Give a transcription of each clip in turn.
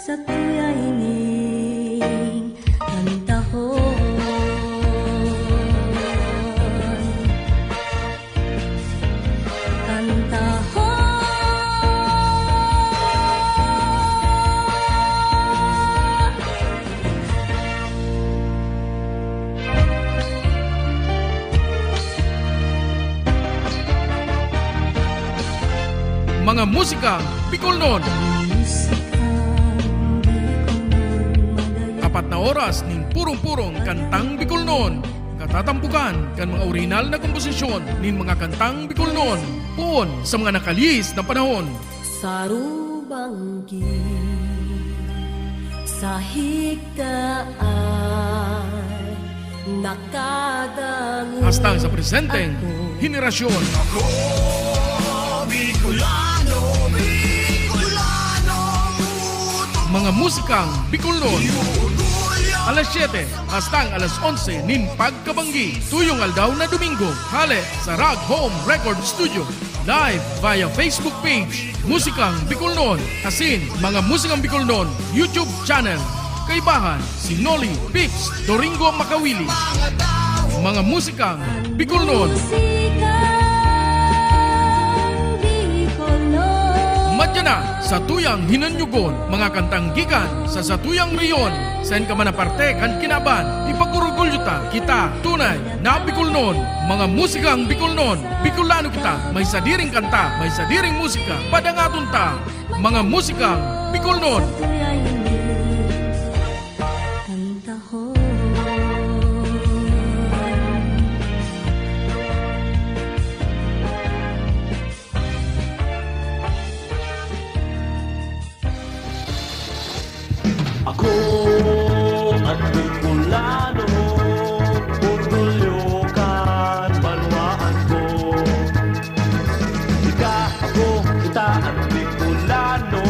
sa tuya'ining kantahon. Mga musikang Bicolnon. Apat na oras ning purong-purong kantang Bicolnon. Katatampukan kan mga original na komposisyon nin mga kantang Bicolnon. Puon sa mga nakalihis na panahon. Sa rubanggi, sa higdaan, nakadangon Hastang sa presenteng henerasyon. Ako, Bicolano, Bicolano, Mga musikang Bicolnon. Alas 7 hastang alas 11 nin pagkabanggi. Tuyong aldaw na Domingo. Hale sa Rock Home Record Studio. Live via Facebook page Musikang Bicolnon. Asin mga Musikang Bicolnon YouTube channel. Kaibahan si Noli Pips Doringo Makawili. Mga musikang Bicolnon. Madya na sa tuyang hinanyugon, mga kantang gikan sa satuyang riyon. Sen ka man aparte kan kinaban, ipagurugulyo ta kita tunay na Bicolnon. Mga musikang Bicolnon, Bicolano kita, may sadiring kanta, may sadiring musika, padangaton ta. Mga musikang Bicolnon. Ako at Bicolano, orgulyo kan banwaan ko. Ika, ako, kita at Bicolano,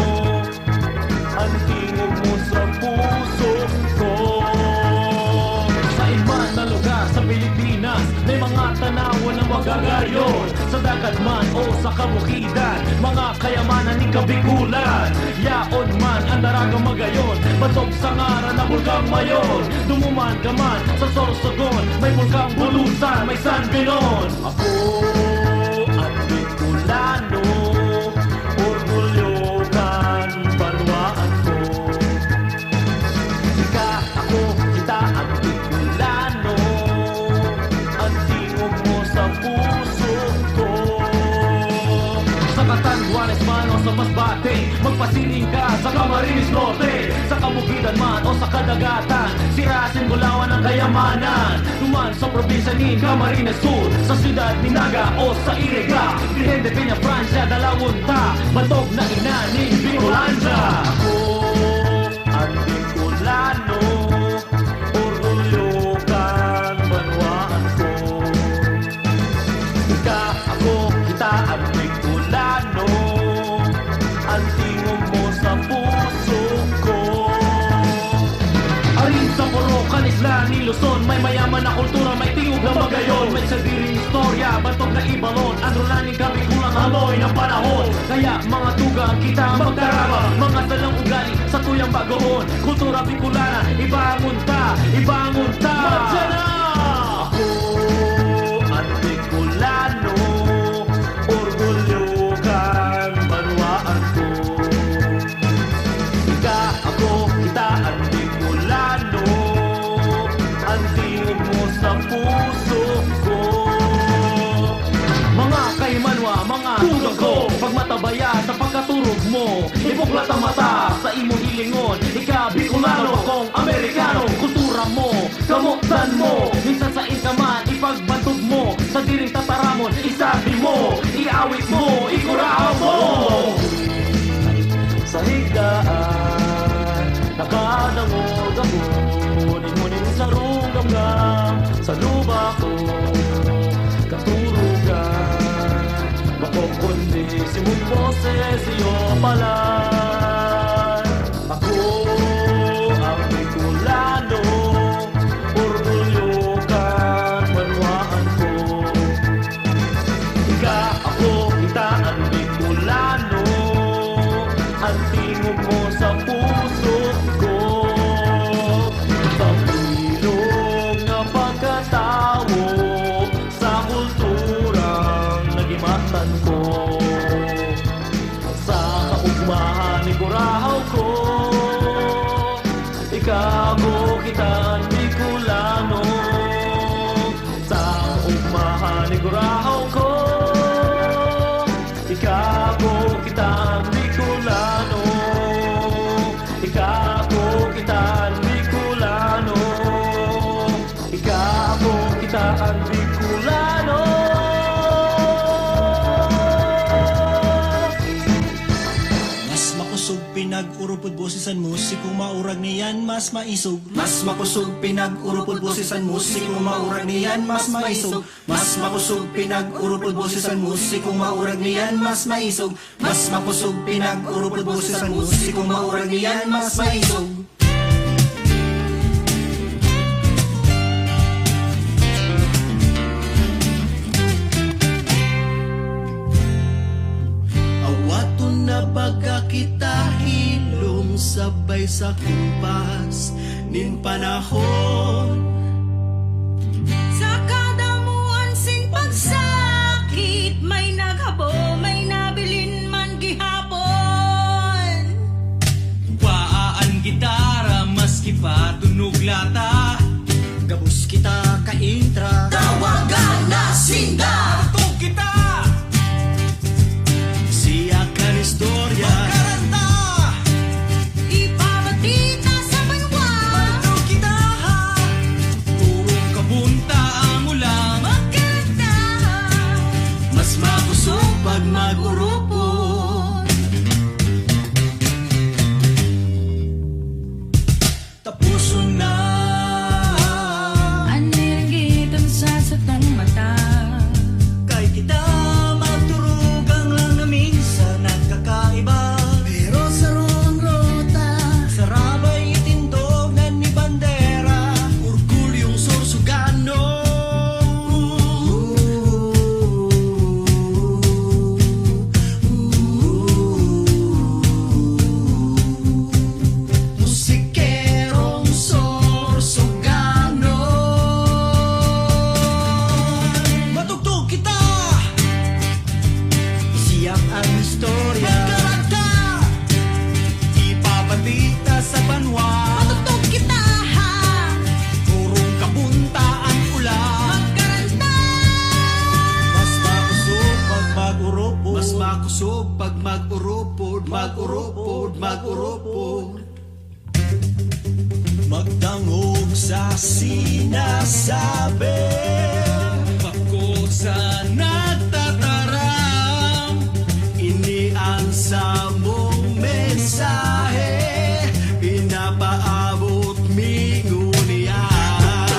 ang tingog mo sa puso ko. Sa iba na lugar sa Pilipinas, may mga tanawan na magagayon. Sa dagat man o sa kabukidan, mga kayamanan ni Kabikulan. Yaon man ang daragang magayon, batog sa ngara na bulkang mayon. Dumuman ka man sa Sorsogon, may bulkang Bulusan, may San Binon. Ako at Bicolano, orgulyo kan banwaan ko. Ika, ako, kita at Bicolano, ang tingog mo sa puso ko. Sa Catanduanes man o sa Masbate, magpasiling ka sa Camarines Norte. Sa kabukidan man o sa kadagatan, sirasin Bulawan ang kayamanan. Tuman sa probinsya ni Camarines Sur, sa siyudad ni Naga o sa Iriga, Virgen de Peña, Francia, Dalawunta, batog na ina ni Bicolanja. Ako at Bicolano, orgulyo kan banwaan ko. Ika, ako, kita at Bicolano, ang tingog mo sa puso ko. Arin sa Borocan, Isla ni Luzon, may mayaman na kultura, may tingog na magayon. May sadiring istorya, batog na ibalon, androlaning kami kulang haloy ng panahon. Kaya mga tugang kita magdarama, mga salang ugali sa tuyang bagoon. Kultura Bicolana, ibangon ta, ibangon ta. Madya na! Ako at Bicolano, orgulyo kan banwaan ko. Ika, ako, kita at Bicolano, ang tingog mo sa puso ko. Mga kaimanwa, mga tugang ko, pag matabaya sa pagkaturog mo, ibuklat ang mata sa imong hilingon. Ika, Bicolano, kong Amerikano, kultura mo, kamutan mo. Minsan sa inkaman, ipagbantog mo, sa diring tataramon, isabi mo, iawit mo, ikurao mo. Sa higdaan, nakadangog ako, ngunit sa rugam nga, sa luba ko, katurugan, makukundi si mong boses iyo palan. Ako ang Bicolano, orgulyo kan banwaan ko. Ika, ako, kita ang Bicolano, ang tingog mo sa puso pinag-urupod bosisan musiko maurag niyan mas maisog. Mas makusog pinag-urupod bosisan musiko maurag niyan mas maisog. Mas makusog pinag-urupod bosisan musiko maurag niyan mas maisog. Mas makusog pinag-urupod bosisan musiko maurag niyan mas maisog. Awaton na baga kita hilom sabay sa kumpas nin panahon. Sa kadamuan sing pagsakit, may naghabo, may nabilin man gihapon. Paaan gitara maski pa tunog lata. Gabus kita ka-intra, Tawagan na sinda Tug kita siya kan istorya. karanta. Ipabatita sa banwa, Tug kita turong kabunta ang ulang. magkanta. Mas makusog pag mag-urupod. Tapuson na Anirgitan sa satong mata. kay kita magturugang lang na minsan nagkakaiba. Pero sa rong rota, sa rabay itindog na ni bandera, orgulyong Sorsogano. Musikerong Sorsogano. Matugtog kita, siyak ang istorya. Karanta ipabatita sa banwa. Matugtog kita, Turong kabunta ang ulang. magkaranta. Mas makusog pag mag-urupod. Mas makusog pag mag-urupod. Mag-urupod, mag-urupod. Magdangog sa sinasabi. Bako sa nagtataram. Ini ang sa mong mensahe. Pinapaabot mingulian.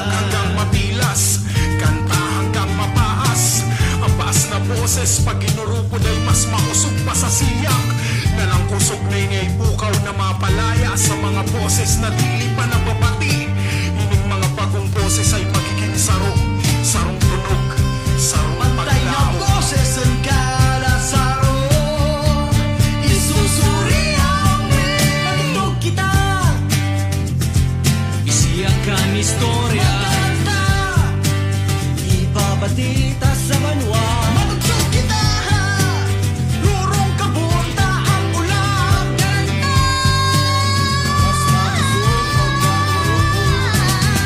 Hanggang mapilas, kanta hanggang mapahas. Ang baas na boses pag inurupod ay mas makusog pa sa siyak. Nalang kusog na ingay pukaw na mapalaya sa mga boses na dili pa nababati. Ining mga bagong boses ay magiging sarong, sarong tunog, sarong Pantay na paglaw. boses ang kalasaro. Isusuri ang magtog kita. Isiyakan istorya. Magkanta, ibabatita sa banwa. Matugtog kita, lurong kabunta ang ulang.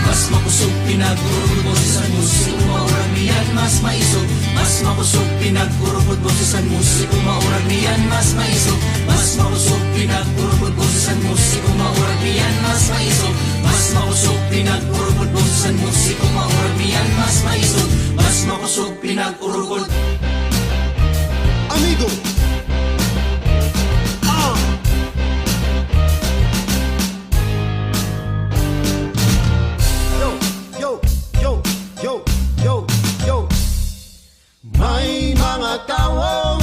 Mas makusog pinag-urupod boses ang musiko maurag niyan mas maisog. Mas makusog pinag-urupod boses ang musiko maurag niyan mas maisog. Mas makusog pinag-urupod boses ang musiko maurag niyan mas maisog. Mas makusog pinag-urupod boses ang musiko maurag niyan mas maisog. Mas makusog pinag-urupod. Amigo. Yo, yo, yo, yo, yo. May mga tawong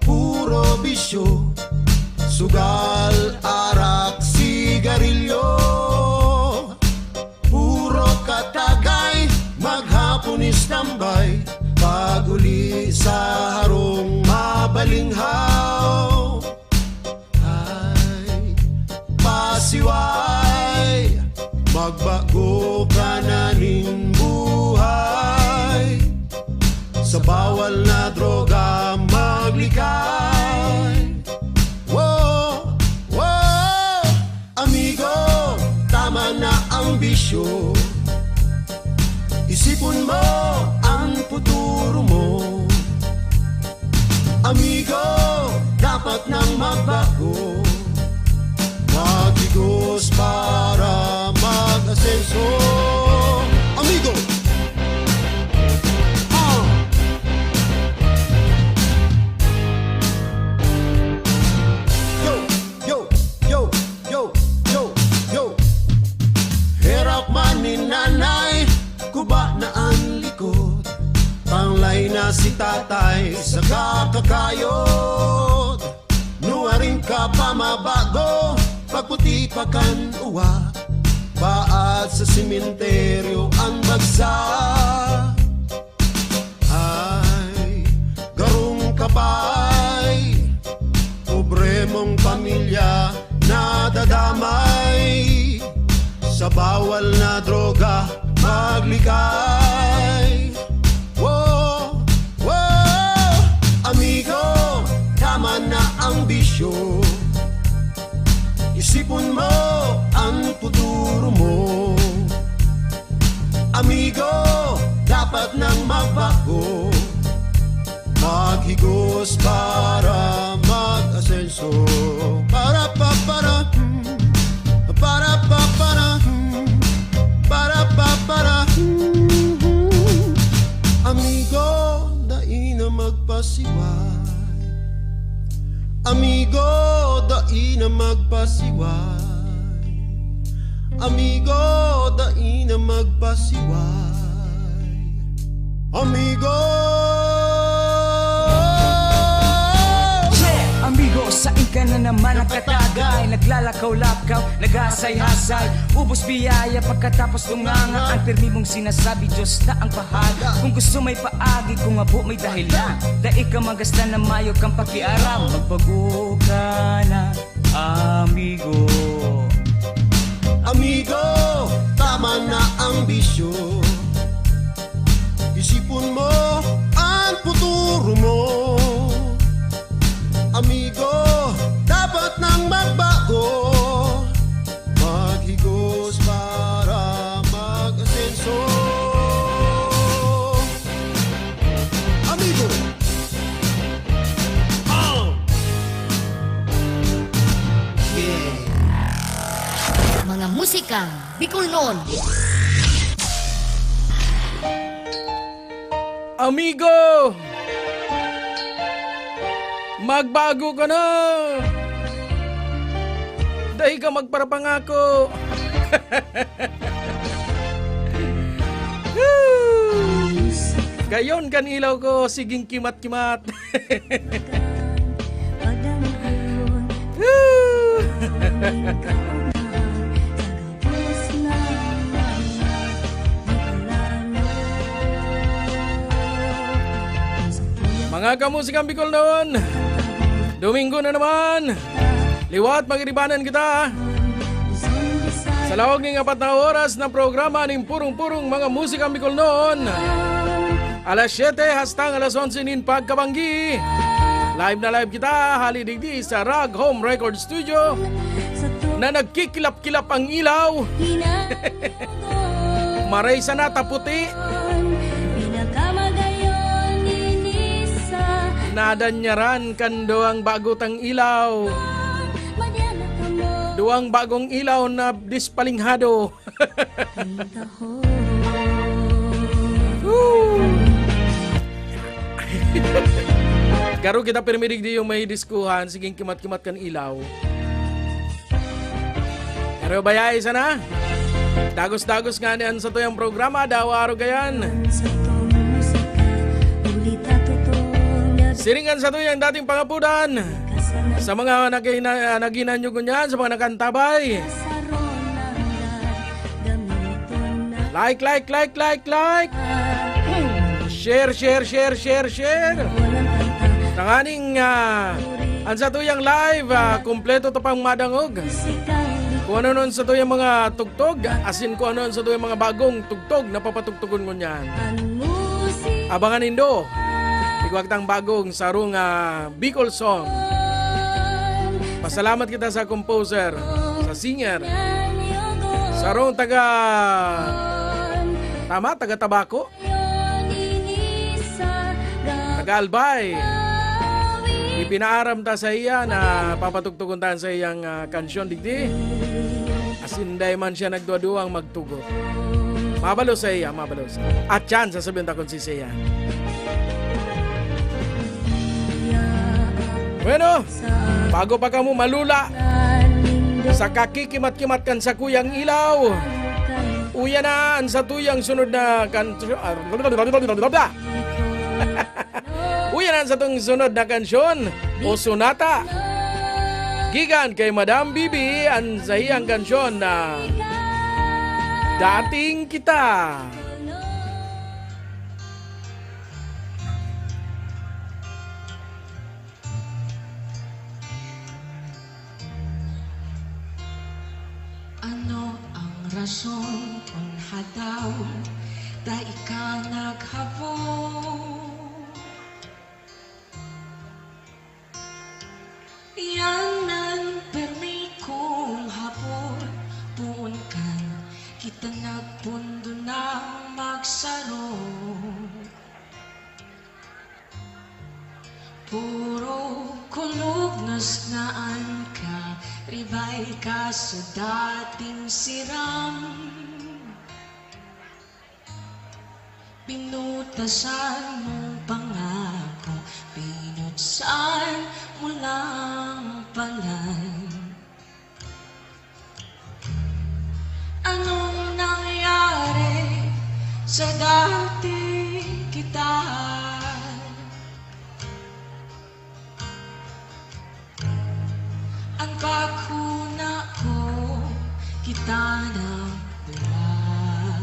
puro bisyo, sugal, arak, sigarilyo. Puro katagay, maghapon istambay, paguli sa harong mabalinghaw. Ay, pasiway, magbago ka na ning buhay. Sa bawal na droga maglikay. Wow, wow, amigo, tama na ang bisyo. Isipon mo ang futuro mo. Amigo, dapat nang magbago. Magigos para mag-asenso. Amigo! Yo, yo, yo, kakakayod nuwarin ka pamabago pagputi pa kan uwa paat sa simenteryo ang bagsak ay garong kapay pobre mong pamilya nadadamay sa bawal na droga maglikay. Wow, wow, amigo, tama na ang bisyo. Isipon mo ang futuro mo. Amigo, dapat nang magbago. Maghigos para mag-asenso. Para pa para para pa para para amigo, dai na magpasiway. Amigo, dai na magpasiway. Amigo, dai na magpasiway. Amigo. Amigo, saan ka na naman nakatagay? Naglalakaw-lakaw, nag-asay-hasay Ubus biyaya pagkatapos tunganga Ang pirmi mong sinasabi, Diyos na ang bahala Kung gusto may paagi, kung abo may dahilan Dai ka magasta na mayo kang pakiaram Magbago ka na, amigo. Amigo, tama na ang bisyo. Isipon mo ang futuro mo. Amigo, dapat nang magbago. Maghigos para mag-asenso. Amigo. Mga musika Bicol noon. Amigo! Magbago ka na! Dahil ka magparapangako! Gayon kan ilaw ko, siging kimat-kimat! Mga kamusikang Bicol noon, Domingo na naman, liwat magiribanan kita. Sa lawag ng 4 na oras na programa ng purong-purong mga musikang Bicol noon, alas 7 hastang alas 11 nin pagkabanggi. Live na live kita, halidigdi sa Rag Home Record Studio na nagkikilap-kilap ang ilaw. Maray sa nataputi. Nadanyaran kan doang bagutang ilaw. Duang bagong ilaw na dispalinghado. Garo kita permidig di yung may diskuhan, siging kimat-kimat kan ilaw. Pero bayay sana. Dagos-dagos nga niyan sa tuyang programa, daw araw gayan. Siringan sa tuyang dating pangapudan. Sa mga naginanyo ko niyan, sa mga nakantabay. Like. Share. Tanganing ang sa tuyang live, kumpleto to pang madangog. Kung ano nun sa tuyang mga tugtog, asin kung ano nun sa tuyang mga bagong tugtog na papatugtugon ko niyan. Abangan nindo. Igwag tang bagong sarong Bicol song. Pasalamat kita sa composer, sa singer. Sarong taga Tabako. Taga Albay. Ipinaaram ta sa iya na papatugtugon ta sa iyang kansyon digdi. Asinday man siya nagduaduang magtugo. Mabalo sa iya. At yan, sasabihin ta kung si siya. Bueno, bago pa ka mo malula sa kakikimat-kimat kan sa kuyang ilaw, uya na sa tuyang sunod na Puyanan sa itong sunod na kansyon o sonata. Gigan kay Madam Bibi ang sahihang kansyon na Dating Kita. Ano ang rason kung hadaw da ika naghabong? Yan ang permi kong hapon, buon kan kita nagpundo ng magsaro. Puro kulog nasnaan ka, ribay ka sa dating siram. Pinutasan mong pangako, pinutsan mo lang palan. Anong nangyari sa dating kita? Ang bakuna ko, kita ng buwan.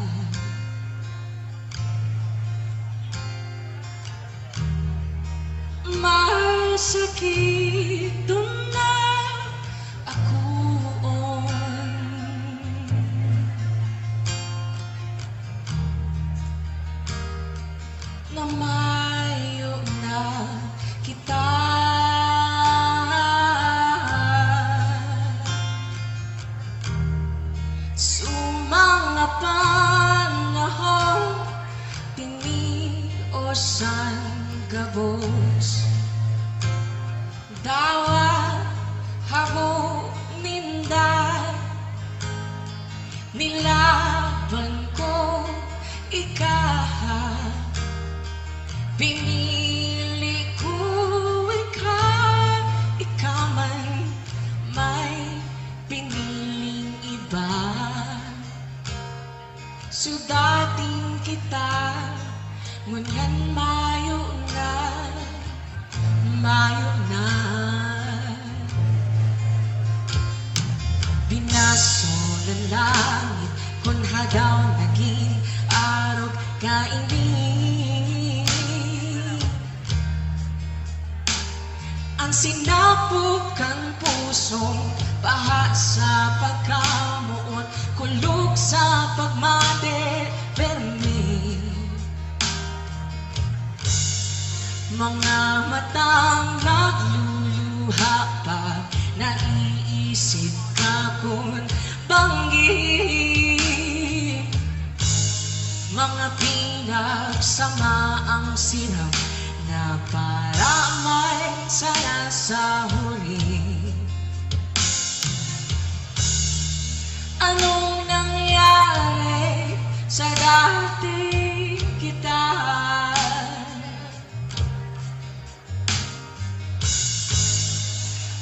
Masakit doon na ako na mayo na kita. Sumanga panahon, tiniosan gabos. Dawa, habo, ninda, nilaban ko, ikaha. Pinili ko ikaw man may piniling iba. Sudating kita, ngunyan mayo na. Binaso ng langit, kung hadaw naging arog kainin. Ang sinapok ang pusong baha sa pagkamuot, kulog sa pagmate, permi. Mga matang nagluluha pa, naiisip ka kung banggi. Mga pinagsamaang sinap na para may sana sa huli. Anong nangyari sa dating kita?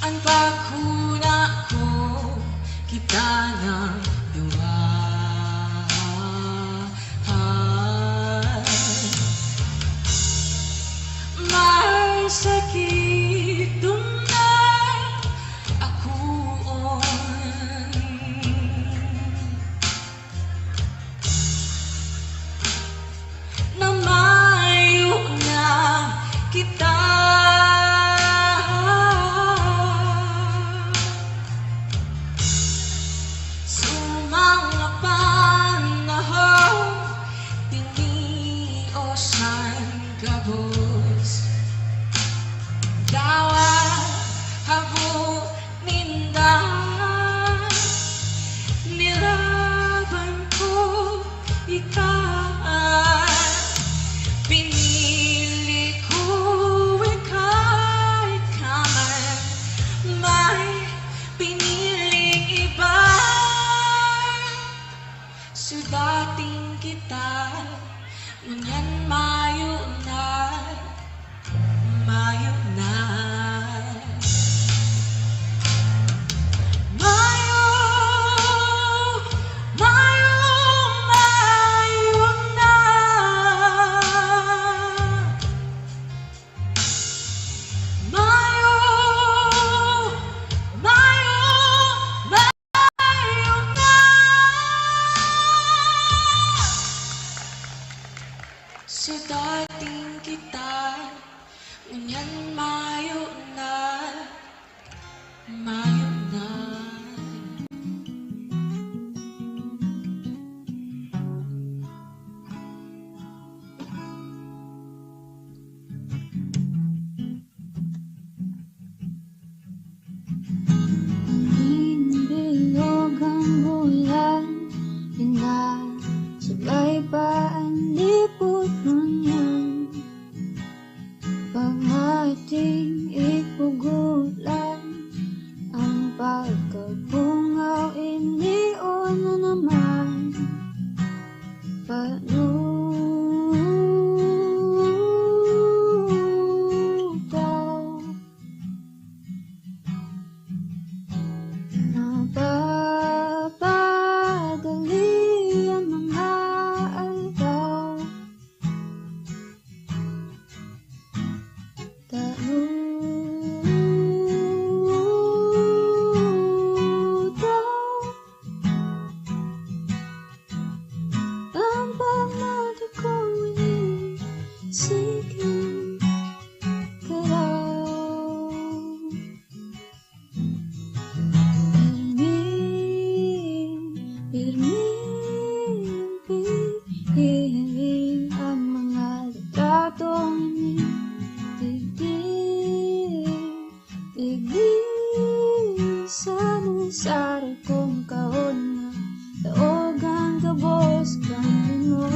Ang bakuna ko, kita ng duwa. May sakit doon na ako na mayo na kita. So kong kahon nga daogan kabos kang limot.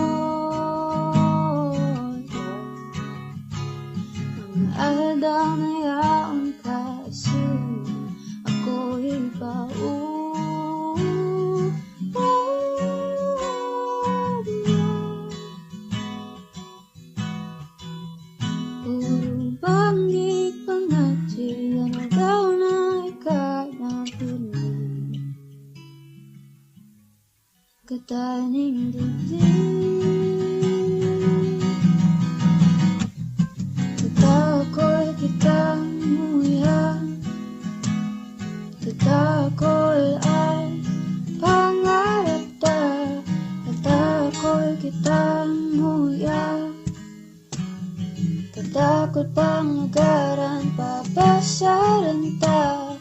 Ang aldaw na yaon kasi ako'y puro banggit pangati, ano daw na ikanapili, kataning dibdib. Katakol kitang muya, katakol ay pangarap ta, katakol kitang muya. Katakot pang lugaran, papasaran ta,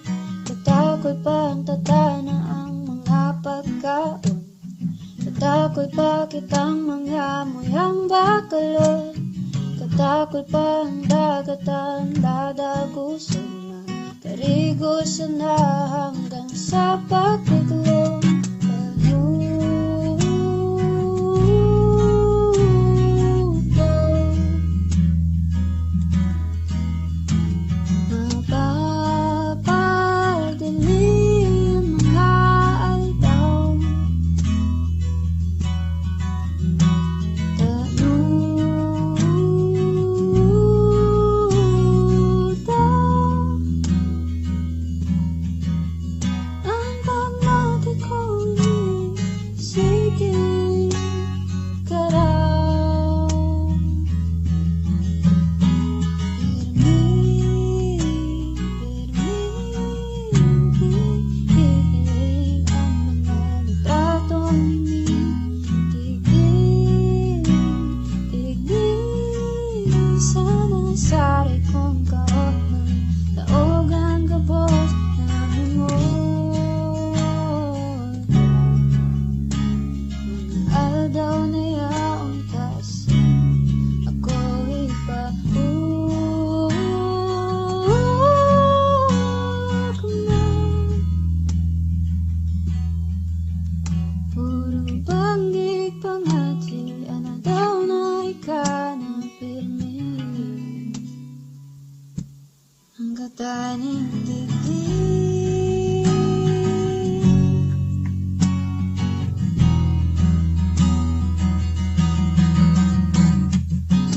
katakot pang tatana ang mga pagkaon, katakot pa kitang mangamoy ang bakalon, katakot pang dagatan dadagusan na, tarigosan na hanggang sa pagkiklong. Sari kong kaonan, daogan kabos na limot. Mga aldaw na yaon kasi ako'y paukuman. Puro banggit pangati, ano daw na ikanapirmi, ang kataning dibdib.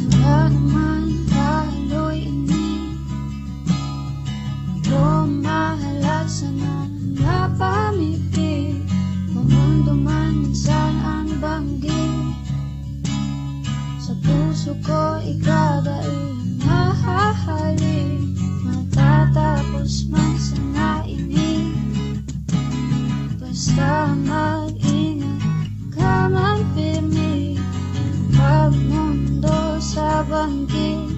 Wala naman dahaloy ini, ito mahalat sana napamiti, mamundo man minsan ang banggit, sa puso ko ikagain mahahalin, matatapos man sa naibig. Basta mag-ingat ka man pirmi, pagmundo sa banggit,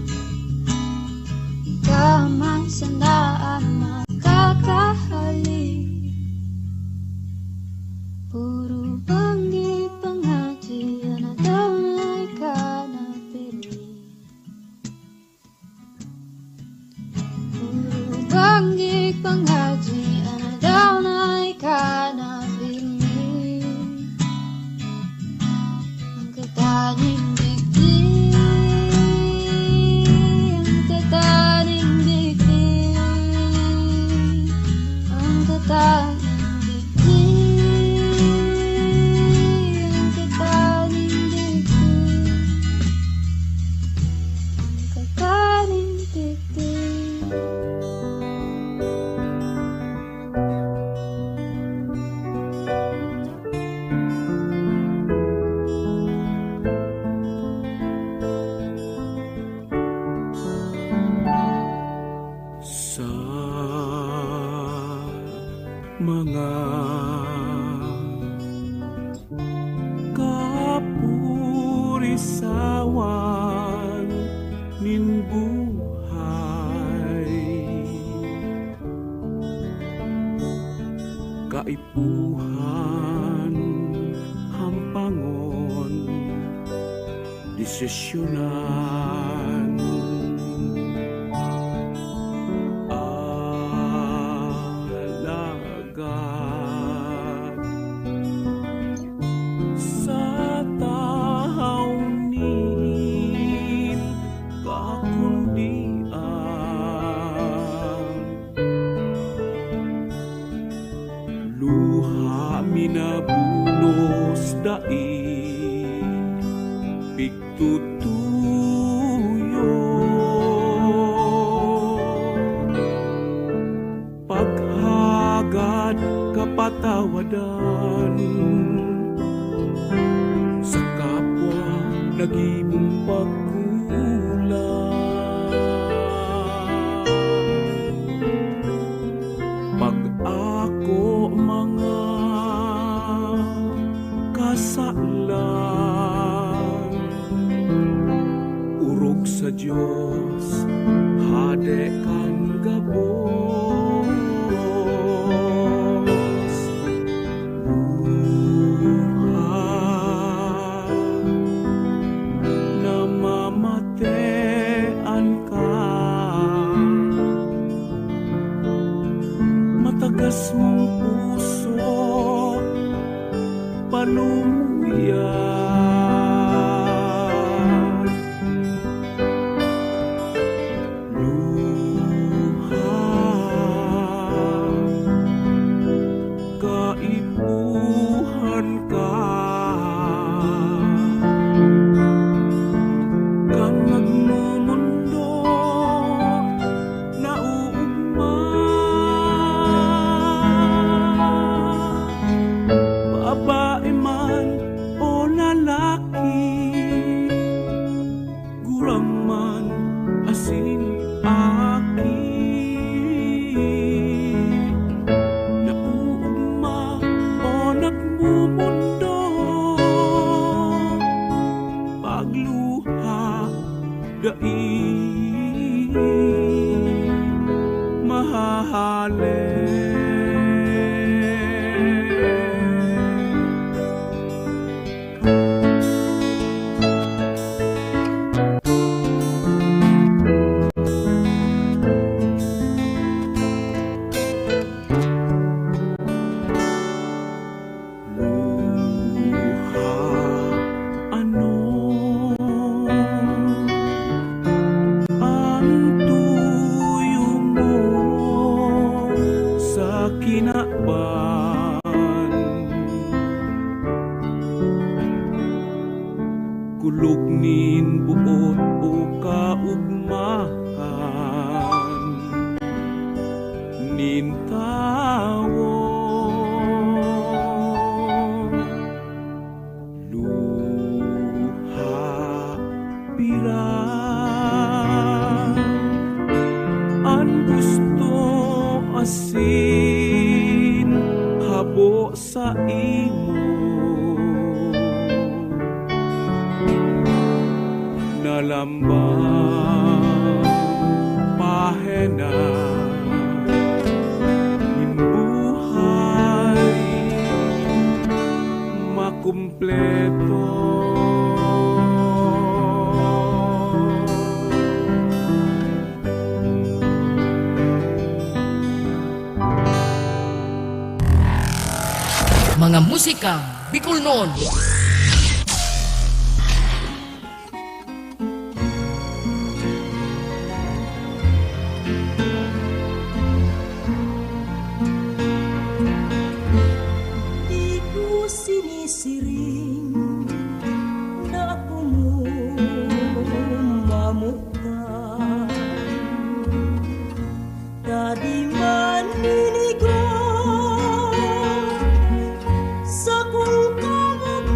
ikaw man sa naan makakahali. Puro banggit pangati, ano daw na ikanapili, banggit panghaji, ano daw na ikanapili, ang kataning dibdib, ang kataning dibdib, ang kataning dibdib, ang kataning dibdib, ang kataning dibdib. Sa mga kapurisawan nin buhay, kaipuhan hampangon desisyonan, alaga amin na bulos dai pigtutuyo paghagad kapatawadan sa kapwa nagibong pagkulang pag ako mga kasalan urog sa Diyos hade kan gabos namamatean ka matagas mong puso panumuyan luha kaipuhan ka kang nagmumundo na uuma babae man o lalaki gurang man asin aki nauugma o nagmumundo pagluha dai kulugnin buot o kaugmahan nintawo luha pirang an gusto asin habo sa imo nalambang pahena imbuhay makumpleto Mga musika Bicol noon. Di ko sinisiring na ako mo mamutang Dadi man ninigo sa kung kamot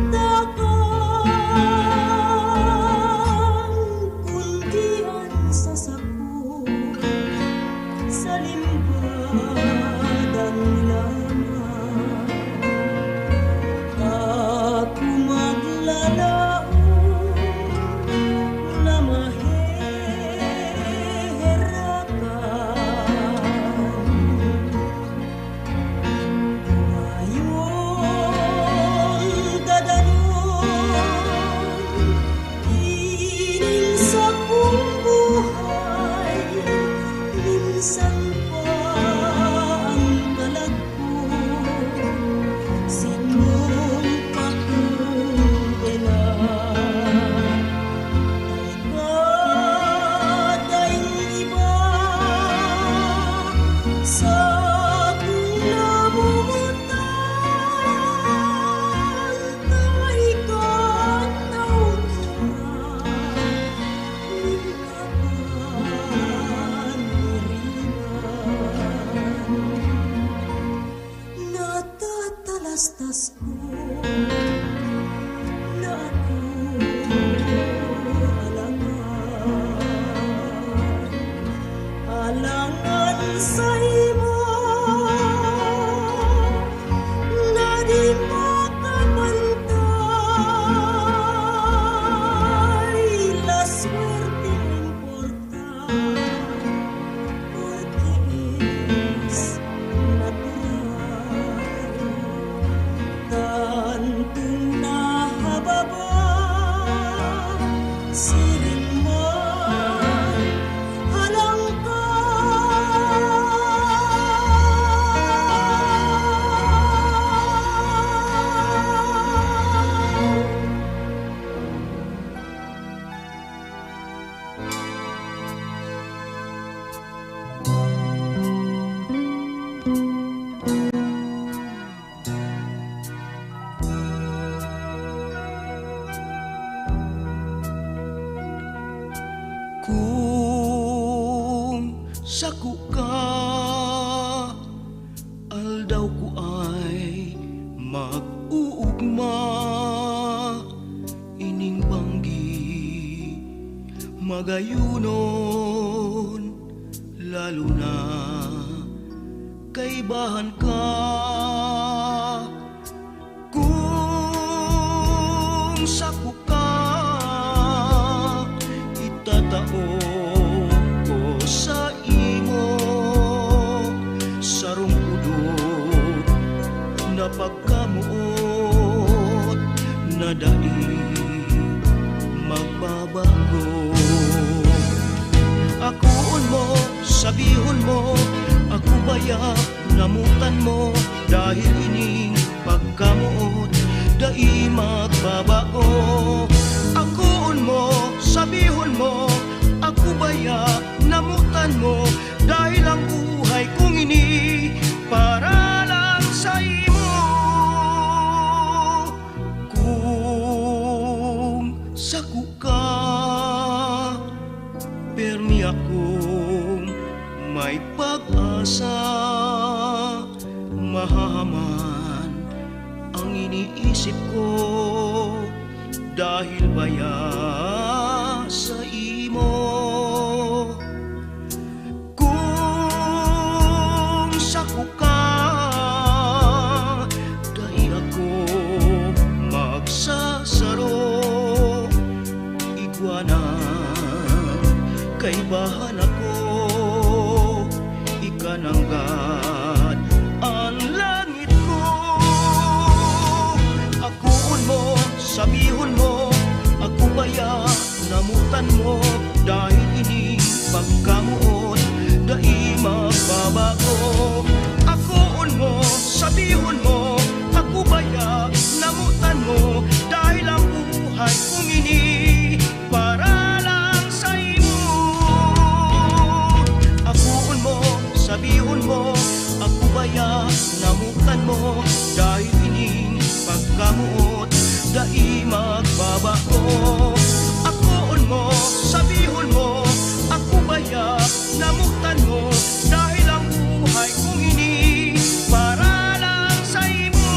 Pasko na ako alangan sa imo na di makapantay la suerte importa porque es natural tantong nahababa siring man halang ka Kung saku ka, aldaw ko ay mag-uugma. Ining banggi, magayunon, lalo na kay bahan ka. Kung saku ka, itatao ko sa imo sarong udot na pagkamuot na dai magbabago. Akuon mo, sabihon mo, ako baya namutan mo dahil ining pagkamuot dai magbabago. Akuon mo, sabihon mo, ako baya namutan mo dahil ang buhay kong ini para lang sa imo. Kung saku ka, permi akong may pag-asa. Mahahaman ang iniisip ko dahil baya sa imo. Kung saku ka, dahil ako magsasaro. Iguana, kay bahan ako, ikananggat ang langit ko. Akuon mo, sabihon mo, ako baya namutan mo dahil ini pagkamuot dai magbabago. Akuon mo, sabihon mo, ako baya namutan mo dahil ang buhay kong ini para lang sa imo. Akuon mo, sabihon mo, ako baya namutan mo dahil ini pagkamuot dai magbabago. Akuon mo, sabihon mo, ako baya namutan mo dahil ang buhay kong ini para lang sa imo.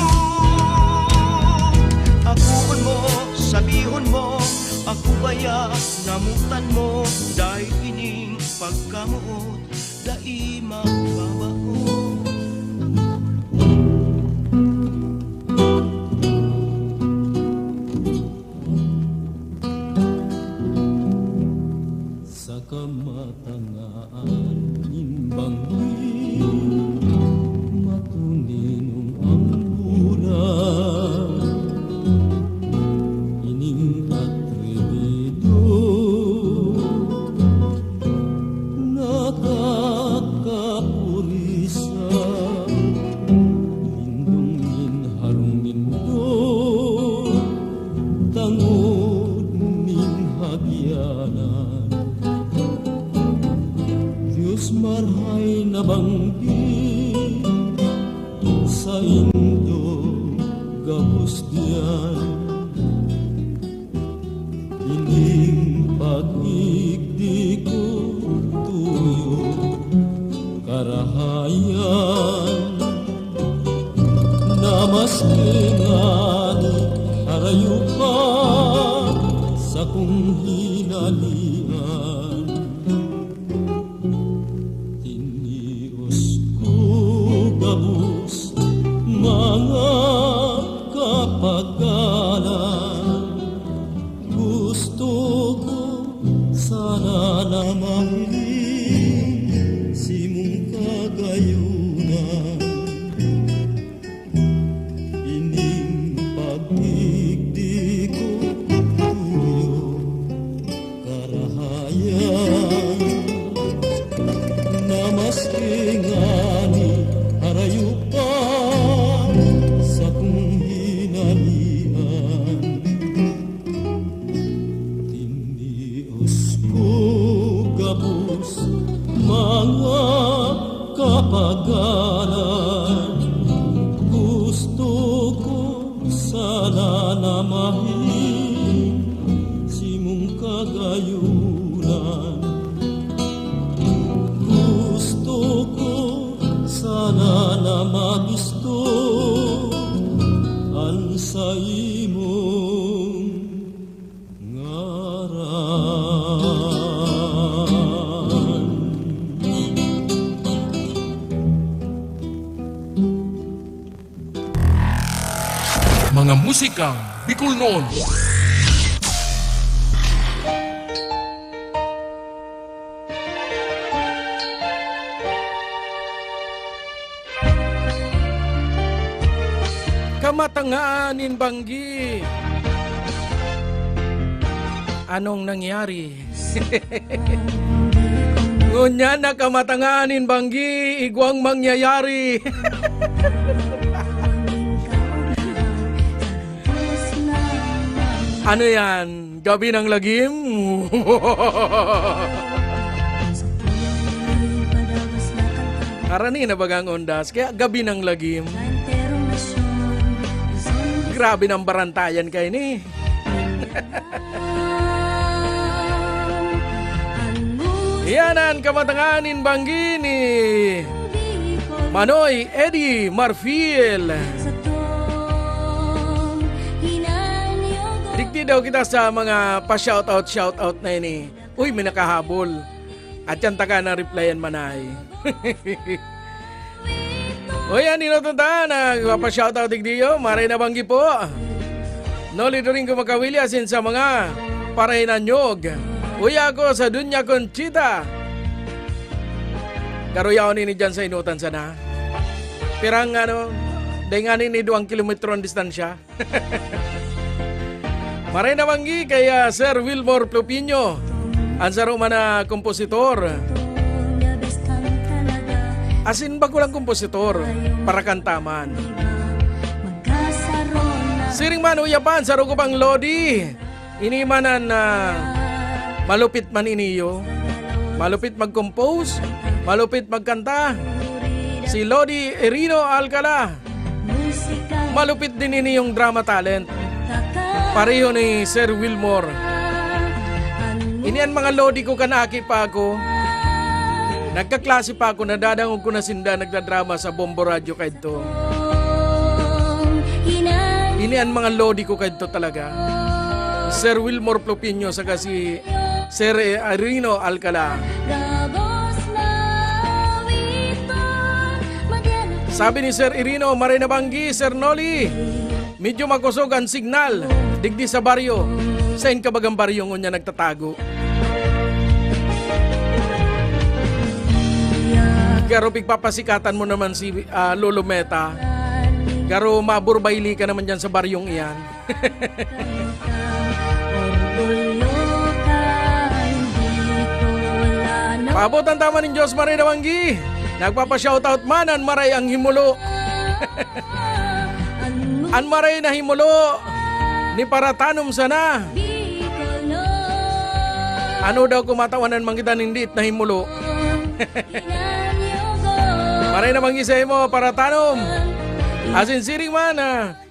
Akuon mo, sabihon mo, ako baya namutan mo dahil ining pagkamuot dai magbabago. Sa kamatangaan imbanggi matuninong ang bulan ining atrebido nakakapurisa lindong inharungin do tangod nin hagyanan. Diyos marhay na banggi sa indo gabos diyan. Ining pag-igdi ko tuyo karahayan na maski ngani harayupan sa kong hinalian. Tinios ko gabos mga kapagalan. Gusto ko sana na mahiling si mong kagayunan. Ining pag-igdi ko tuyo karahayan. Na maski ngani harayupan sa kong hinalian. Tinios ko gabos mga kapagalan. Gusto ko sana na mahiling si mong kagayunan. Gusto ko sana na magisto ang sa imong ngaran. Mga musikang Bicol noon. Kamatanganin Banggi. Anong nangyari? Ngunya na kamatanganin Banggi, igwang mangyayari. Ano yan? Gabi ng lagim? Karani na bagang ondas, kaya gabi ng lagim. Grabe ng barantayan kayo ni. Iyanan kamatanganin Banggini. Manoy Eddie Marfil. Dikti daw kita sa mga pa-shoutout na ini. Uy, may nakahabol. At yan taga na replyan manay. O yan, inutunta na pa-shoutout digdiyo. Maray na Banggi po. Nolito rin ko makawilyasin sa mga parahinanyog. Uy ako sa Dunya Conchita. Karuyaw ni dyan sa inutan sana. Pirang denganin ni 2 kilometro ang distansya. Maray na Banggi kaya Sir Wilmore Plopino. Ang saruma na kompositor. Asin ba ko lang kompositor para kantaman. Siring man uyapan sa rugo pang Lodi. Inimanan na malupit man iniyo. Malupit mag-compose. Malupit magkanta. Si Lodi Erino Alcala. Malupit din ini yung drama talent. Pareho ni Sir Wilmore. Inian mga Lodi ko kanaki pa ako. Nagkaklase pa ako, nadadangog ko na sinda nagdadrama sa Bombo Radio kahito. Inian mga Lodi ko kahito talaga. Sir Wilmore Plopino saka si Sir Erino Alcala. Sabi ni Sir Erino, Maray na Banggi, Sir Noli, medyo makusog ang signal. Digdi sa baryo. Saan ka bagang baryo ngunya nagtatago? Garo pigpapasikatan mo naman si Lolo Meta. Garo maburbayli ka naman dyan sa baryong iyan. Paabot ang tama ng Diyos, Maray na Banggi. Nagpapa-shoutout manan, Maray ang himulo. An Maray na himulo ni paratanom sana. Ano daw kumatawanan mangkitan hindi na himulo. Maray na Banggi sa imo, paratanom. Asin siring man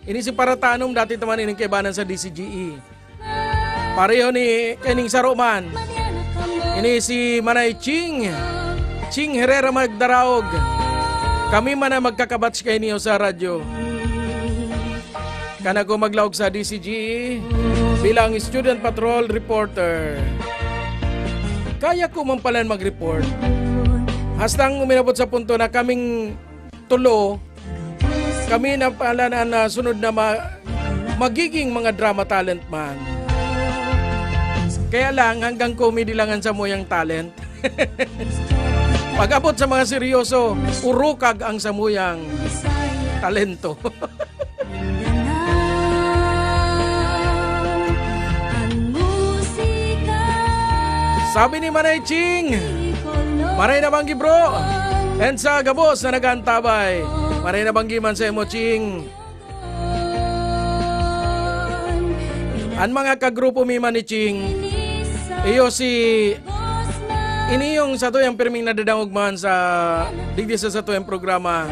ini si paratanom dati taman ining kaibanan sa DCGE. Pareho ni kaning saruman. Ini si Manay Ching Herrera Magdaraog. Kami man na magkakabatch kay niyo sa radyo. kana ko maglaog sa DCGE bilang student patrol reporter. Kaya ko man pala mag-report. Hastang uminabot sa punto na kaming tulo, kami na pala na sunod na magiging mga drama talent man. Kaya lang, hanggang comedy lang ang samuyang talent. Pag-abot sa mga seryoso, urukag ang samuyang talento. Sabi ni Manay Ching, maray na banggi bro, and sa gabos na nagantabay, maray na banggi man sa emo Ching. Ang mga kagrupo mi man ni Ching, iyo si iniyong sa to yung pirming nadadangog man sa digdi sa to yung programa,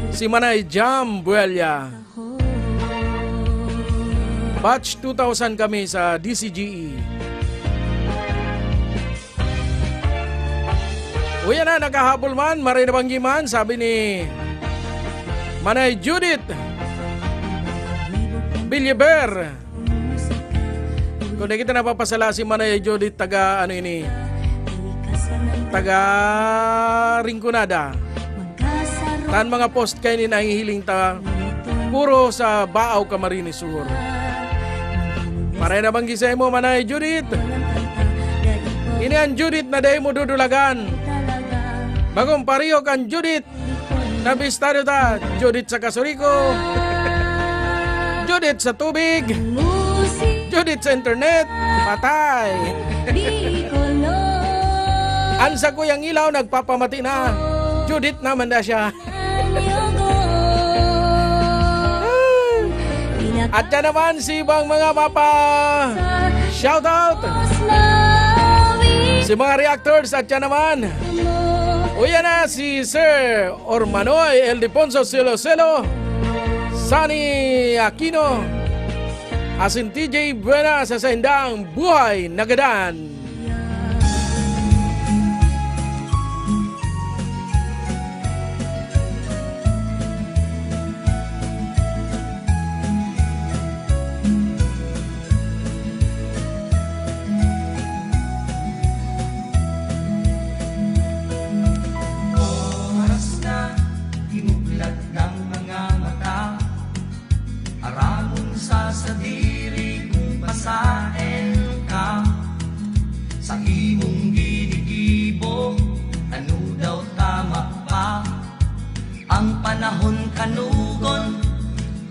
si Manay Jam Buelia. Batch 2000 kami sa DCGE. Uya na, nakahabol man, maray na banggi man, sabi ni Manay Judith Billiber. Kung nakita napapasala si Manay Judith, taga Rinconada. Tan mga post kayo ni nahihiling ta, puro sa Baaw, Camarines Sur. Maray na banggi sa mo, Manay Judith. Ini ang Judith na day mo dudulagan. Bagong pariyo kan Judith. Nabistado ta, Judith sa kasuriko. Judith sa tubig. Judith sa internet. Patay. Ansa ko yung ilaw, nagpapamati na. Judith naman na siya. At yan naman si ibang mga mapa. Shoutout. Si mga reactors at yan naman. Uya na si Sir Ormanoy Eldeponso Selo, Sunny Aquino, asin TJ Buena sa Saindang Buhay Nagadan. Kanugon,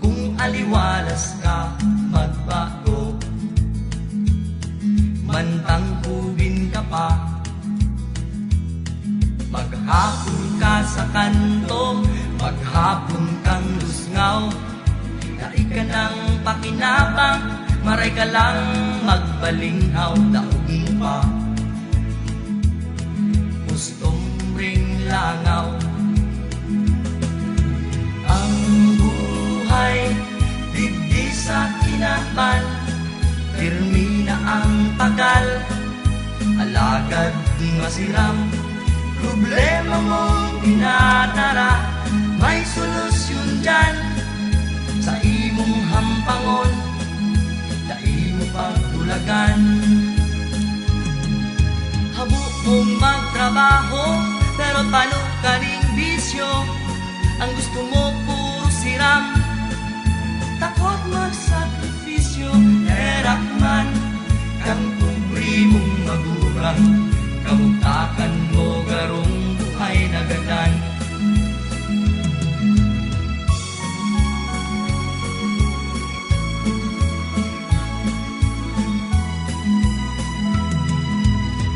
kung aliwalas ka magbago, mantang kubin ka pa, maghapon ka sa kanto, maghapon kang lusngaw, dai ka ng pakinabang, maray ka lang magbalinghaw, daog mo pa, gustong ring langaw. Ang buhay, digdi sa kinaban, pirmi na ang tagal, alagad masiram, problema mong dinadara, may solusyon dyan, sa imong hampangon, dai mo pagtulagan. Habo mong magtrabaho, pero talo ka ring bisyo, ang gusto mo puro siram, takot magsakripisyo, erak man kang kubri mong magurang, kamutakan mo garong buhay na gadan.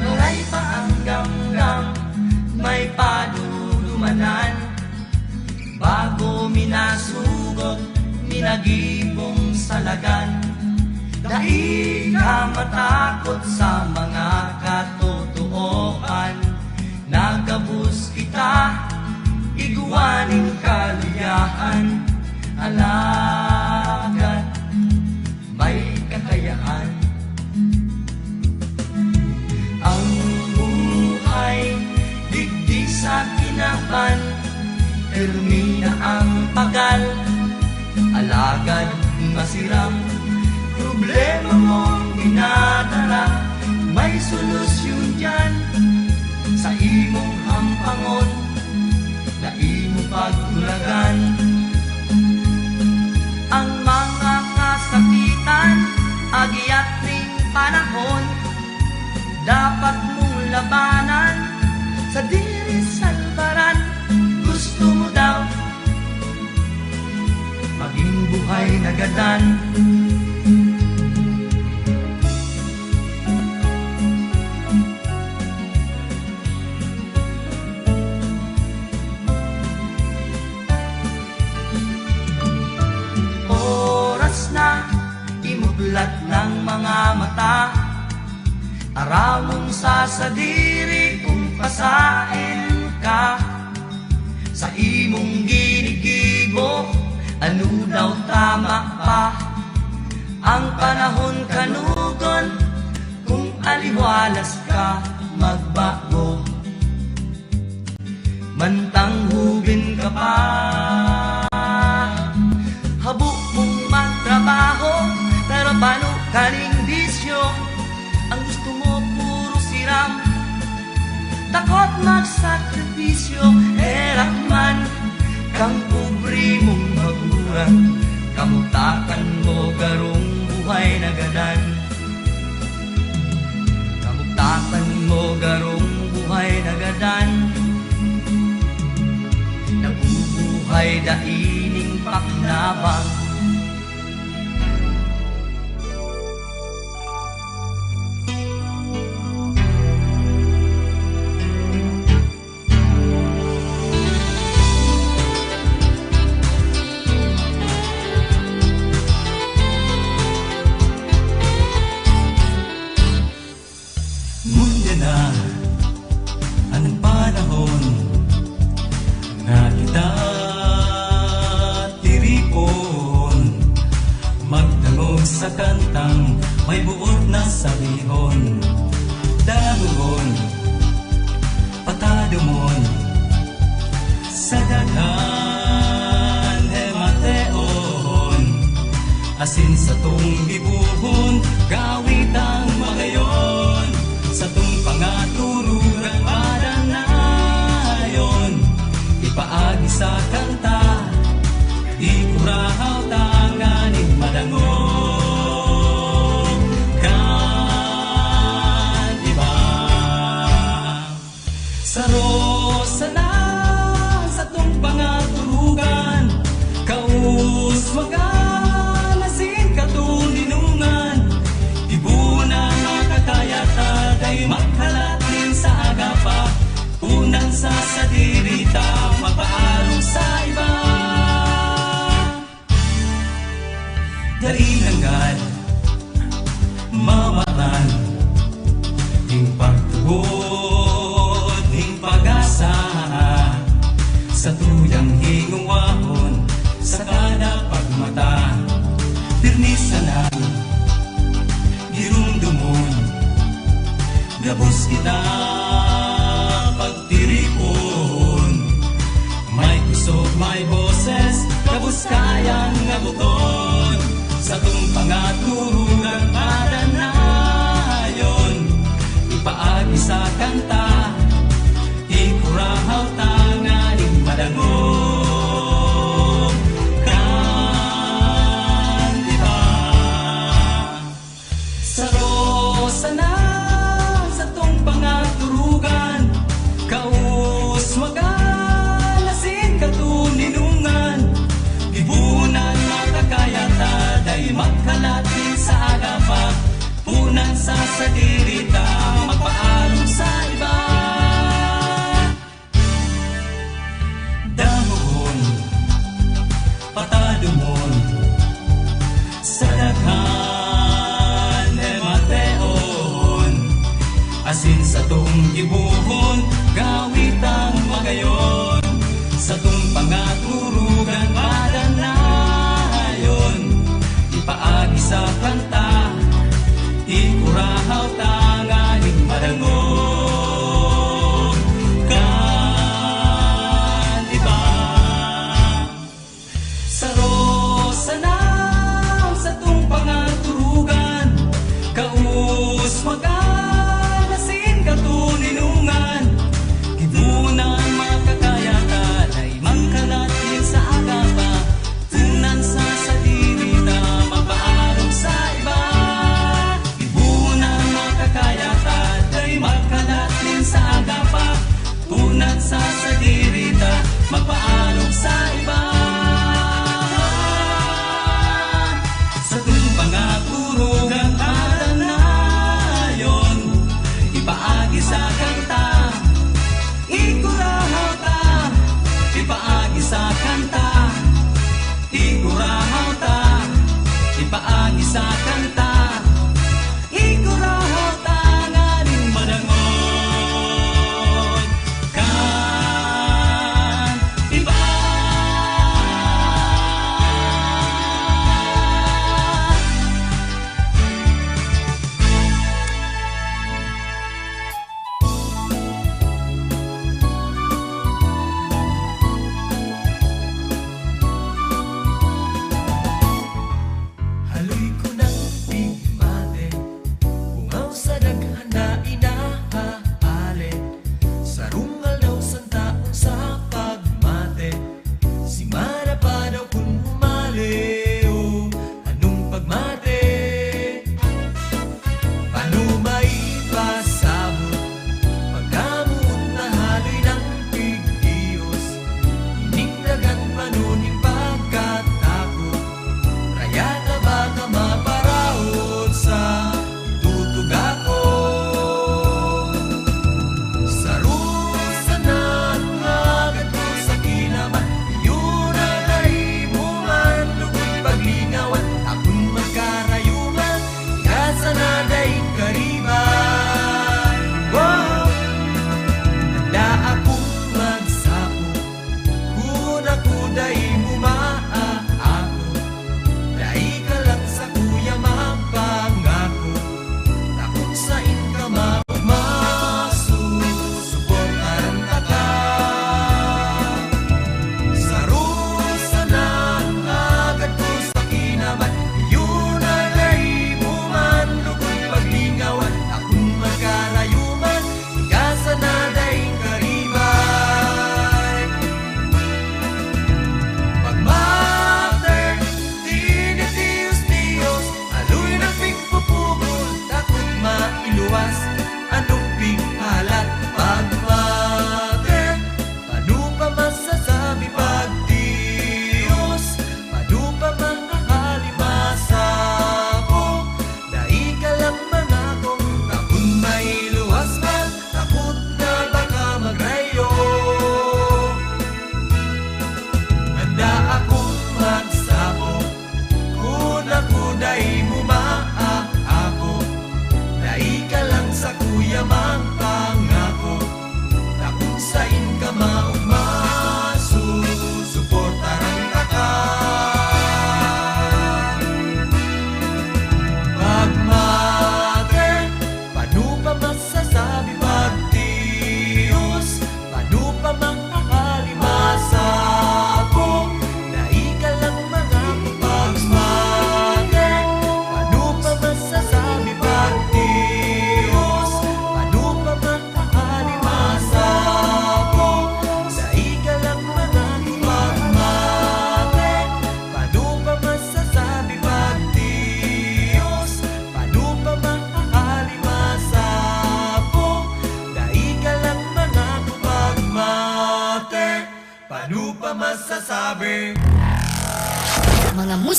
Maray pa ang gamgam, may padudumanan, bago minasugot, minagibong salagan. Dai ka matakot sa mga katotohan, nagabus kita, iguanin kaliyahan, alagad may kakayahan. Ang buhay, digdi sa kinaban, pirmi na ang pagal, alagad Huwad masiram problema mong dinadala, may solusyon dyan sa imong hampangon na imong pagtulagan. Ang mga kasakitan agiat ning panahon dapat mong labanan sa diri salbaran. Gusto mo daw maging buhay na gadan. Oras na imublat ng mga mata, aramong sasadiri kung pasain ka sa imong ginigibo. Ano daw tama pa ang panahon kanugon, kung aliwalas ka magbago, mantang hubin ka pa. Habo mong magtrabaho pero paano kaning bisyo, ang gusto mo puro siram, takot magsakripisyo. Erak man kang pobre mong magulang, kamutakan mo garong buhay na gadan. Kamutakan mo garong buhay na gadan. Nabubuhay daining paknabang. Mundo na ang panahon na kita tiripon, magdangog sa kantang may buot na sabihon. Dalugon, patadumon sa daghan hemateon, asin sa tong gibuhon, gawit ang magayon. Sa tong pangatururan padanayon, ipaagi sa kanta, ikurahaw tanganing madangog. Kan iba sa rosa na sa tong pangaturugan, kaus magalasin katulinungan, ibuna makakayata ay magkalatin sa agapa, unan sa sadirita, mapaalong sa iba. Darinanggan, mawatan, ting pagtuod, ting pag-asa, sa tuyang hingungwahon, sa kada pagmata, pirnisan ang girumdumon. Gabos kita pagtiripon, may kusog, may boses, gabos kayang ngabuton. Sa tong pangaturugan padanayon, ipaagi sa kanta, ikurahaw tanganing madangog. Kan iba sa rosa na sa tong pangaturugan, kaus magalasin katuninungan, ibunan makakayata, day magkalatin sa agapa, punan sa sadirita, magpaalong sa iba. Damuhon, patadumon sa daghan hemateon, asin sa tong gibuhon, gawit ang magayon. Sa tong pangaturugan padanayon, ipaagi sa kanta, ikurahaw tanganing madangog. Kan iba sa rosa na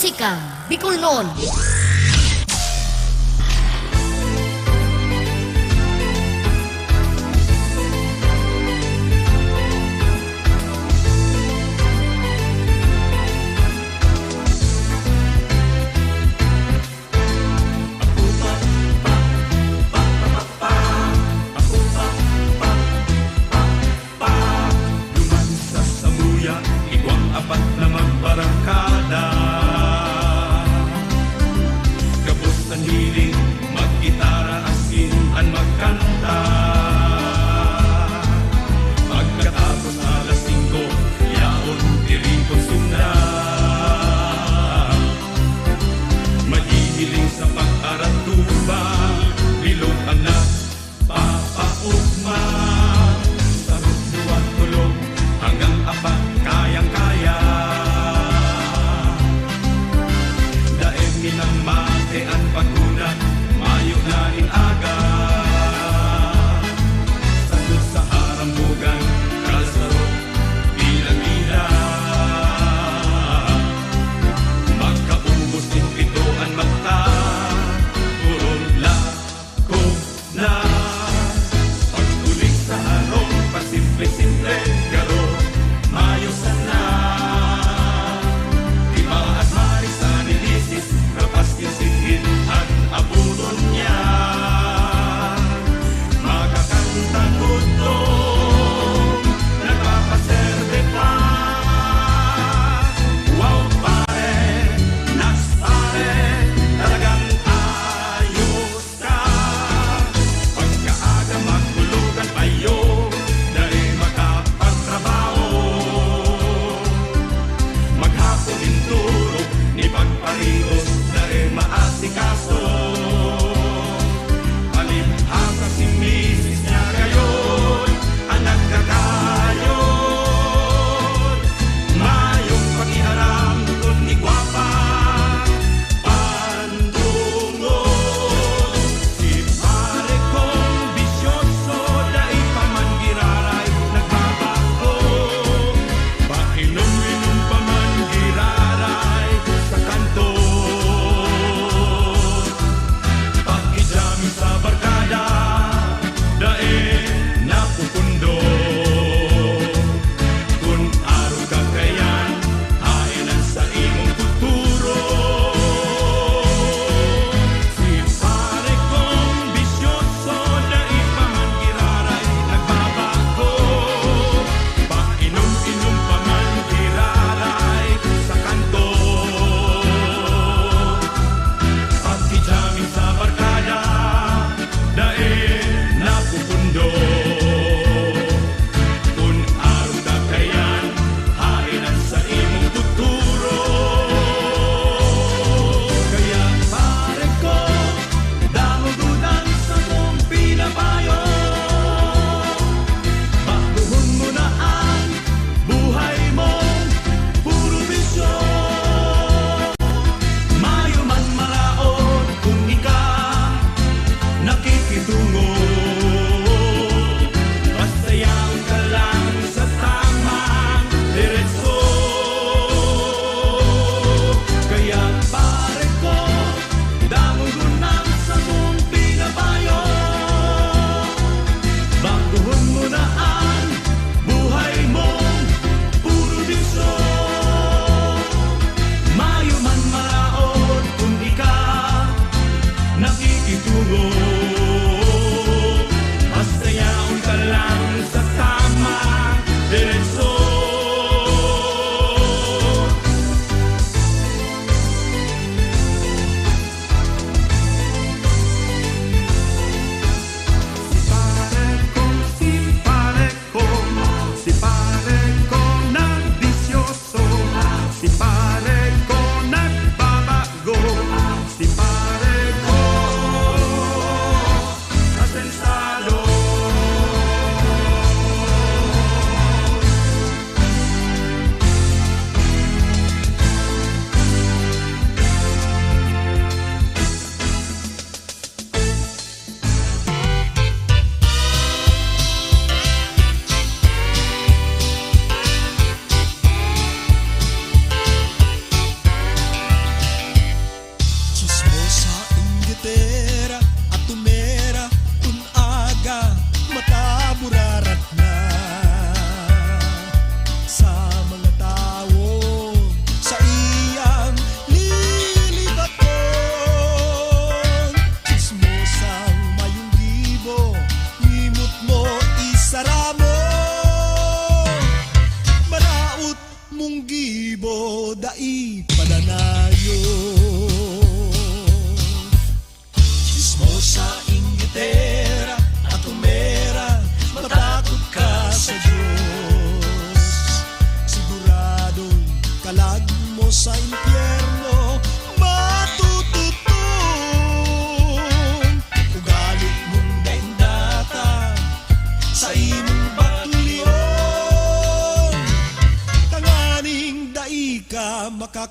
Musika Bicol noon. Lumansa sa buya, ikaw ang apat na magbarangkada.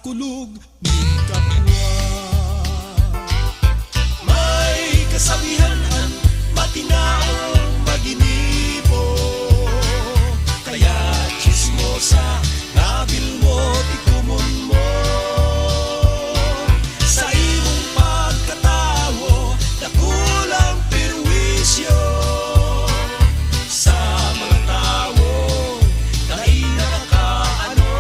kulog ni kapwa. May kasabihanan, matinaong maginipo, kaya chismosa, nabil mo, ikumon mo. Sa imong pagkatawo, nakulang perwisyo. Sa mga tao, dahil nakakaano,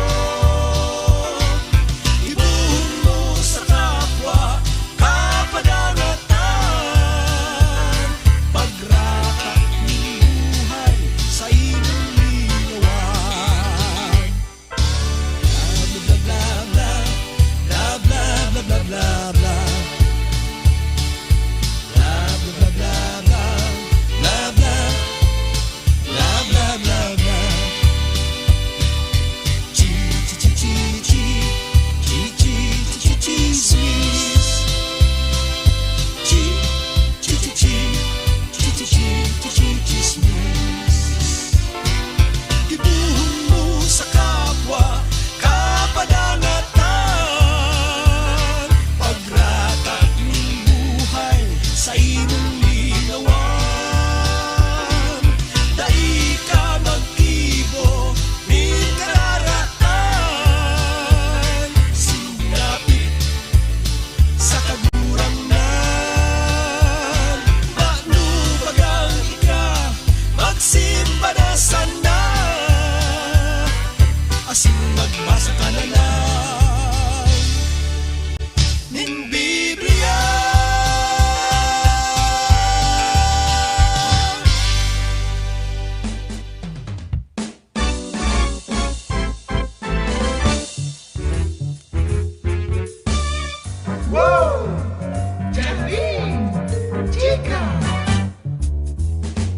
ibuhon mo sa kapwa, kapadangatan. Pagrakat ni buhay sa imong linawan. Bla bla bla bla bla bla bla bla bla. Bla bla bla bla bla bla bla bla bla bla. Chi chi chi chi chi chi chi chi chismis. Chi chi chi chi chi chi chi chi chismis. Ibuhon mo sa kapwa, kapadangatan. Pagratat ng buhay sa imong linawan. Dai ka mag-ibo, may kararatan. Sinapit sa kagurangan. Manubagang ika, magsimba na sana. Asin magbasa ka na lang ning Biblia.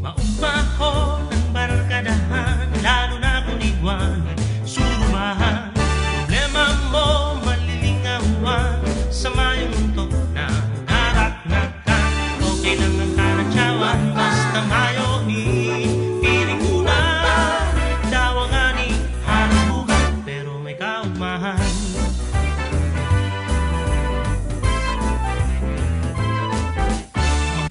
Maumahon ang barkadahan, lalo na kung iguan, surumahan. Problema mo, malilingawan, sa mayong mundo na naraknakan. Okay lang ang kanatsawan, basta mayo ni piling ulan. Dawangani, hanang buhay, pero may kaugmahan.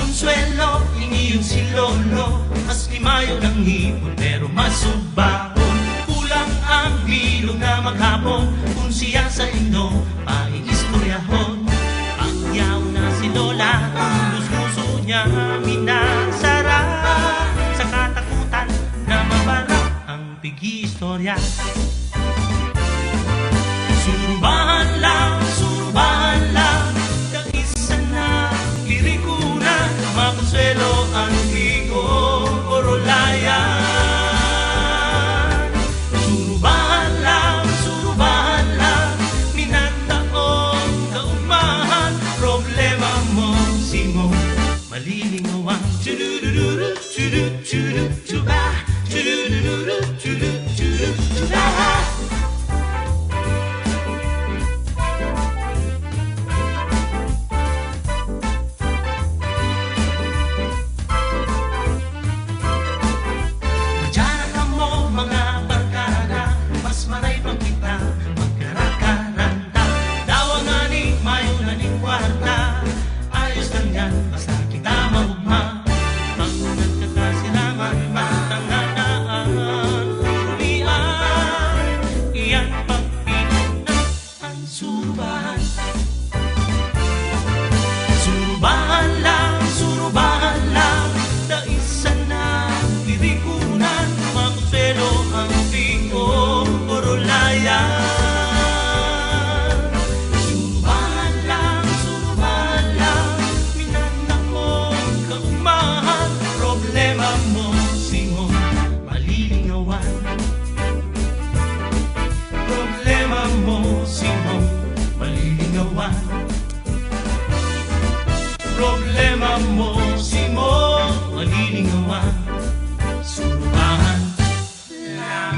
Consuelo, iniyon si Lolo, mas limayo ng hipon pero masubahon. Kulang ang bilog na maghapon, kung siya sa indo, paiistoryahon. Pagyaw na si Lola, kung gusto niya minasara. Sa katakutan na mabara ang pigi-istorya. Surubahan lang, kaisa na lirikunan. Makonsuelo ang bigo, orolayan. Surubahan lang, minandaong kaugmahan. Problema mo, simo, malilingawan. Churururu, churu, churu, chuba. Churururu, churu, churu, chuba. Diyan ka mo mga barkada, mas maray pang kita magkarakaranta. Dawangani, mayo na ning kwarta, ayos lang yan, basta kita maugma. Pag nagkakasilangan, matanganaan, urulian, iyan pagpinan ang surubahan. Surubahan lang, daisan na lirikunan. Makonsuelo ang bigo, orolayan. Surubahan lang, minanak mo kaugmahan. Problema mo, simo, malilingawan. Problema mo, simo, malilingawan. Problema mo, simo, malilingawan. Surubahan lang.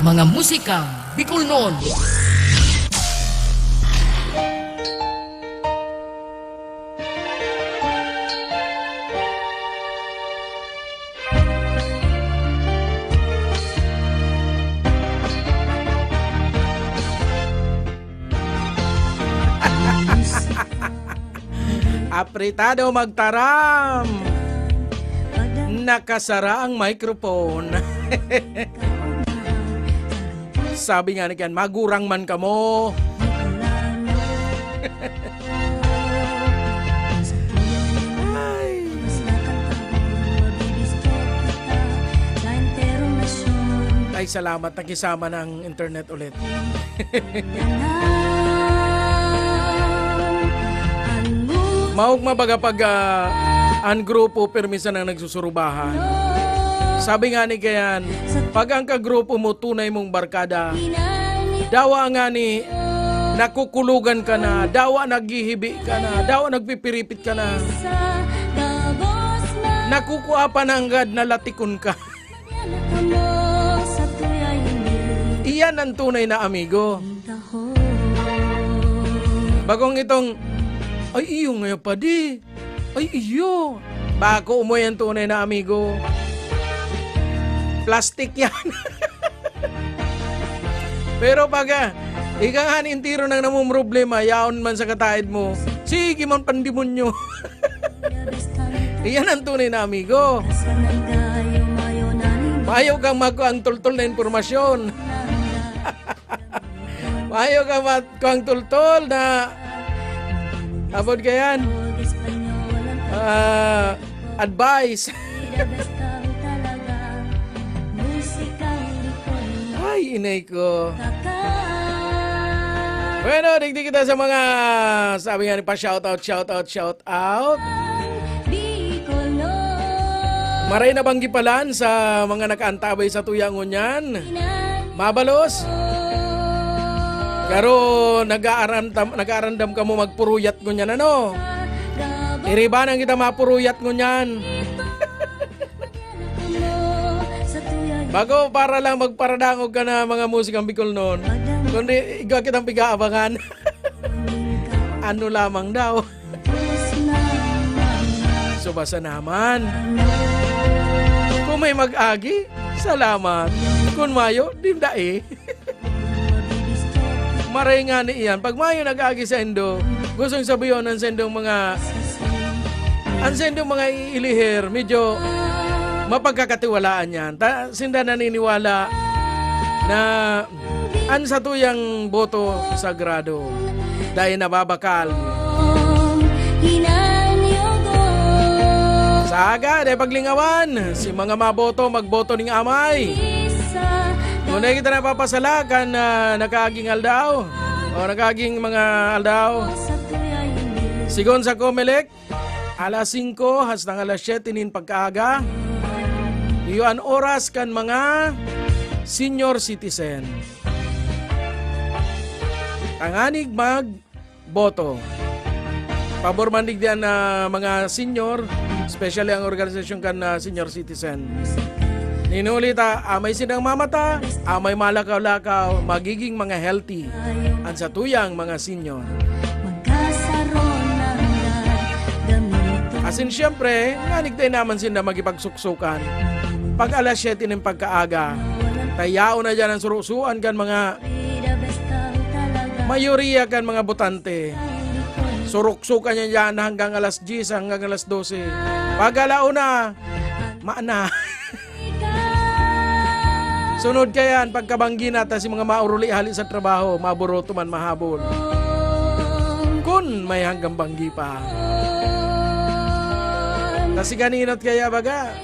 Mga musikang Bicol noon. Apretado magtaram. Nakasara ang microphone. Sabi nga ni Ken, magurang man ka mo. Ay, salamat. Nakisama ng internet ulit. Maug mabaga pag ang grupo permisan ang nagsusurubahan. Sabi nga ni Kayan, pag ang kagrupo mo tunay mong barkada, dawa nga ni nakukulugan ka na, dawa naghihibi ka na, dawa nagpipiripit ka na, nakukuha pa na anggad na latikon ka. Iyan ang tunay na amigo. Bagong itong, ay iyo ngayon pa di. Ay iyo. Bako mo yan tunay na amigo. Plastic yan. Pero pag ikahanin tiro nang namong problema, yaon man sa kataid mo, sige man pandimonyo. Iyan ang tunay na amigo. Mayo kang ang tultol na informasyon. Mayo kang ang tultol na abot ka yan. Advice. Ay, inay ko. Bueno, digdig kita sa mga sabi nga ni pa shout out. Maray na banggi palan sa mga nakaantabay sa tuyangon yan. Mabalos. Karo nag-aarandam ka mo magpuruyat ngunyan ano. Iribanan kita mapuruyat ngunyan. Bago para lang magparadangog ka na mga musikang Bicol noon. Kundi ikaw kitang pigaabangan. Ano lamang daw. Subasa naman. Kung may mag-agi, salamat. Kung mayo, dindae. Maray nga ni iyan. Pag mayo nag-agi sa endo, gustong sabihin ang sendong mga ilihir, medyo mapagkakatiwalaan yan. Sinda naniniwala na an sa tuyang boto sagrado dahil nababakal. Saga, dahil paglingawan, si mga maboto, magboto ning amay. Muna kita napapasalakan na nakaging aldaw o nakaging mga aldaw. Sigon sa Comelec, alas 5 hastang alas 7 nin pagkaaga. Iyon oras kan mga senior citizen. Tanganig magboto. Pabor mandig diyan na mga senior, especially ang organisasyon kan na senior citizen. Ninulita, amay sinang mamata, amay malakaw-lakaw, magiging mga healthy. Ang sa tuyang mga senior. Asin siyempre, nganig tayo naman sila magipagsuksukan. Pag alas 7 ng pagkaaga, tayao na dyan ang surusuan kan mga mayoriya kan mga botante. Suruksukan niya dyan hanggang alas 10, hanggang alas 12. Pag alauna, maana. Sunod kayan, pagkabanggi nata si mga mauruli hali sa trabaho, maburoto man mahabol. Kun may hanggang banggi pa. Kasi kaninot kaya baga,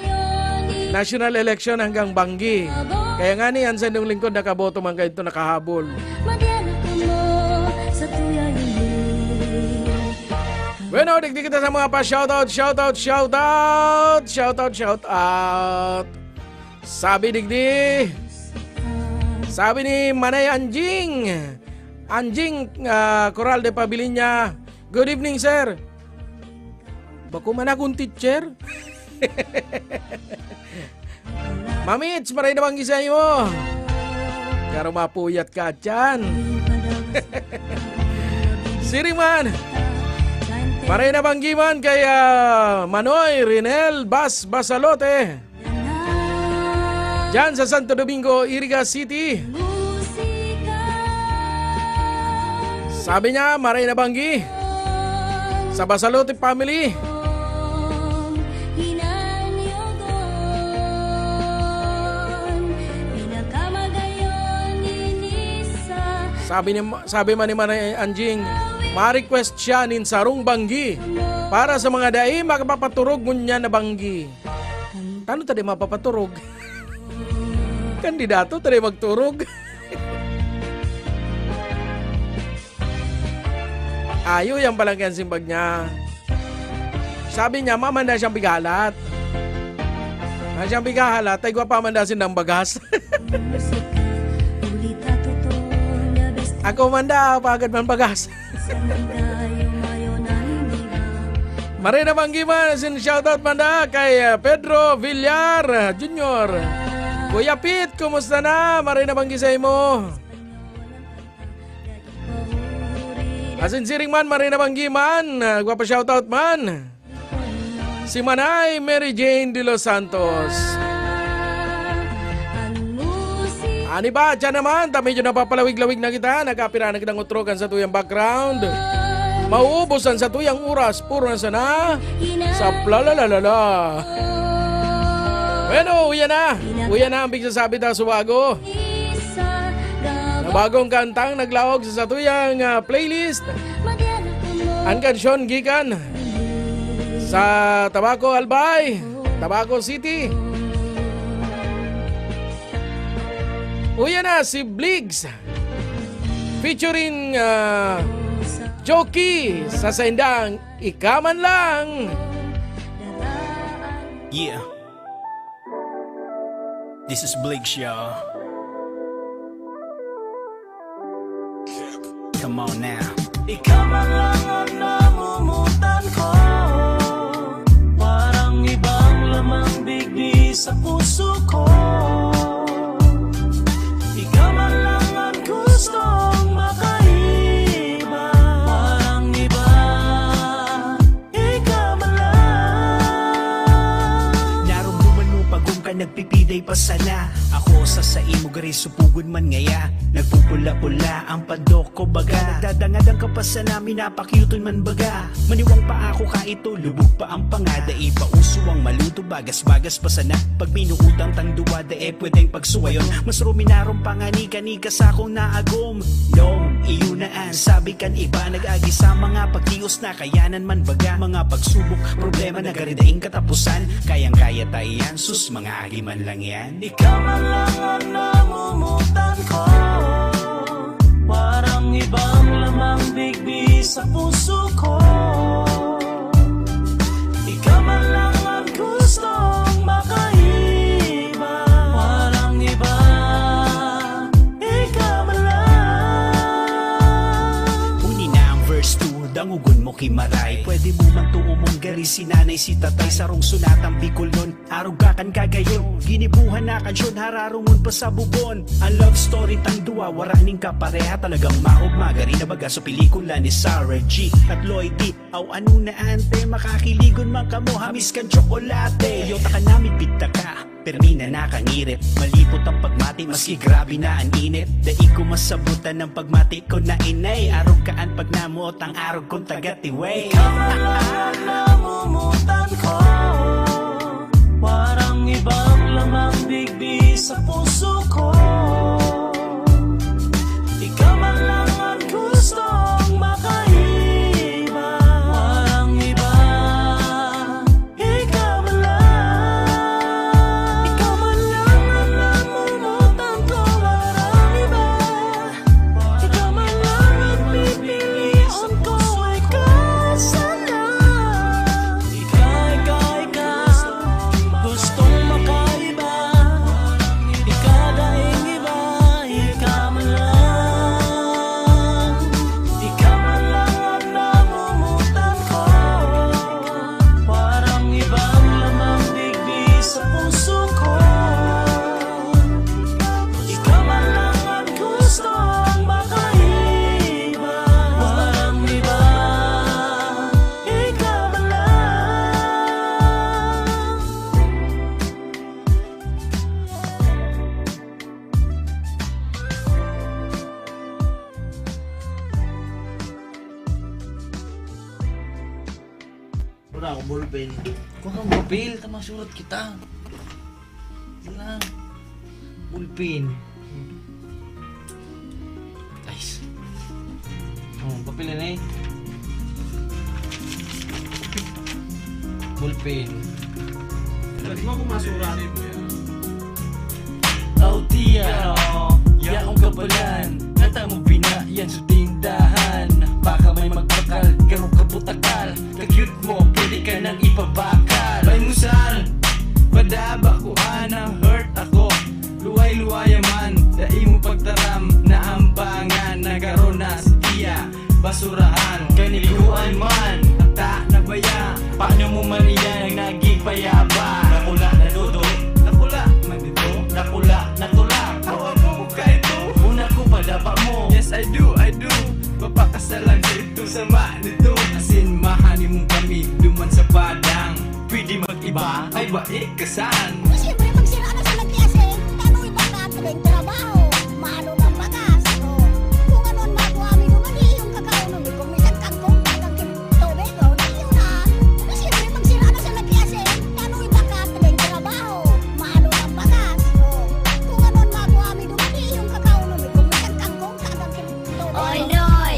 national election hanggang banggi. Kaya nga ni, ang sendong lingkod nakaboto man kayo ito nakahabol. Bueno, digdig kita sa mga pa shoutout. Sabi digdi. Sabi ni Manay Anjing Coral de Pabilinya. Good evening, sir. Bako man akong teacher. Mamits, maray na bang isa mo? Karo mapuyat ka dyan. Siriman. Maray na banggiman kay Manoy Rinel Basalote. Diyan sa Santo Domingo, Iriga City. Sabi niya, maray na banggi Sa Basalote family. Sabi man ni Manay Anjing, ma-request siya nin sarong banggi para sa mga dai makapapaturog ngunya na banggi. Tano tadi mapapaturog? Kandidato tadi magturog. Ayo yang palanggan simbag niya. Sabi niya, mamanda siyang bigalat. Siyang bigalat, ay gwa pamandasin ng bagas. Ako manda, pagad man bagas. Marina Banggiman, sin shoutout manda kay Pedro Villar Jr. Kuya Pete, kumusta na? Marina Banggisay mo. Asin siring man, Marina Banggiman. Gwapa shoutout man. Si Manay Mary Jane de los Santos. Ani ba, dyan naman, medyo napapalawig-lawig na kita. Nagkapira na kitang utrokan sa tuyang background. Mauubusan sa tuyang oras, puro na sana. Sa plalalala. Bueno, uyan na. Uyan na ang bigsasabi ta sa bago. Na bagong kantang naglawag sa tuyang playlist. Ang kansyon gikan sa Tabaco Albay, Tabaco City. Uyan na si Bligs featuring Joki sa saindang Ikaman Lang. Yeah. This is Bligs, y'all. Come on now. Ikaman lang ang namumutan ko, parang ibang lamang bigbi sa puso ko. Ikaw man lang ang gustong makaiba, parang iba. Ikaw man lang. Narumduman mo pagong ka nagpipiday pa sana. Ako sa imo gari supugod man ngaya. Nagpupula-pula ang padok ko baga. Nagdadangad ang kapasa namin napakyuton man baga. Maniwang pa ako ka ito, lubog pa ang pangada. Iba uso ang maluto, bagas-bagas pa sana. Pag minuutang tang duwada pwedeng pagsuwayon. Mas ruminarong pangani-kanika sa akong naagom. Dong, iunaan, sabi kan iba. Nag-agi sa mga pagtios na kayanan man baga. Mga pagsubok, problema na garidaing katapusan. Kayang-kaya tayan, sus mga agi man lang yan. Ikaw man lang ang namumutan ko, parang ibang lamang bigbi sa puso ko. Ikaw man lang ang gustong makaiba, parang iba. Ikaw man lang. Uni na ang verse 2, dangugon mo kimaray. Pwede mo man tuumong gari si nanay si tatay. Sarong sunatang bikol nun, arugakan kagayon. Ginibuhan na kansyon, hararungon pa sa bubon. Ang love story tang duwa, waraning kapareha. Talagang maugmaga rin na baga sa pelikula ni Sarah G at Lloyd D. Aw ano na ante, makakiligon man kamo, hamis kan tsokolate. Yota ka namin bita ka, permi na nakangirip. Malipot ang pagmati, maski grabe na ang init. Dai ko masabutan ng pagmati ko na inay. Arog kaan pag namuot ang arog kong tagatiway. Ikaw na namumutan ko, parang ibang lamang bigbi sa puso ko. Ikaw man lang ang gustong makaiba, parang iba. Ikaw man lang. Ikaw man lang ang namumutan ko, parang iba. Ikaw man lang ang pipilian ko, ikaw sana. Ikaw gustong makaiba. Ikadaig Wala akong ballpen. Kung kang papel, tama surat kita. Wala. Bulpin. Guys. Papel na eh. Bulpin. Di ba kung masurat? Oh tiya, yaong kapalan. Nata mo binayan sa tindahan. Baka may magpakal, garong kabutakal. Ka-cute mo, pwede ka nang ipabakal. May musal, padaba ko na hurt ako. Luway-luwaya man, dai mo pagtaram. Naambangan, nagaroon na si tiya. Basurahan, kaniliguan man. Ata na baya, paano mo man iyan ang naging payaba? Nakula na dodo, nakula man dito. Nakula, natulak, tawa mo ka ito. Una ko padapa mo, yes I do. Mapakasalan sa ito, sama nito. Asin mahani mong kami, duman sa padang. Pwede mag-iba, ay baik kasan. Siyempre magsira na sa nagtiyasin, tanong iba ka tuwing trabaho, maano ng bagas. Kung ano ang magawa mi naman yung kakaunon, kung minsan kangkong tagang tubig, di yun na. Siyempre magsira na sa nagtiyasin, tanong iba ka tuwing trabaho, maano ng bagas. Kung ano ang magawa mi naman yung kakaunon, kung minsan kangkong tagang tubig. Oy noy,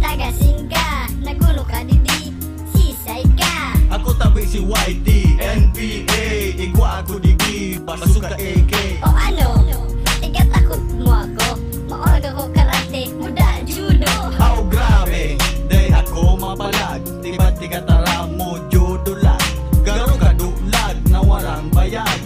tagasin ka, nagulo ka didi, sisay ka. Ako tabi si YT, NPA. Igwa ako digi, basuka AK. O ano, tigatakot mo ako, maorag ako karate, muda judo. Aw grabe, day ako mapalag. Tiba-tiga tara mo, judo lang. Garo ka dulag, na warang bayag.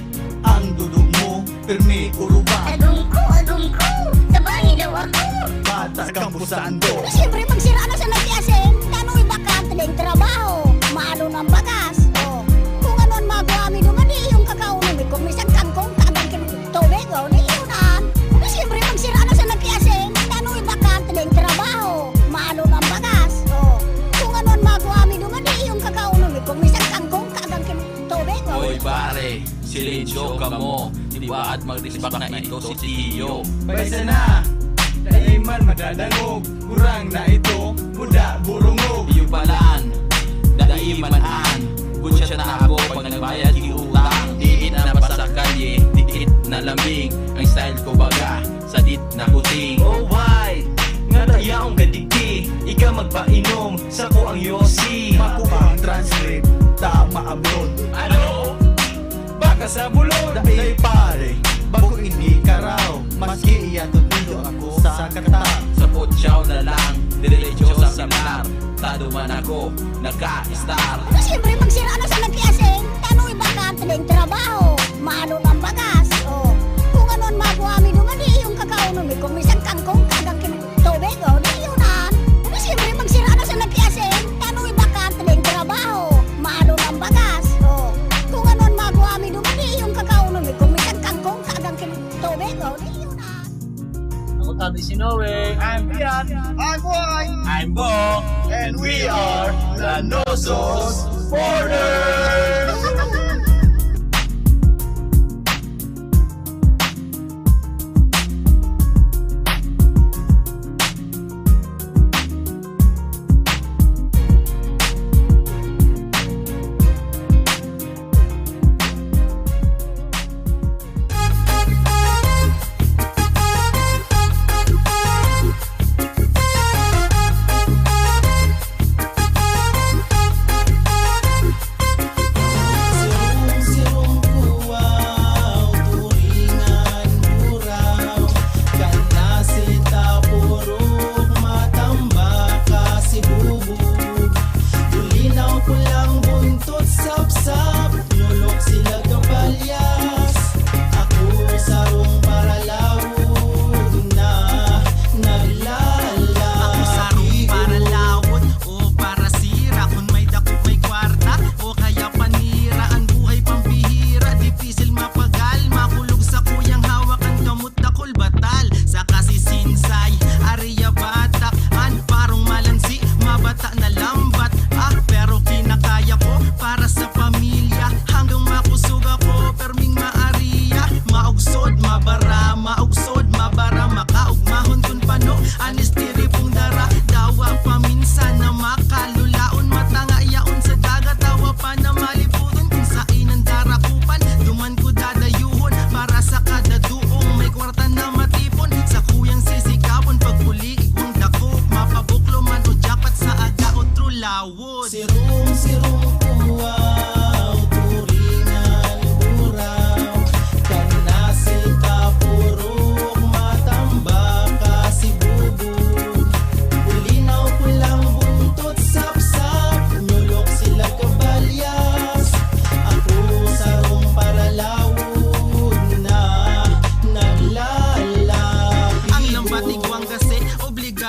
Ang dudog mo, pirmi uruban. Agong ko, tabangi daw ako. Bata kang pusando. Siyempre magsira na sa nagtiyasin, tanong iba ka tuwing trabaho, maano ng bagas. Kung ano ang magawa mi naman yung kakaunon, kung minsan kangkong tagang tubig, di yun na. Siyempre magsira na sa nagtiyasin, tanong iba ka tuwing trabaho, maano ng bagas. Kung ano ang magawa mi naman yung kakaunon, kung minsan kangkong tagang tubig, Oy pare, silensyo ka mo. Diba at mag-respect na ito si Tiyo. Paisa na, dahil man madadangog. Kurang na ito, muda burungog. Iyo palan, dahil manan. Bunsya na ako pag nagbayad utang. Diit na pa sa kalye, diit na lambing. Ang style ko baga, sadit na kuting. Oh why, nga tayaong gadiki. Ika magpainom, sa ko ang yosi. Makuha ang translate, tama abroad. Ano? Baka sa bulod. Dahil pare, bago hindi ka raw. Maski iyatutulo ako sa kata. Sa potsaw na lang, diretso sa seminar. Tado man ako, nagka-star. Siyempre magsira na sa nagtiyasin, tanong iba ka tuwing trabaho, maano ng bagas. Kung ano ang magawa mi naman yung kakaunon, kung minsan kangkong tagang tubig, di yun na. Siyempre magsira na sa nagtiyasin, tanong iba ka tuwing trabaho, maano ng bagas. Kung ano ang magawa mi naman yung kakaunon, kung minsan kangkong tagang tubig, di yun na. Ako tabi si Noe. I'm Bian. I'm Boy. I'm Bo. And we are the Nosos Borders.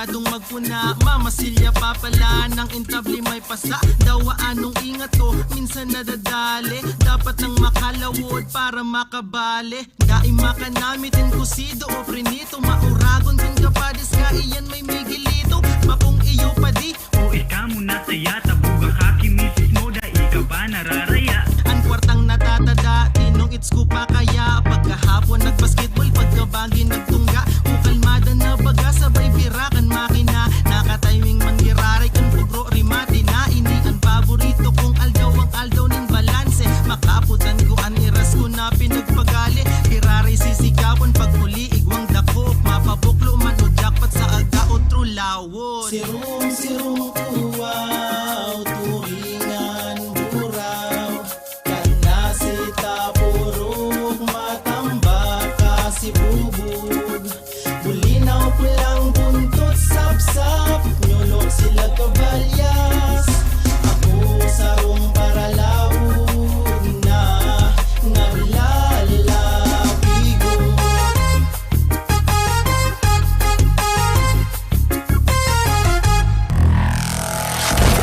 masyadong magpuna. Mamasilya pa pala ng intabli may pasa. Dawa anong ingat ko, minsan nadadali. Dapat nang makalawod para makabali. Daing makanamitin kusido o prinito. Mauragon kung kapadis nga iyan may migilito. Mapong iyo pa di. O ika muna saya, tabuga ka kimisis mo, da ika ba nararaya? Ang kwartang natatada, tinong it's ko pa kaya. Pagkahapon nagbasketball, pagkabagi nagtungga. Ukalmada na baga, sabay birakan makina. Nakatiming man giraray kung pugro rimati na. Ini ang paborito kong aldaw, ang aldaw ning balanse. Makaputan ko ang iras ko na pinagpagali. Giraray sisigawan, pagpuli igwang dakop. Mapabuklo man o jackpot sa aga o trulawon. Sirong kuwaw, turingan buraw. Kanasita purok, matambaka si bubog. Bulinaw pulang buntot, sapsap. Nyulok sila kabalyas. Ako sarong para laud na naglalapigo.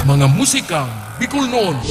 Mga musikang Bicol noon.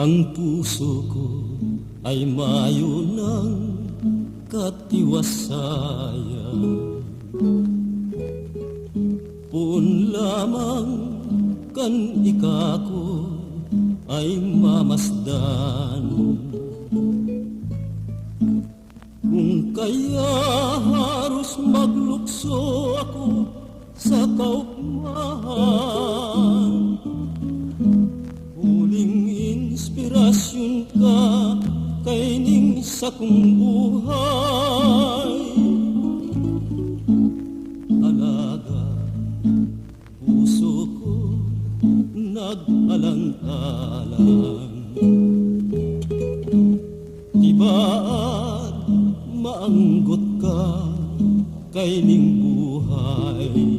Ang puso ko ay mayo ng katiwasayan. Pun lamang kan ikako ay mamasdan. Kung kaya harus maglukso ako sa kaugmahan, huling inspirasyon ka kay sa kong buhay. Alaga, puso ko nag-alang-alang. Di ba't maanggot ka kay ning buhay?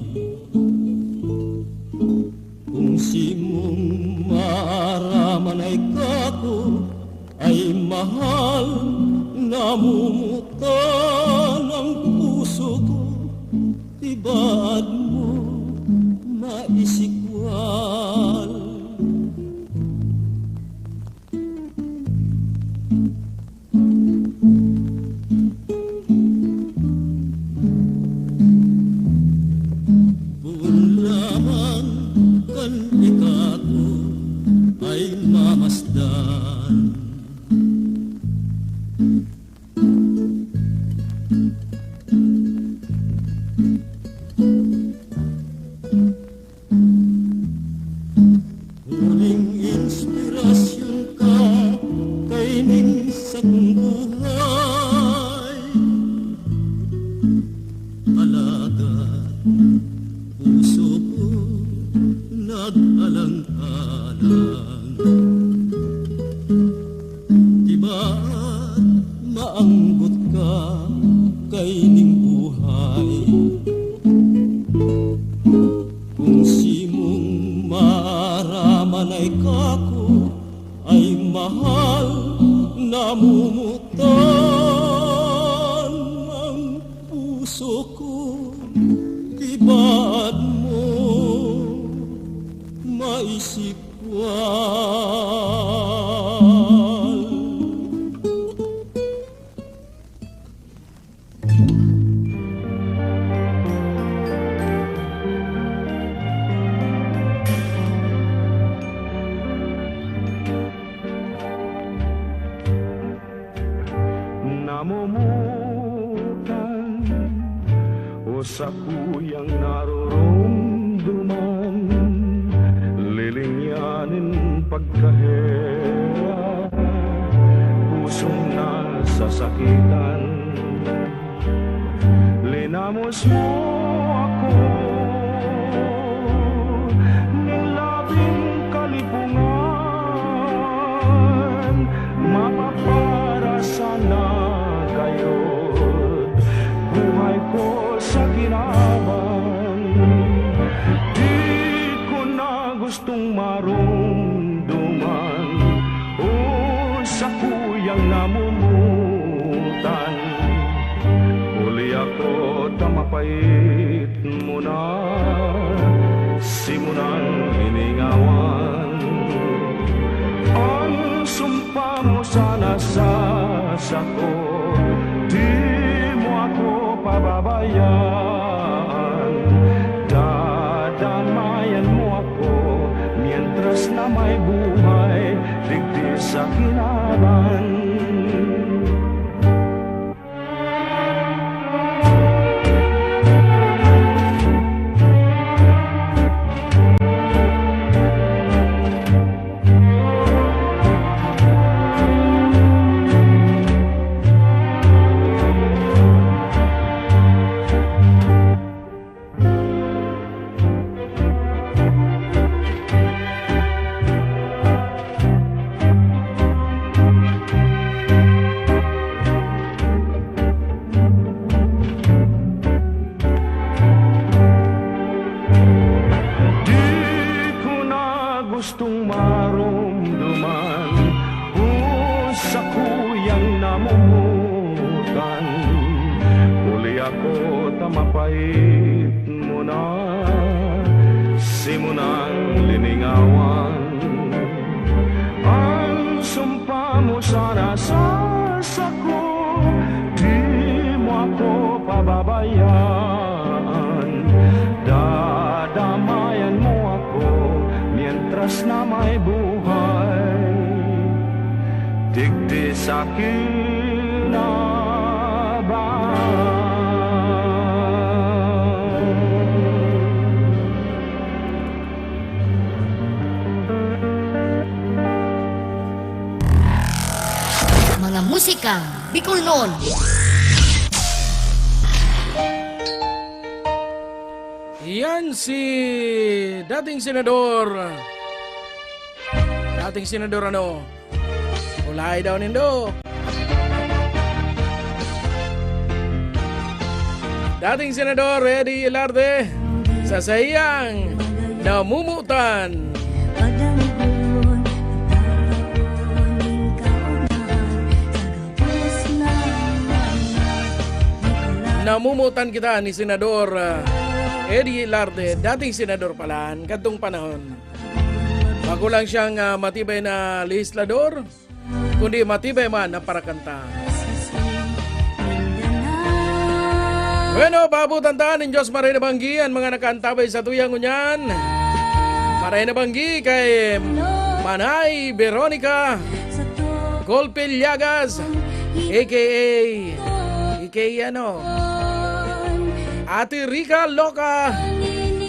Kung si mong maraman ay kako ay mahal, namumutan ang puso ko. Di ba't mo maisikwal? Bunlaman kan ikato ay mamasdan. Huling inspirasyon ka kay ning sa kong buhay. Alaga, puso ko nag-alang-alang. Di ba't maanggot ka kay ning buhay? Kung si mong maraman ay kako ay mahal, namumutan ang puso ko. Di ba't mo maisikwal? Namumutan o sa kuyang naroromduman, lilingyanin pagkahera, pusong nasasakitan. Linamos mo ako ng labing kalipungan, mapapara sana kayo buhay ko sa ginawan. Di ko na gustong marumduman o sa kuyang namumutan. Uli ako tamapait mo na, simulan iningawan. Ang sumpa mo sana sa sako, di mo ako pababayaan. Dadamayan mo ako mientras na may buhay, digdi sa kinaban. Gustong marumduman o sa kuyang namumutan. Uli ako tamapait mo na, simunang liningawan. Ang sumpa mo sana sa sako, di mo ako pababayaan. Dadamayan mo ako mientras na may buhay, digdi sa kinaban. Mga musikang Bicolnon. Yan si dating senador. Dating senador ano? Ulay daw nindo. Dating senador Eddie Ilarde sa sayang namumutan. Namumutan kita ni Senador Eddie Ilarde, dating senador palaan, kadtong panahon. Bago lang siyang matibay na legislador, kundi matibay man na parakanta. Bueno, pabutan taan ng Diyos maray na banggi ang mga nakaantabay sa tuyang unyan. Maray na banggi kay Manay Veronica Golpilyagas, a.k.a. ano, Ate Rica Loca,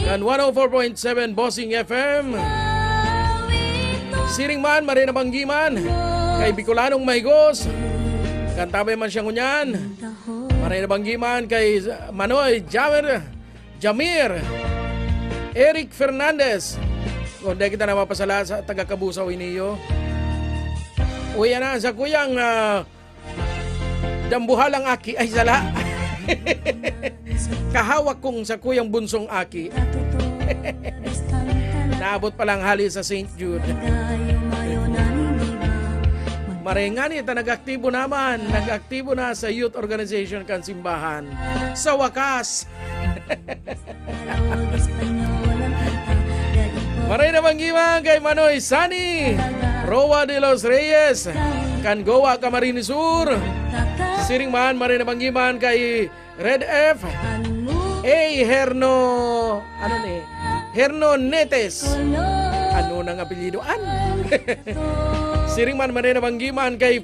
kan 104.7 Bossing FM. Siring man, maray na banggi man, kay Bicolanong Maygos, kantabay man siyang unyan. Maray na banggi man kay Manoy Jamir, Eric Fernandez. Kung di kita na mapasala sa taga-Kabusaw iniyo. Uya na sa kuyang dambuhalang aki ay sala. Kahawak kong sa kuyang bunsong aki. Naabot palang hali sa St. Jude. Marengani ita nag-aktibo naman. Nag-aktibo na sa youth organization kan simbahan. Sa wakas. Maray na banggiman kay Manoy Sani Roa de los Reyes kan Goa Camarines Sur. Siring man maray na banggiman kay Red F Herno Netes. Ano nang apelyidoan? Siring man maray na banggiman kay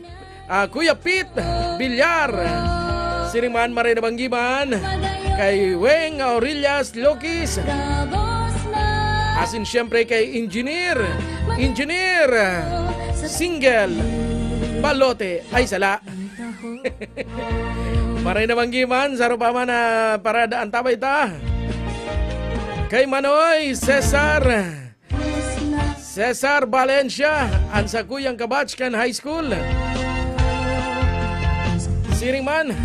Kuya Pete Villar. Siring man maray na banggiman kay Weng Aurelias Lokis. Asin siyempre kay Engineer Single Balote ay sala. Maray na banggiman sa rupama na parada ang tabay ta. Kay Manoy Cesar Valencia ang sa kuyang Kabachkan High School. Siring man,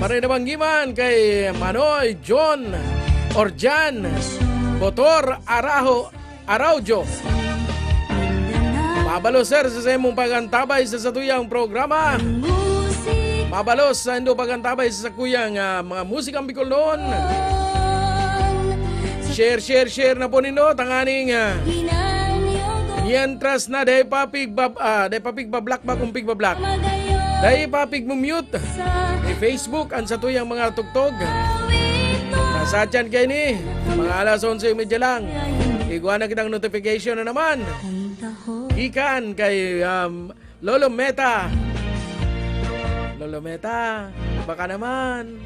maray na banggiman kay Manoy John Botor Araujo. Mabalos sir sa imong pagantabay sa satuyang programa. Mabalos sa indo pagantabay sa kuyang mga musikang Bicolnon. Share na po nino tanganing mientras na day papig bablak ba kung pig bablak. Day papig mo mute. May Facebook ang satuyang mga tugtog. Nasatyan kayo ni mga alas 11:30 lang. Iguan na kitang notification na naman. Ikan kay Lolo Meta, baka naman.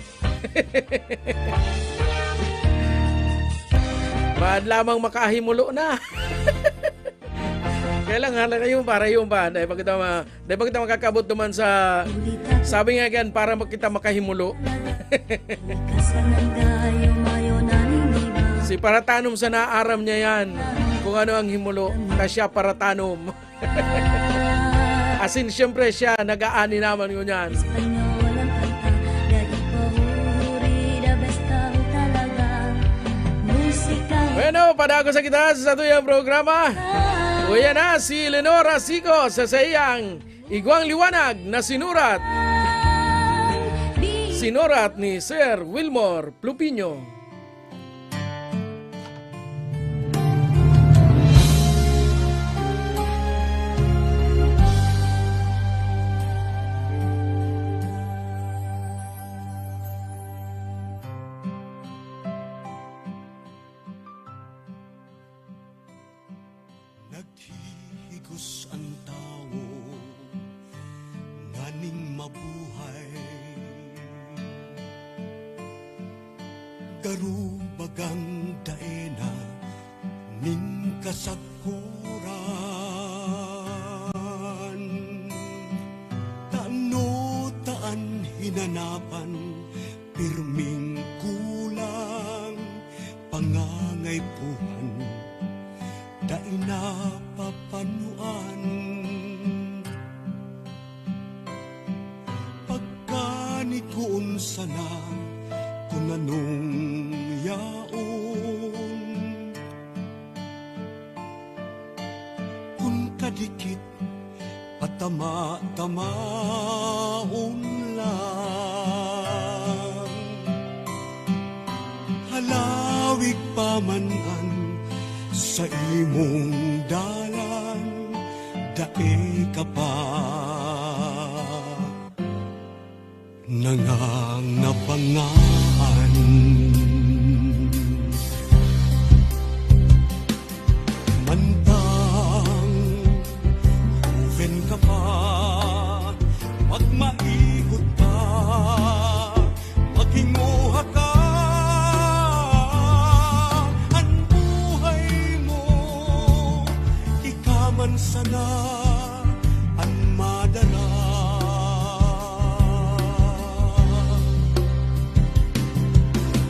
Baad lamang makahimulo na. Kailangan na kayo para yung ba. Dahil pag kita makakabot naman sa sabi nga yan para kita makahimulo. Si Paratanom sa naaram niya yan. Kung ano ang himulo, na siya Paratanom. Asin siyempre siya, nag-aani naman yun yan. Bueno, padago sa kita sa tuyang programa. Uya na si Lenora Sico sa sayang Igwang Liwanag na sinurat ni Sir Wilmore Plupino. Naghihigos ang tao, nganing mabuhay. Garubagang daena, ning kasagkuran. hinanapan, pirming kulang, pangangaypuhan, dai napapanuan. Pagkanikuon sana, kung anong yaon, kung kadikit patama-tamaon lang. Halawig pamanan sa imong dalan, dae ka pa nangangabangaan. Mantang uven ka pa, magmaigot pa, maghinguha ka. Ang buhay mo, ikaman sana ang madala.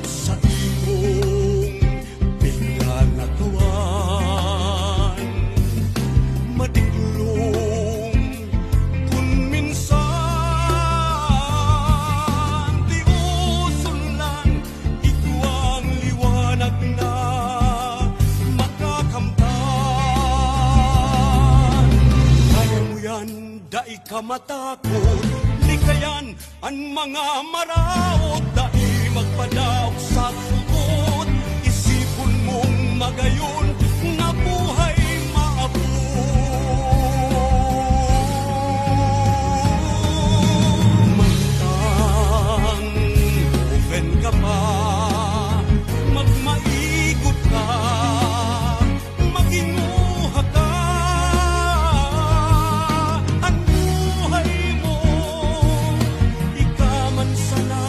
Sa imong pinanagawan, madiklong kung minsan di usulan, ikaw ang liwanag na makakamtan. Kaya mo yan, dai ka matakot, likayan ang mga maraot, dai magpadaog sa sugod, isipon mong magayon na buhay maabot. Mantang open ka pa, magmaigot ka, maghinuha ka. Ang buhay mo, ikaman sana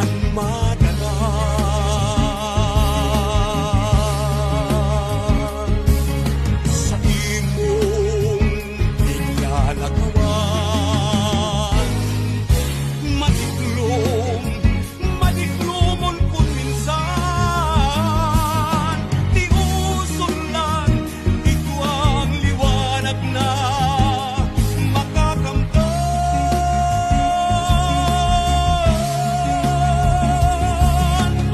ang madala. Sa imong pinalagawan, madiklomon kung minsan di usulan, ito ang liwanag na makakamtan.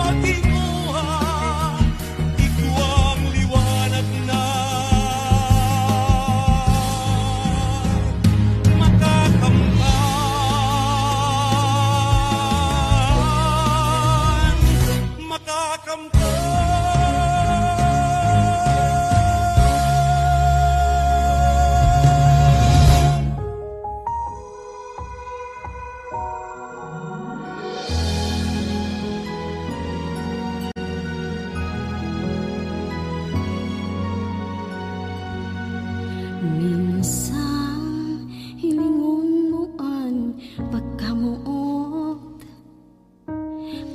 Maghinguha, ito ang liwanag na makakamtan. Minsan hilingon mo an pagkamuot,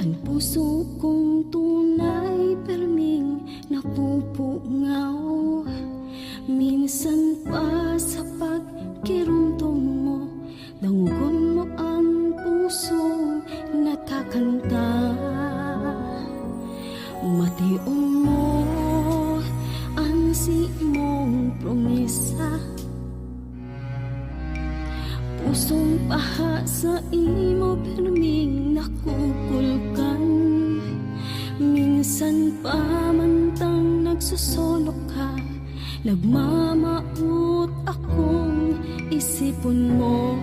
ang puso kong tunay perming napupungaw. Minsan pa sa pagkirumdum mo, dangugon mo ang puso nakakanta. Mationg mo ang si mong promesa, pusong paha sa imo perming nakukulkan. Minsan pa mantang nagsusulok ka, nagmamaot akong isipon mo.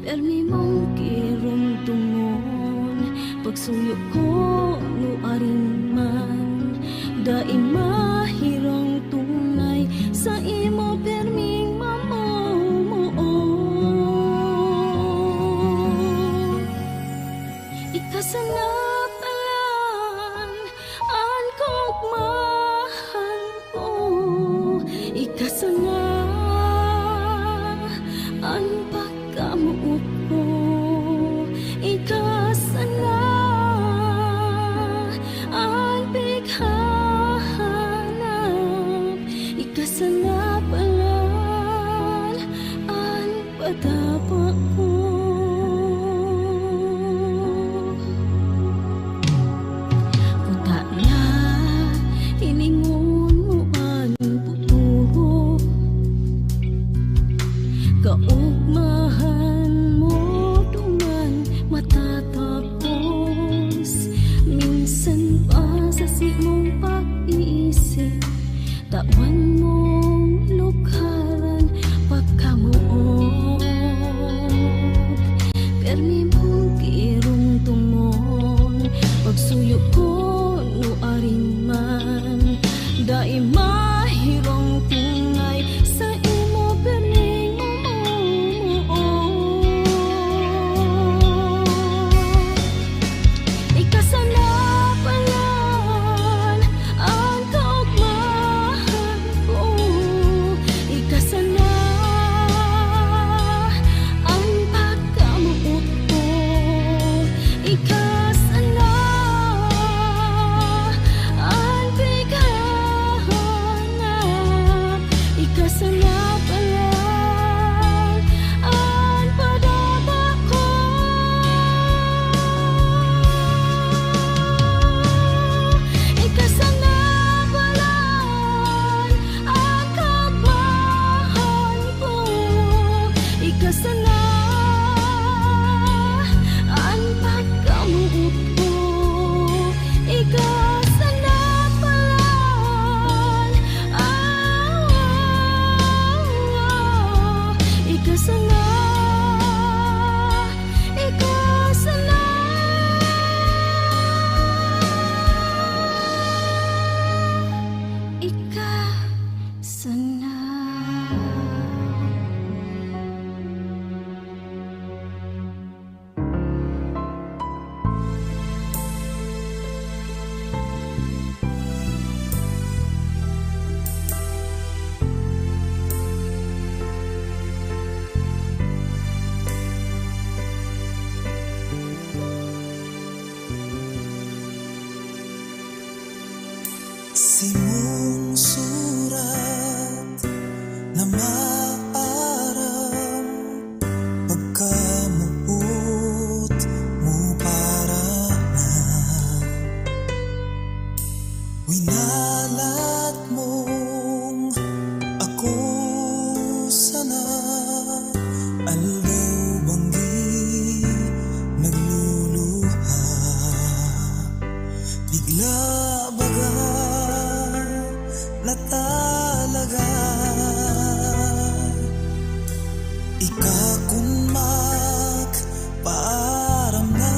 Permi mong kirumtungon, pagsuyo ko nuarin man, dai mahirang tunay sa imo perming mamumuo. Ikasanapalan ang kugmahan ko, ikasana ang pagkamuot ko, ikasana ang bighanap, ikasanapalan ang padapa ko. Puta na iningon mo ang puturo, kaugmahan mo duman matatapos. Minsan pa sa simong pag-iisip, tawan mong lukharan pagkamuot. Permi mong kirong tumon, pagsuyo ko no aring man. Dai mahirong tungay sa imo perning umuot. Ikasanapalan ang kaugmahan ko. Ikasana ang pagkamuot ko. Ikasana ang bigana. Ikasana palang ang padaba ko. Ikasana palang ang kaugmahan ko. Ikasana ang pagkamuot ko. Ikasana palang ikasana, ikasana. Ikasana. Simong surat na maaram, pagkamuot mo para na. Winalat mong ako sana, aldaw banggi nagluluha. Bigla baga na talaga, ikakunmak paaram na.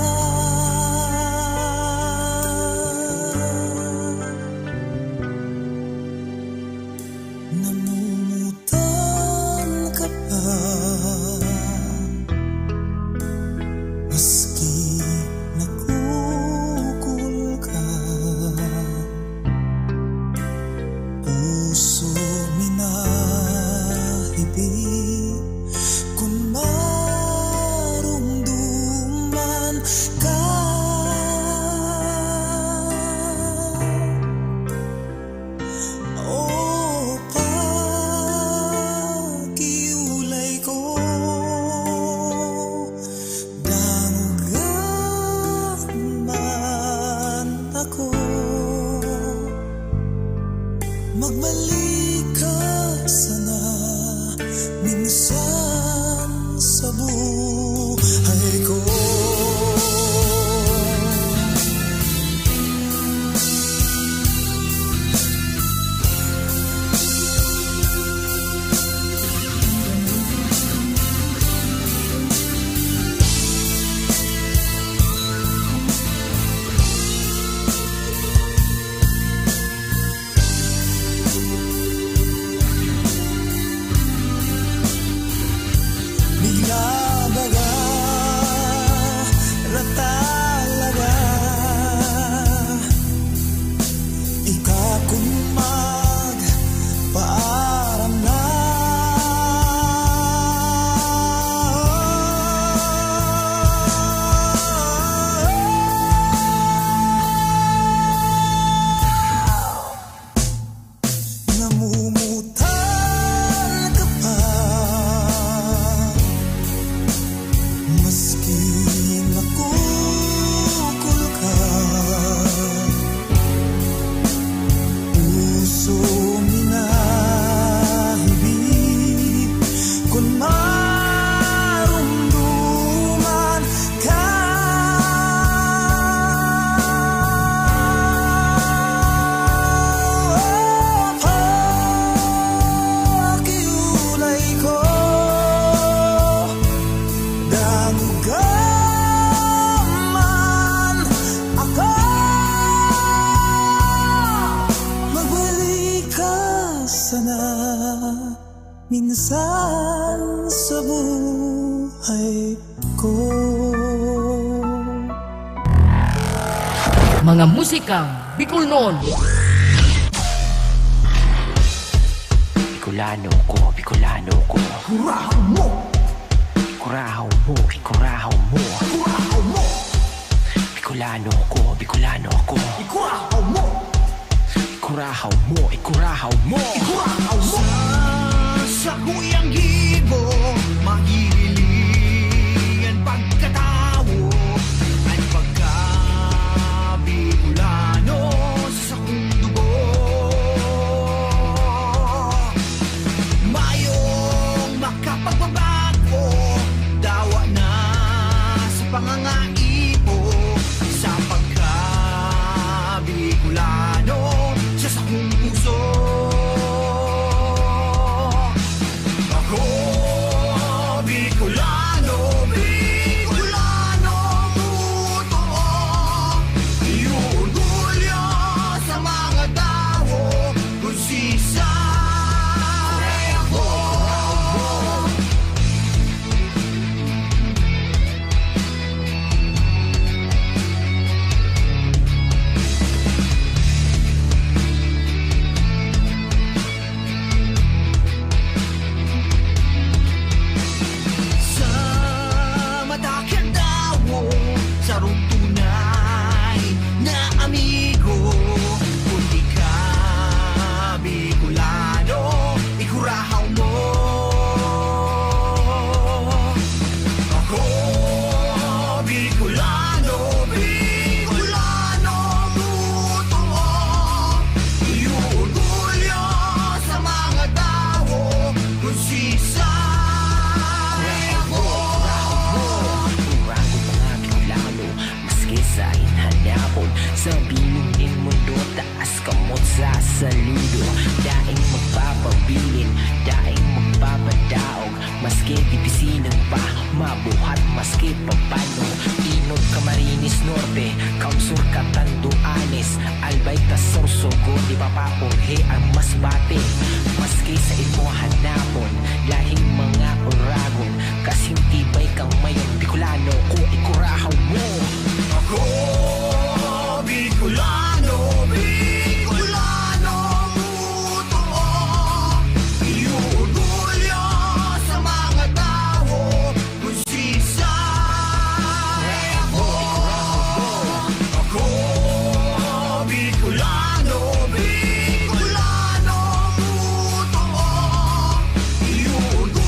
Namumutan ka pa, maski nagkukul ka. Puso minahibig kung marumduman ka. Pakiulay ko, damugaman ako. Magbalik ka sana minsan sa buhay ko. Mga musikang Bicolnon. Bicolano ko, Bicolano ko. Kurahaw mo, Kurahaw mo, ikurahaw mo. kurahaw mo, Bicolano ko, Bicolano ko. ikurahaw mo, Ikurahaw mo, ikurahaw mo. ikurahaw mo. Sa kuyang gibo, magililing ang pagkatao ay pagka-Bicolano sa kong dugo. Mayong makapagbabago, dawa na sa pangangaipo sa pagka-Bicolano sa sakong puso. Ako, Bicolano, Bicolano, totoo. Iorgulyo sa mga tao kung sisay ako. Sa mata dawo, sa rong tunay na amigo, kundi ka Bicolano, ikurahaw mo. Ako, Bicolano, Bicolano, totoo. Iorgulyo sa mga tao kung sisay ako. Kurang ko mga Bicolano, maski sa inhanapon. Sa binunin mundo, taas kamot sa saludo. Daing magpapabilin, daing magpapadaog. Maski dipisilin pa, mabuhat maski papano. Inod Camarines Norte, Kamsur Catanduanes, Albay Tasorsogo, di pa papurhe ang masbate. Maski sa imo hanapon, lahing mga oragon, kasing tibay kang mayon. Bicolano ko, ikurahaw mo. Ako, Bicolano, Bicolano, totoo. Iorgulyo sa mga tao kung sisay ako. Ako, Bicolano, Bicolano, totoo. Iorgulyo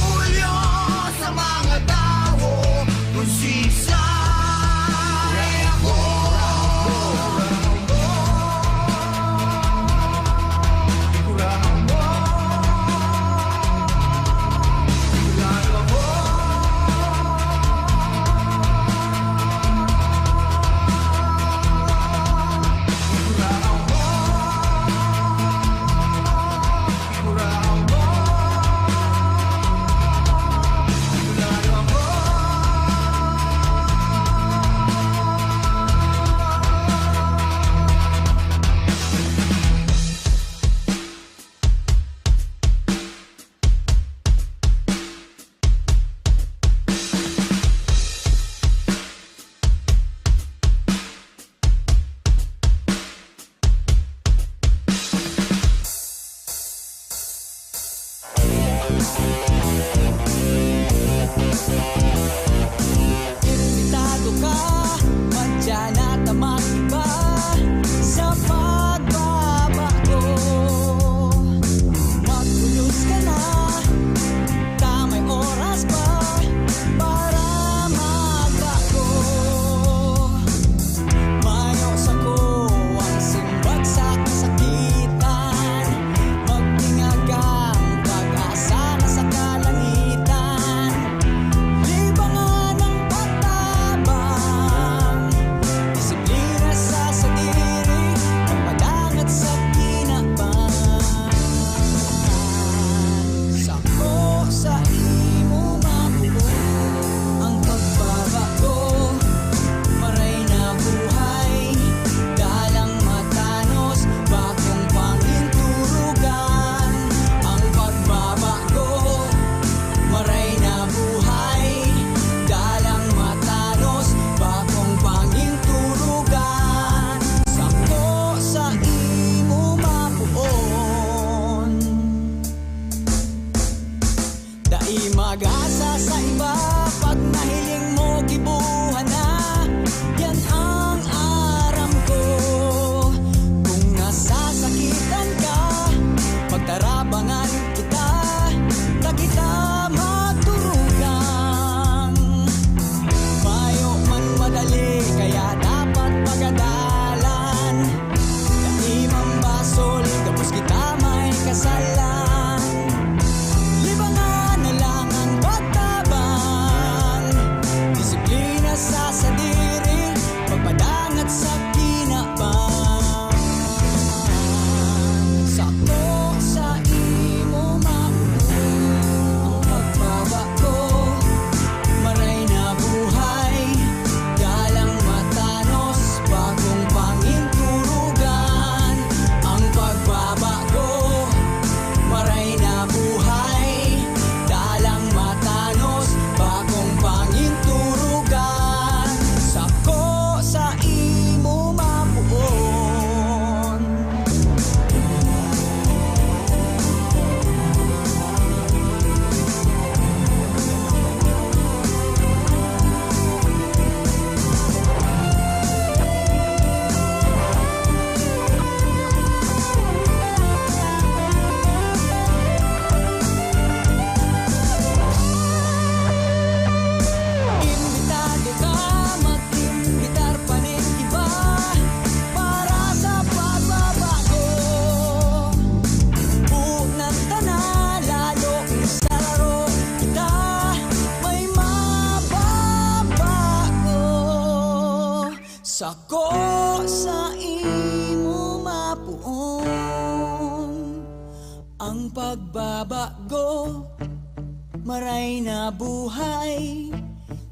buhay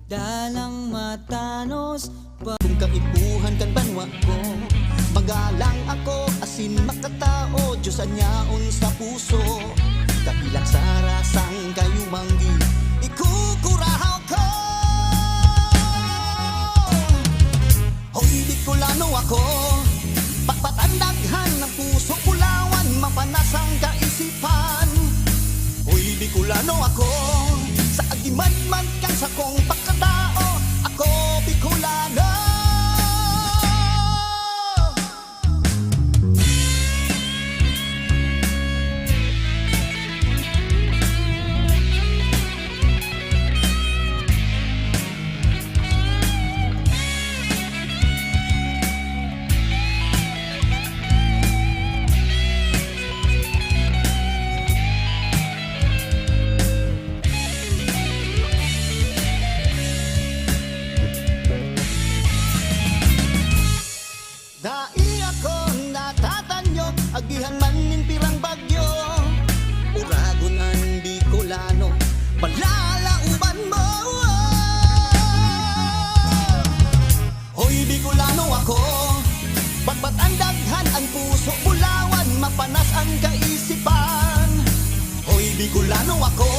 dalang matanos kung kaipuhan kan banwa ko magalang ako asin makatao Diyos anyaon sa puso kapilang sa rasang kayo manggi ikukurahaw ko hoy Bicolano ako patandaghan ng puso pulawan mapanasang kaisipan hoy Bicolano ako sa agiman-man kang sakong pagkatao ako Bicolano agihan man ning pirang bagyo uragon ang Bicolano palalauban mo hoy Bicolano ako pagbat ang daghan ang puso bulawan mapanas ang kaisipan hoy Bicolano ako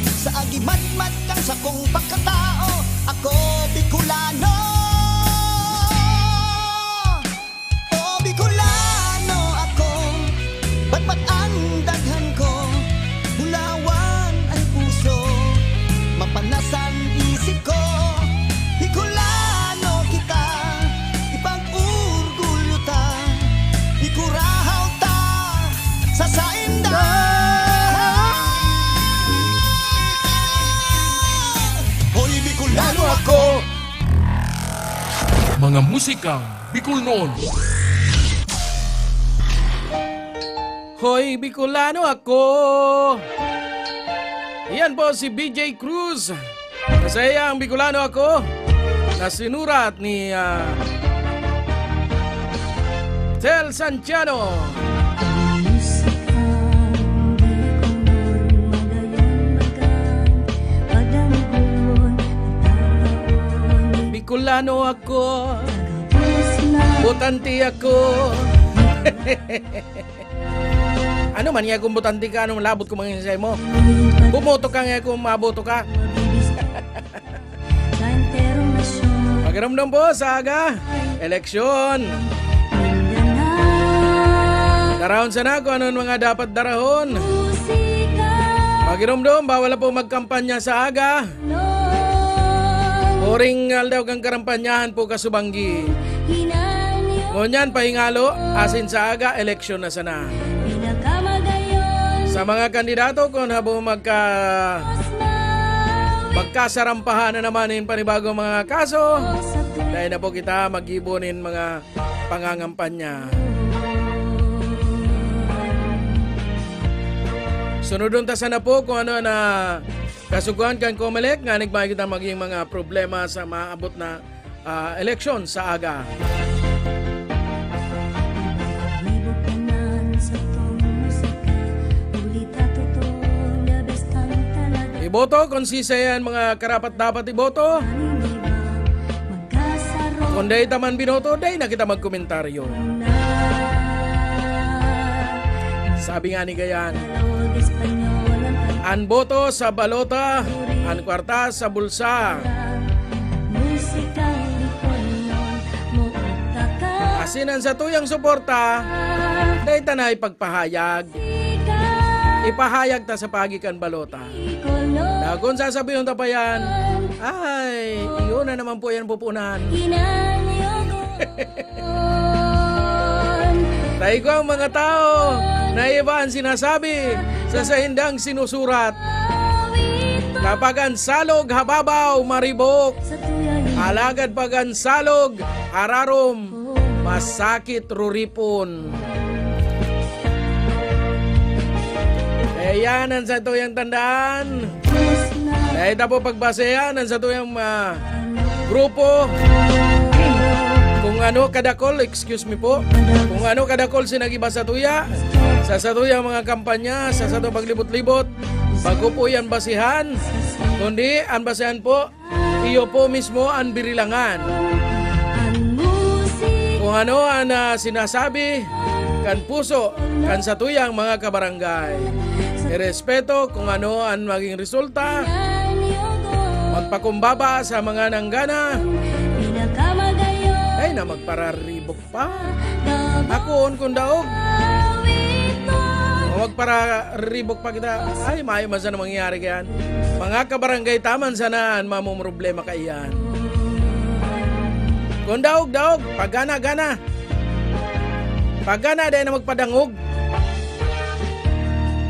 sa agimat-mat kang sakong pagkatao ako Bicolano Batbat ang daghan ko Bulawan ang puso Mapanas ang isip ko Bicolano kita Ipag-urgulyo ta Ikurahaw ta Sa sainda Hoy Bicolano ako Mga musikang Bicol noon. Hoy, Bicolano ako! Iyan po si BJ Cruz. Masaya ang Bicolano ako na sinurat ni Tel Santiano. Bicolano ako, botante ako. Ano man nga kung botante ka, anong labot ko mga insay mo? Bumoto ka nga kung maboto ka. Pakiramdam po sa aga, eleksyon. Darahon sana kung ano mga dapat darahon. Pakiramdam, bawal na po magkampanya sa aga. Oring daw kang karampanyahan po kasubanggi. Ngunyan, pahingalo, asin sa aga, eleksyon na sana. Sa mga kandidato kung habang magkasarampahan na naman yung panibagong mga kaso, dahil na po kita mag-ibonin mga pangangampanya. Sunodon ta sana po kung ano na kasuguan kan Comelec nga nagmakita maging mga problema sa maabot na eleksyon sa aga. Iboto kung sisayan mga karapat dapat iboto. Kung dahi taman binoto, dahi na kita magkomentaryo. Sabi nga ni Gayan, an boto sa balota, an kwarta sa bulsa. Asinan sa tuyang suporta, dahi ta na ipagpahayag. Ipahayag ta sa pagikan balota. Na kung sasabihin ta pa yan, ay, iyon na naman po yan pupunan. Tayo ko ang mga tao na iba ang sinasabi sa sahindang sinusurat. Kapag ang salog hababaw maribok, alagad pag ang salog hararom, masakit ruripon. Ayan ang sa tuyang tandaan. Dahil po pagbasehan ang sa tuyang grupo. Kung ano kadakol, excuse me po. Kung ano kadakol sinagiba sa tuya. Sa tuyang mga kampanya, sa tuyang paglibot-libot. Bago po yan basihan, kundi ang basihan po, iyo po mismo ang birilangan. Kung ano ang sinasabi, kan puso, kan satuyang mga kabarangay. Irespeto kung ano ang maging resulta, magpakumbaba sa mga nanggana, ay na magpararibok pa. Ako kung daog, magpararibok pa kita, ay mayo man sana mangyayari kayan. Mga kabarangay taman sanaan mamumroblema kaiyan. Kung daog, pagana-gana. Pagana dahil na magpadangog.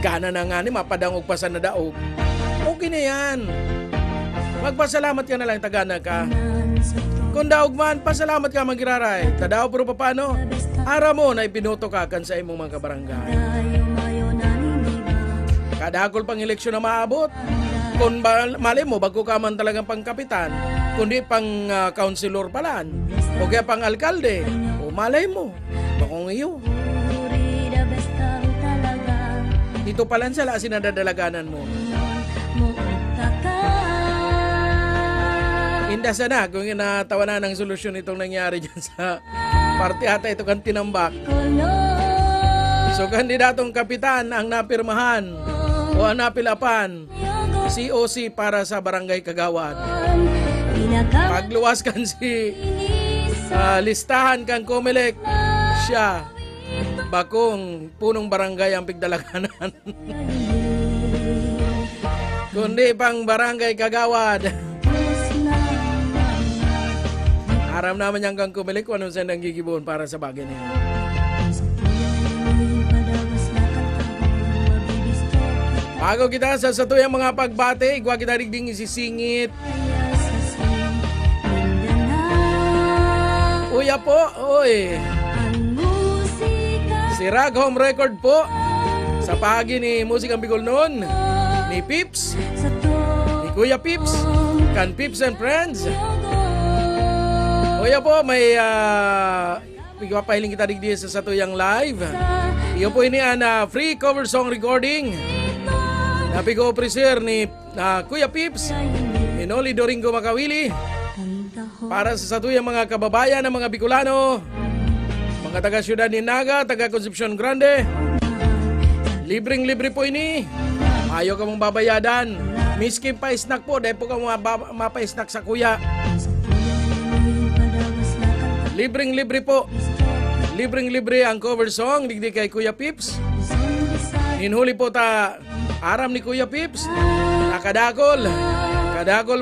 Gana na nga ni mapadangog pa sa nadaog. Okay na yan. Magpasalamat ka na lang, tagana ka. Kung daog man, pasalamat ka magiraray. Tadaw pero paano? Ara mo na ipinuto ka kan sa imong mga kabarangay. Kadagol pang eleksyon na maabot. Kung mali mo, bago ka man talagang pangkapitan, kundi pang councilor palan, o kaya pang alkalde, o malay mo, bakong iyo. Dito palan sila sinadadalaganan mo. Inda sana kung inatawanan ng solusyon itong nangyari dyan sa party ata ito kan tinambak. So kandidatong kapitan ang napirmahan o ang napilapan, COC para sa Barangay Kagawad. Pagluwas kan si listahan kang Comelec, siya bakong punong barangay ang pigdalaganan. Kundi pang Barangay Kagawad. Aram naman niyang kang Comelec kung anong sendang gigibon para sa bagay niya. Bago kita sa satuyang mga pagbate, igwa kita rigding isisingit. Uya po, oy. Si Rag Home Record po. Sa pagi ni Musikang Bicol noon, ni Pips, ni Kuya Pips, kan Pips and Friends. Uya po, may ipapahiling kita rigdi sa satuyang live. Iyo po ini ang free cover song recording. Napigo officer ni Kuya Pips, ni Noli Doringo Makawili, para sa satuyang mga kababayan ng mga Bicolano, mga taga Ciudad ni Naga, taga Concepcion Grande. Libreng-libre po ini. Ayaw ka mong babayadan. Miski pa snack po, dahil po ka mapa-snack sa kuya. Libreng-libre po. Libreng-libre ang cover song, digdi kay Kuya Pips. Ninhuli po ta aram ni Kuya Pips, nakadagol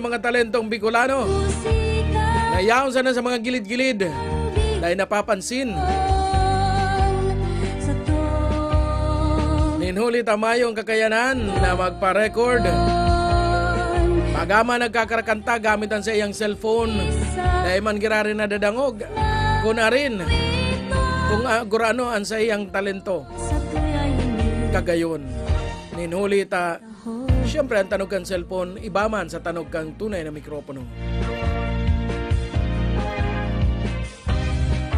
mga talentong Bicolano. Nayaon sana sa mga gilid-gilid dahil napapansin. Ninhuli tamayong kakayanan na magpa-record. Pagama nagkakarakanta gamitan sa iyang cellphone dahil man girari na dadangog. Kuna rin kung gurano ang sa iyang talento. Kagayon. Ninhuli ta, siyempre ang tanog kang cellphone, iba man sa tanog kang tunay na mikropono.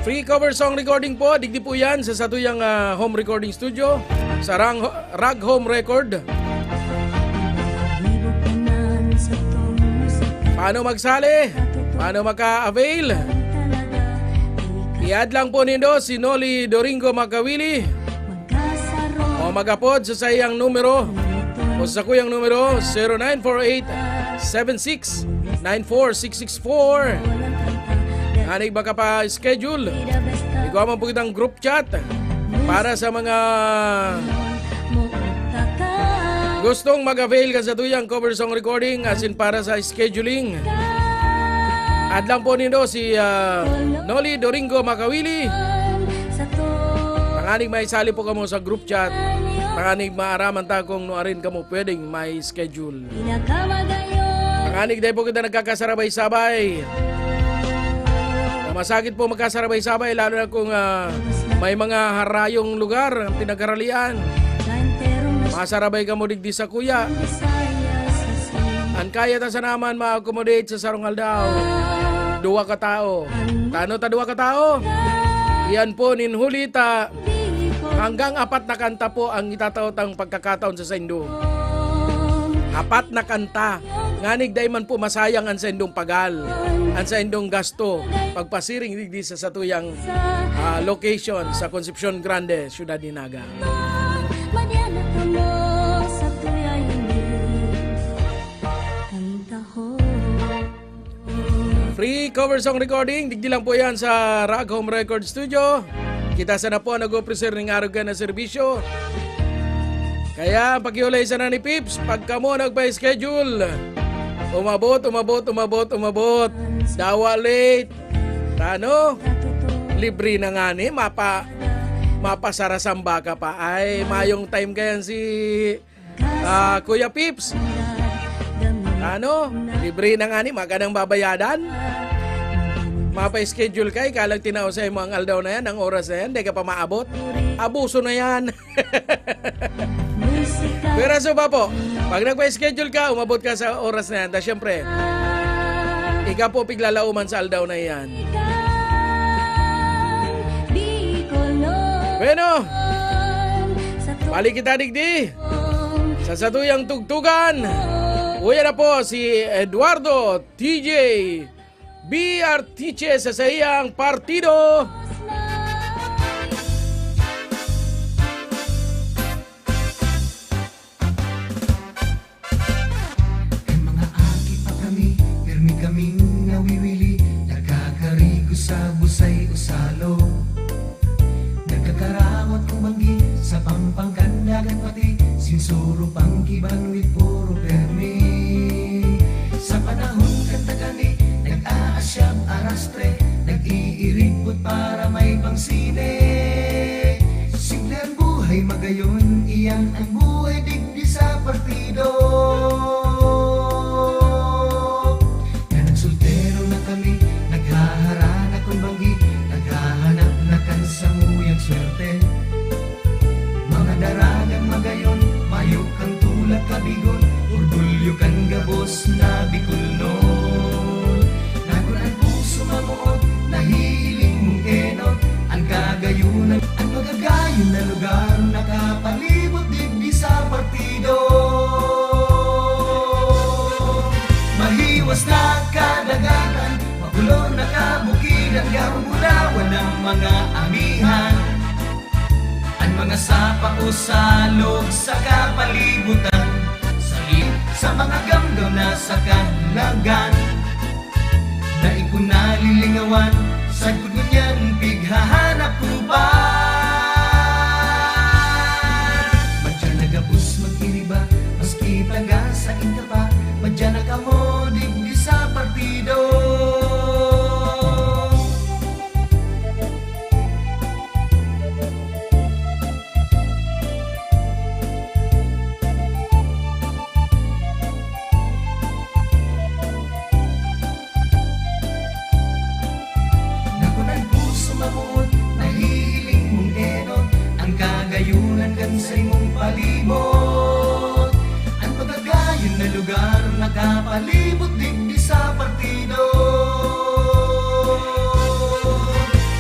Free cover song recording po, digdi po yan sa satuyang home recording studio, sa Rag Home Record. Paano magsali? Paano maka-avail? I-add lang po nindo si Noli Doringo Makawili. O magapod sa sayang numero o sa kuyang numero 0948-76-94664. Hanig baka pa schedule. Ikaw man po kitang group chat para sa mga gustong mag-avail ka sa tuyang cover song recording as in para sa scheduling. Add lang po nindo si Noli Doringo Makawili. Tanganig may sali po kamo sa group chat. Tanganig maaraman ta kung nuarin kamo pwedeng may schedule. Tanganig dahil po kita nagkakasarabay-sabay. Masakit po magkasarabay-sabay lalo na kung may mga harayong lugar ang pinag-aralian. Masarabay kamo digdi sa kuya. Ang kaya ta sa naman ma-accommodate sa Sarong Aldaw. 2 ka tao. Tano ta 2 ka tao? Yan po ninhuli ta. Hanggang 4 na kanta po ang itataotang pagkakataon sa Saindo. Apat na kanta. Nganig day man po masayang ang sa indong pagal. Ang sa indong gasto. Pagpasiring digdi sa satuyang location sa Concepcion Grande, Ciudad de Naga. Free cover song recording, digdi lang po yan sa Rag Home Record Studio. Kita sana po nag-officer ng araw na serbisyo. Kaya pakiulay sana ni Pips, pagka mo nagpa-schedule, umabot. Dawa late. Ano? Libre na nga ni, mapasarasamba ka pa. Ay, mayong time kayan si Kuya Pips. Ano? Libre na nga ni, maganang babayadan. Mapa-schedule kay, kalang tinaw sa mga aldaw na yan, ang oras na yan, di ka pa maabot. Abuso na yan. Pero so ba po, pag nagpa-schedule ka, umabot ka sa oras na yan, dahil syempre, ikaw po piglalauman sa aldaw na yan. Bueno, balik kita digdi sa satuyang tugtugan. Uya na po si Eduardo TJ BRTC sa sayang partido. Mga aki pa kami, pirmi kaming nawiwili, nagkakarigo sa busay usalo. Nagkakarawat kumanggi sa pampangkandagan pati, sinsuro pang kibanwit puro permi. Sa panahon kantagani, nag-aasyam arastre, nag-iiripot para may pangsine. Simple ang buhay magayon, iyan ang buhay digdi sa partido. Na nagsultero na kami, naghaharana kung banggi, naghahanap na kan sa muyang swerte. Mga daragang magayon, mayo kang tulad kabigon, orgulyo kang gabos na Bicolnon. Nagunan puso mamuot, nahihiling mong kenot, ang kagayunan, ang magagayon na lugar, nakapalibot digdi sa partido. Mahiwas na kadagatan, magulo na kabukidan, garumulawan ng mga amihan. Ang mga sapa o salog sa kapalibutan, sa mga gamgaw na sa kanlagan, na ikunalilingawan sa kunyan pighahanap uban. Madya nagabus mag-iriba, maski taga sa inta pa, madya nagamo digdi sa partido. Sa imong palibot, ang pagkagayon na lugar, nakapalibot digdi sa partido.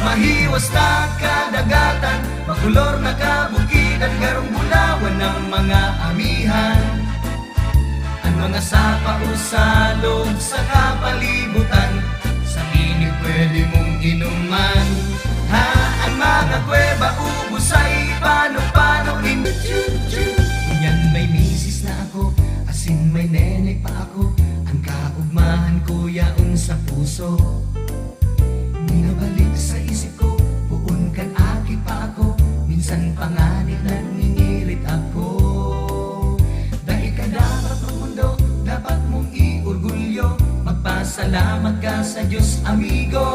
Mahiwas na kadagatan, makulor na kabukidan, garong bulawan ng mga amihan. Ang mga sapa o salog sa kapalibutan, sa inig pwede mong inuman. Ang mga kuweba, ubos ay pano-pano in the tune. Kunyan may misis na ako, asin may nene pa ako, ang kaugmahan ko yaon sa puso. Minabalik sa isip ko, buon kan aki pa ako, minsan panganib naningirit ako. Dahil ka dapat ng mundo, dapat mong iorgulyo, magpasalamat ka sa Diyos, amigo.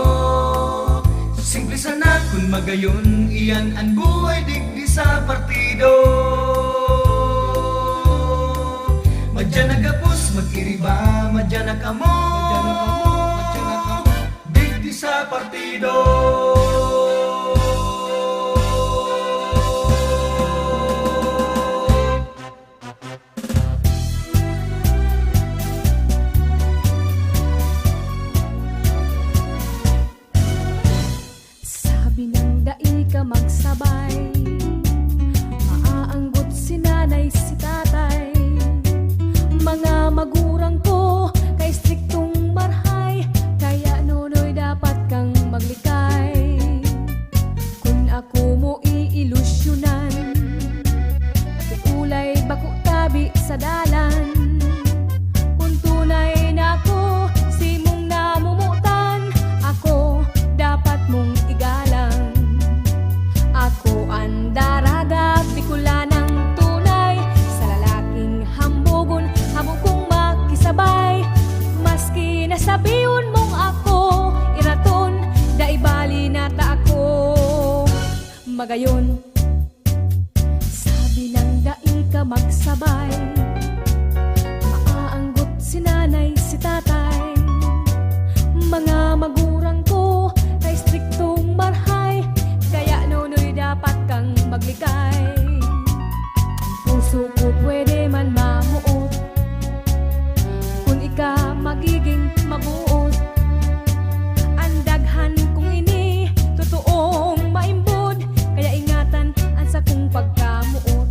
Simple sana kung magayon, iyan ang buhay digdi sa partido. Madya nagapos mag-iriba, madya nakamo, digdi sa partido. Magsabay, maaanggot si nanay si tatay, nasabihon mong ako iraton, daibali nata ako. Magayon, sabi ng dai ka magsabay, maaanggot si nanay si tatay. Mga magurang ko kay striktong marhay, kaya nunoy dapat kang maglikay. Puso ko pwede man mamuot, kung ika magiging mabuot. Ang daghan kung ini totoong maimbod, kaya ingatan ang sa kong pagkamuot.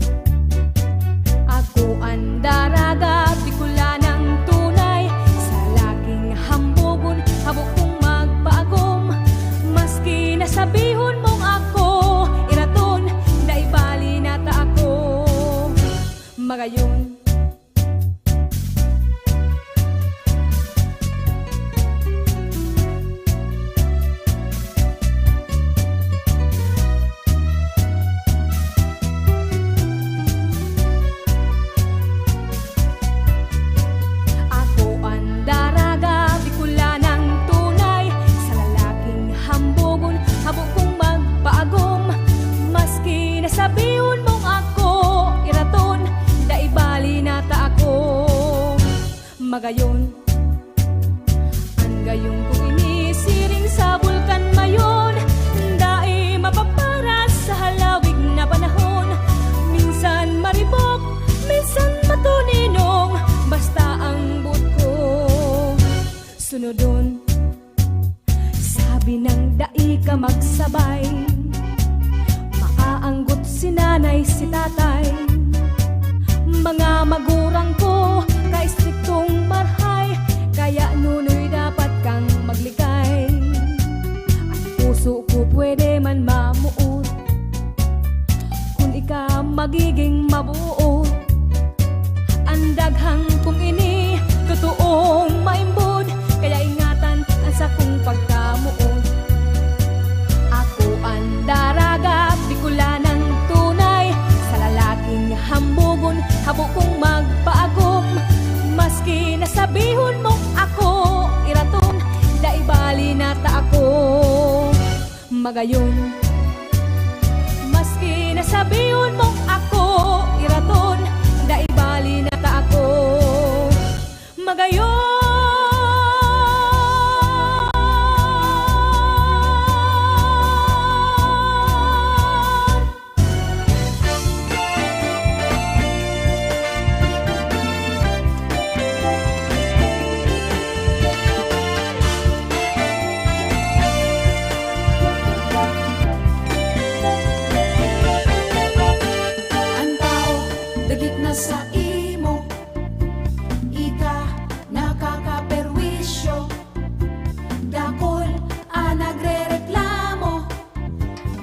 Ako ang daraga, bikula ng tunay, sa laking hambugon, habok kong magpaagom. Maski nasabihon mong ako iraton, daibali nata ako. Magayon, ako ang daraga, bikula ng tunay, sa lalaking hambugon, habok kong magpaagom. Maski nasabihon mong ako iraton, daibali nata ako. Magayon, ang gayong kung inisiring sa bulkan mayon, dai mapaparas sa halawig na panahon. Minsan maribok, minsan matuninong, basta ang buot ko sunodon. Sabi ng dai ka magsabay, maaanggot si nanay si tatay. Mga magurang ko kay striktong marhay, kaya nunoy dapat kang maglikay. Ang puso ko pwede man mamuot, kung ika magiging mabuo. Ang daghang kung ini totoong maimbod, kaya ingatan ang sa kong pagkamuot. Ako ang daraga, bikula ng tunay, sa lalaking hambugon, habok kong magpaagom. Maski nasabihon mong ako iraton, daibali nata ako. Magayon, maski nasabihon mong ako iraton, daibali nata ako. Magayon, Ang tao dagit na sa imo, ika nakakaperwisyo. Dakol ang nagrereklamo,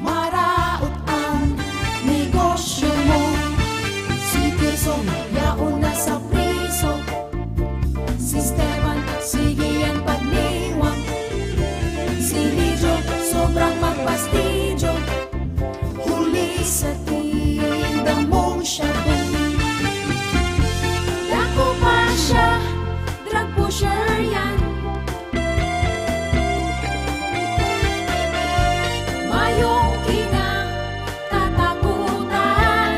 maraot ang negosyo mo. Si Tirso yaon na sa priso, si Esteban sige ang pagniwang, si Lidio sobrang magpastidyo, huli sa tinda mong shabu. Dako pa siya, drug pusher yan, mayong kinatatakutan.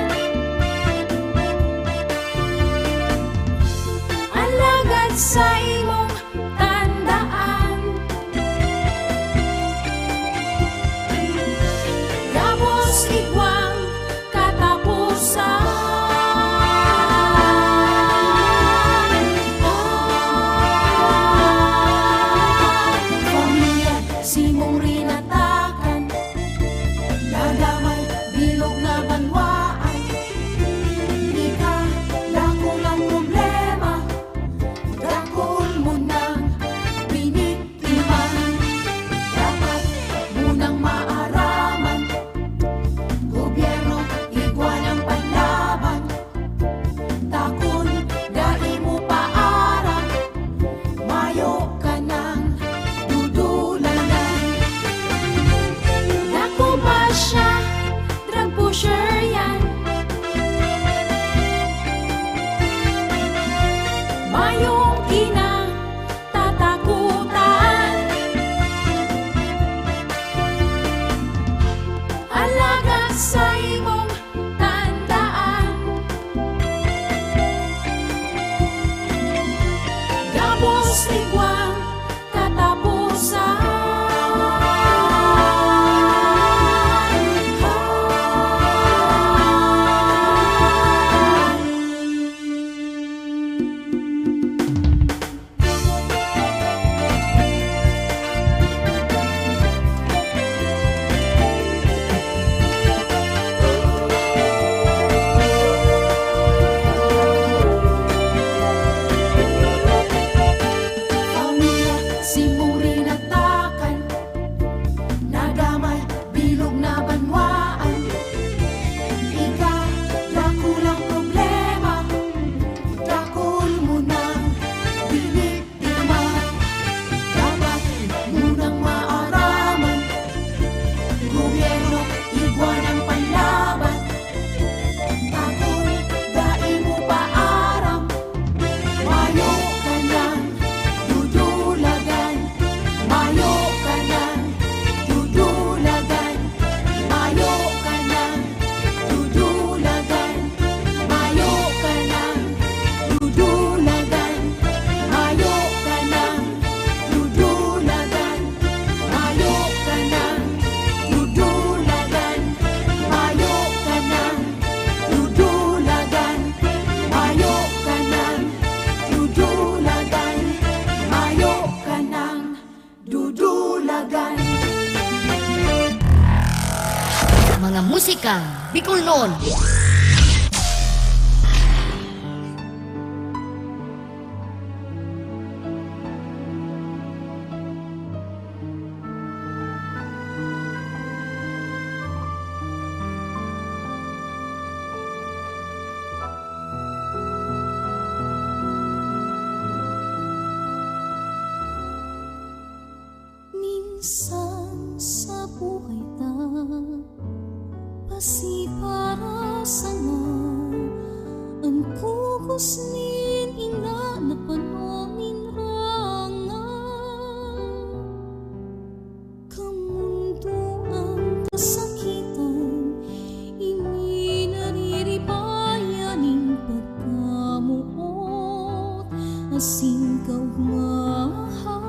Alagad sa imong tandaan, gabos igwang katapusan. Pamilya simong rinatakan, dadamay bilog na banwaan. Ika dakol ang problema, dakol mo nang piniktiman. Dapat munang maaraman, gobyerno igwa ng panlaban. Takon dai mo paara, mayo ka ng dudulanan. Dako ba siya, drug pusher yan, mayong kinatatakutan. mga musikang Bicol noon. Minsan sa buhay ta, pasi para sana ang kugos nin ina na panonin rangan. Kamundo ang kasakitan, ini nariribayaning pagkamuot, asing kaugmahan.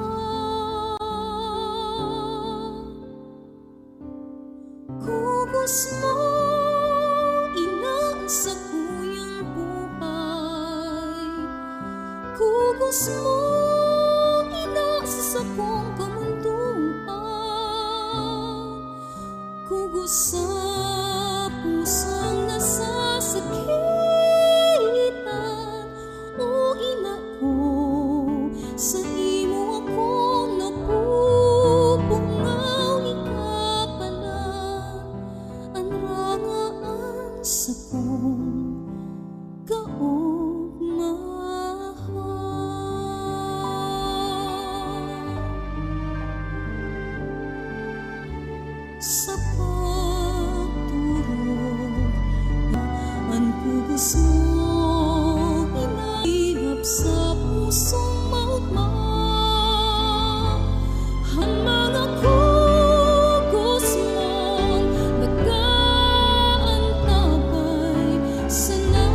Kugos mo, ina sa kuyang buhay. Kugos mo, ina sa sakong kamunduan. Kugos sa pusong nasasakitan, o ina ko, sa imo ako napupungaw ikapalan. Ang rangaan sa kong kaugmahan. Sa pagturog, ang kugos mo, inahirap sa pusong mautma. Ang mga kugos mong nag-aantabay sana.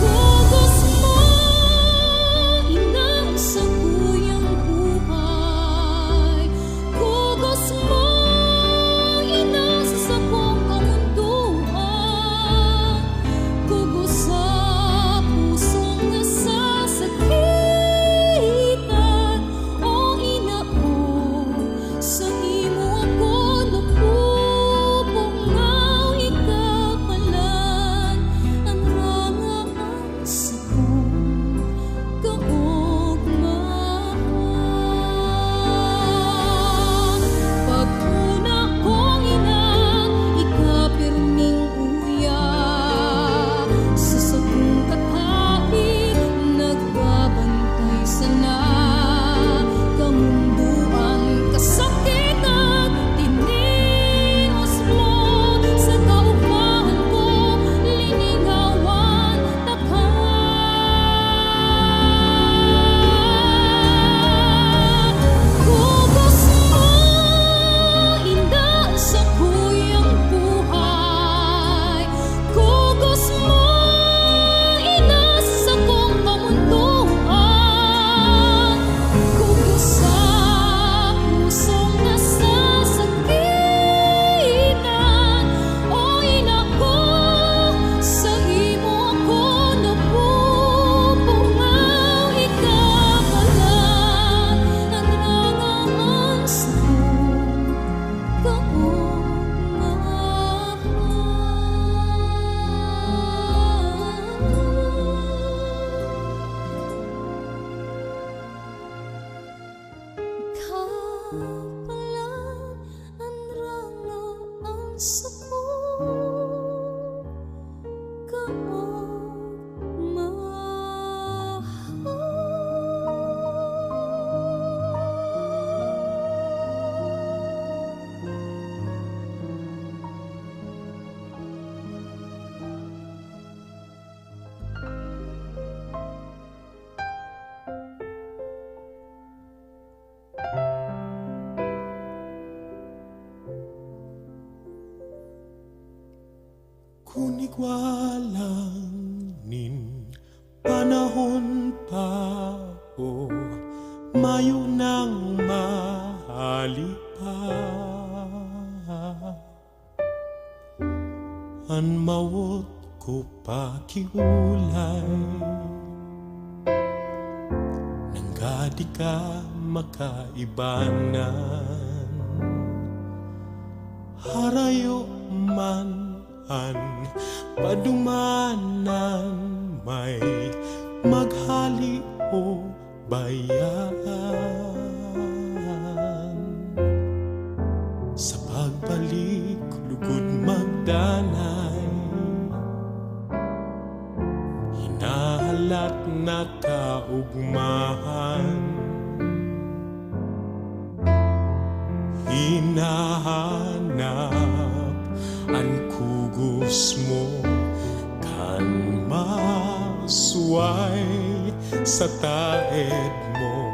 Kugos mo, ina sa kuyang buhay. Kugos mo, ina sa sakong kamunduan. Kugos sa pusong nasasakitan, o ina ko, sa imo ako napupungaw ikapalan. Ang rangaan sa kong kaugmahan. Pag-una kong ina, ikapirming uya, sa sakong katahig nagbabantay sana. Kamunduan kasakitan, tinios mo, sa kaugmahan ko linigawan takhan. Kugos mo, ina sa kuyang buhay. Kugos mo, ina sa sakong kamunduan. Kugos sa pusong nasasakitan, o ina ko, sa imo ako napupungaw ikapalan. Ang rangaan sa kong kapalan, ang rangaan sa Kunigwalang nin panahon pa o mayo nang mahalipa. An mawot ko pakiulay nang di ka makaibanan. Harayo man an padumanan, may maghali o bayan. Sa pagbalik lugod magdanay, hinahalat na kaugmahan. Hinahanap ang kugos mo kan masuway sa taed mo.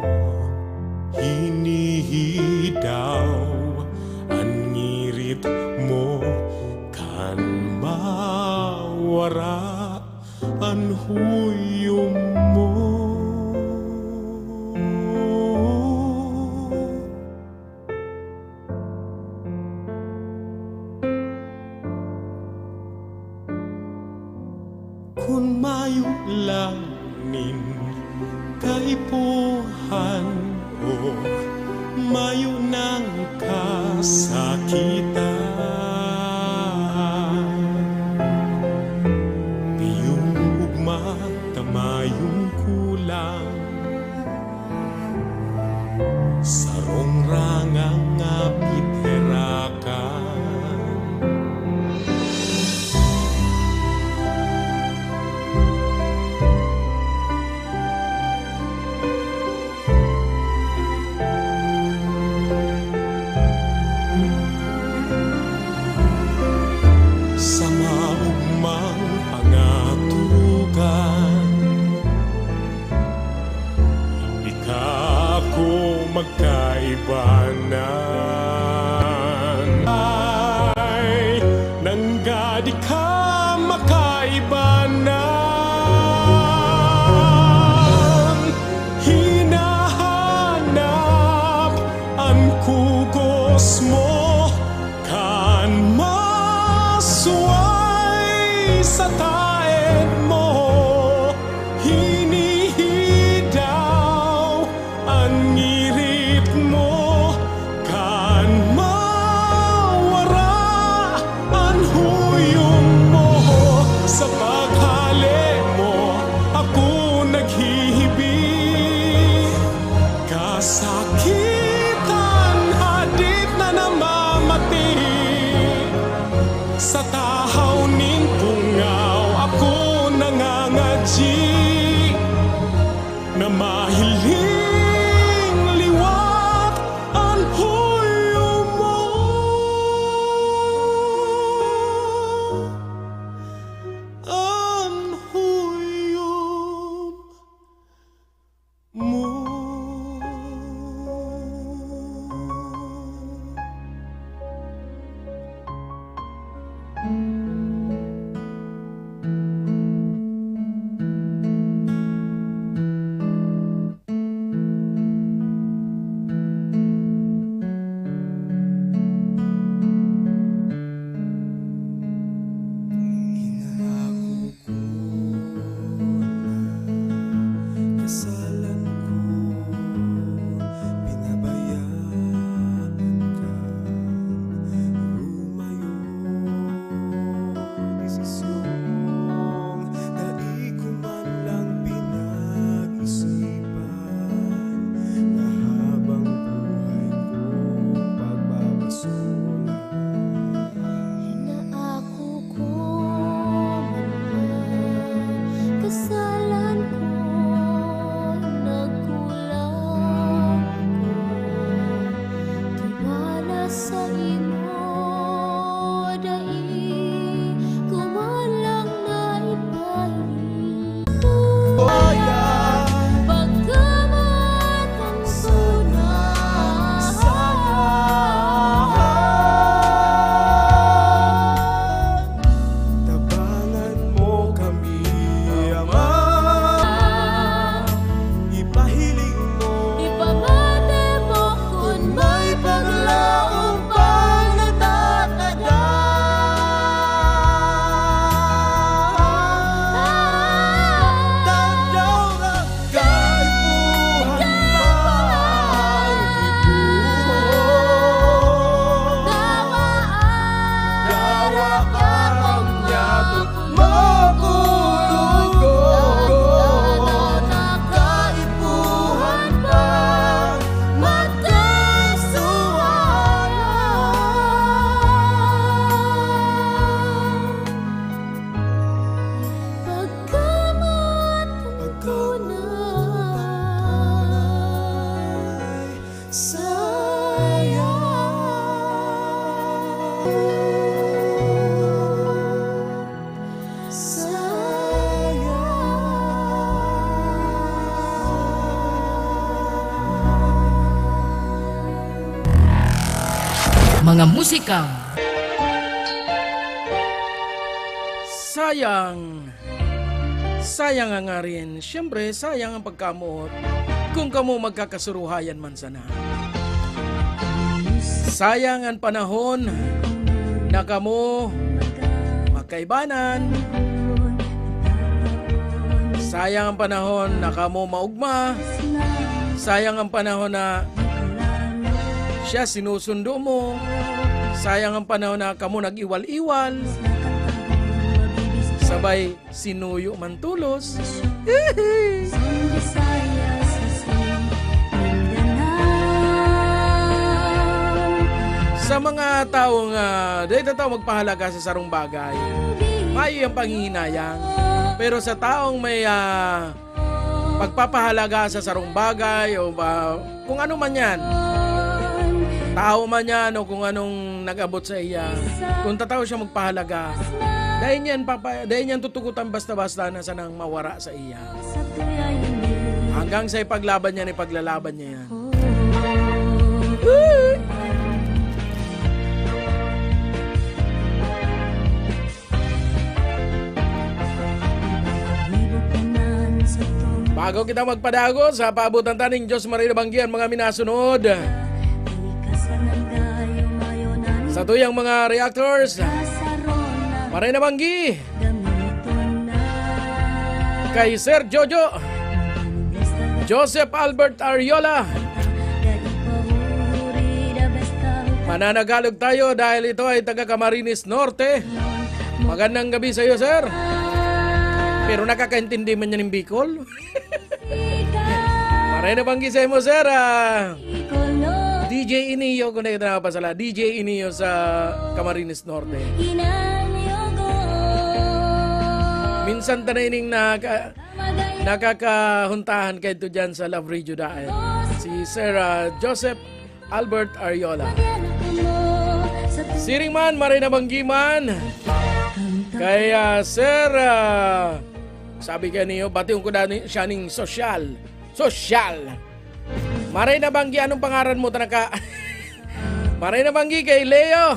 Hinihidaw ang ngirit mo kan mawara ang huyom mo. Kung mayo lang nin kaipuhan o mayo ng kasakitan, biyong ugma tamayong kulang, sarong rangang ngapit herakan. Sa maugmang pangatugan, hindi ka ako magkaibanan. Ay, nanggadi ka makaibanan. Hinahanap ang kugos mo kan masuway sa taed mo. Hinihidaw ang ngirit mo kan mawara ang huyong mo. Sa paghali mo ako naghihibig, kasakitan hadit na namamati. Sa tahaw ning pungaw ako nangangadji, na mahiling liwat ang huyom mo. Ang huyom mo. mga musikang sayang nga rin. Siyempre, sayang ang pagkamuot kung kamo magkakasuruhayan man sana. Sayang ang panahon na kamo magkaibanan. Sayang ang panahon na kamo maugma. Sayang ang panahon na siya sinusundo mo. Sayang ang panahon na kamo nag-iwal-iwal. Sabay sinuyo man tulos. Sa mga taong dahil tao magpahalaga sa sarong bagay, mayo yung panghihinayang. Pero sa taong may pagpapahalaga sa sarong bagay o kung ano man yan, tao man yan o kung anong nag-abot sa iya, kung tataw siya magpahalaga, dahil yan tutugutan basta-basta na sanang mawara sa iya. Hanggang sa ipaglaban niya, ipaglalaban niya yan. Bago kita magpadago sa paabutan taning Diyos Maria Banggian mga minasunod. Sa tuyang mga reactors, Maray na Banggi, kay Sir Jojo, Joseph Albert Ariola, mananagalog tayo dahil ito ay taga Camarines Norte. Magandang gabi sa iyo, sir. Pero nakakaintindi man yan ng Bicol. Maray na Banggi sa mo, sir. DJ Inio, kung nakita na pasala, DJ Inio sa Camarines Norte. Minsan tanaining nakakahuntahan kayo ito dyan sa Love Radio dahil si Sir Joseph Albert Ariola. Siring man, Maray na Banggi man. Kaya Sir, sabi ka niyo, bationg ko na siya ning sosyal. Maray na Banggi, anong pangaran mo tanaka? Maray na Banggi kay Leo,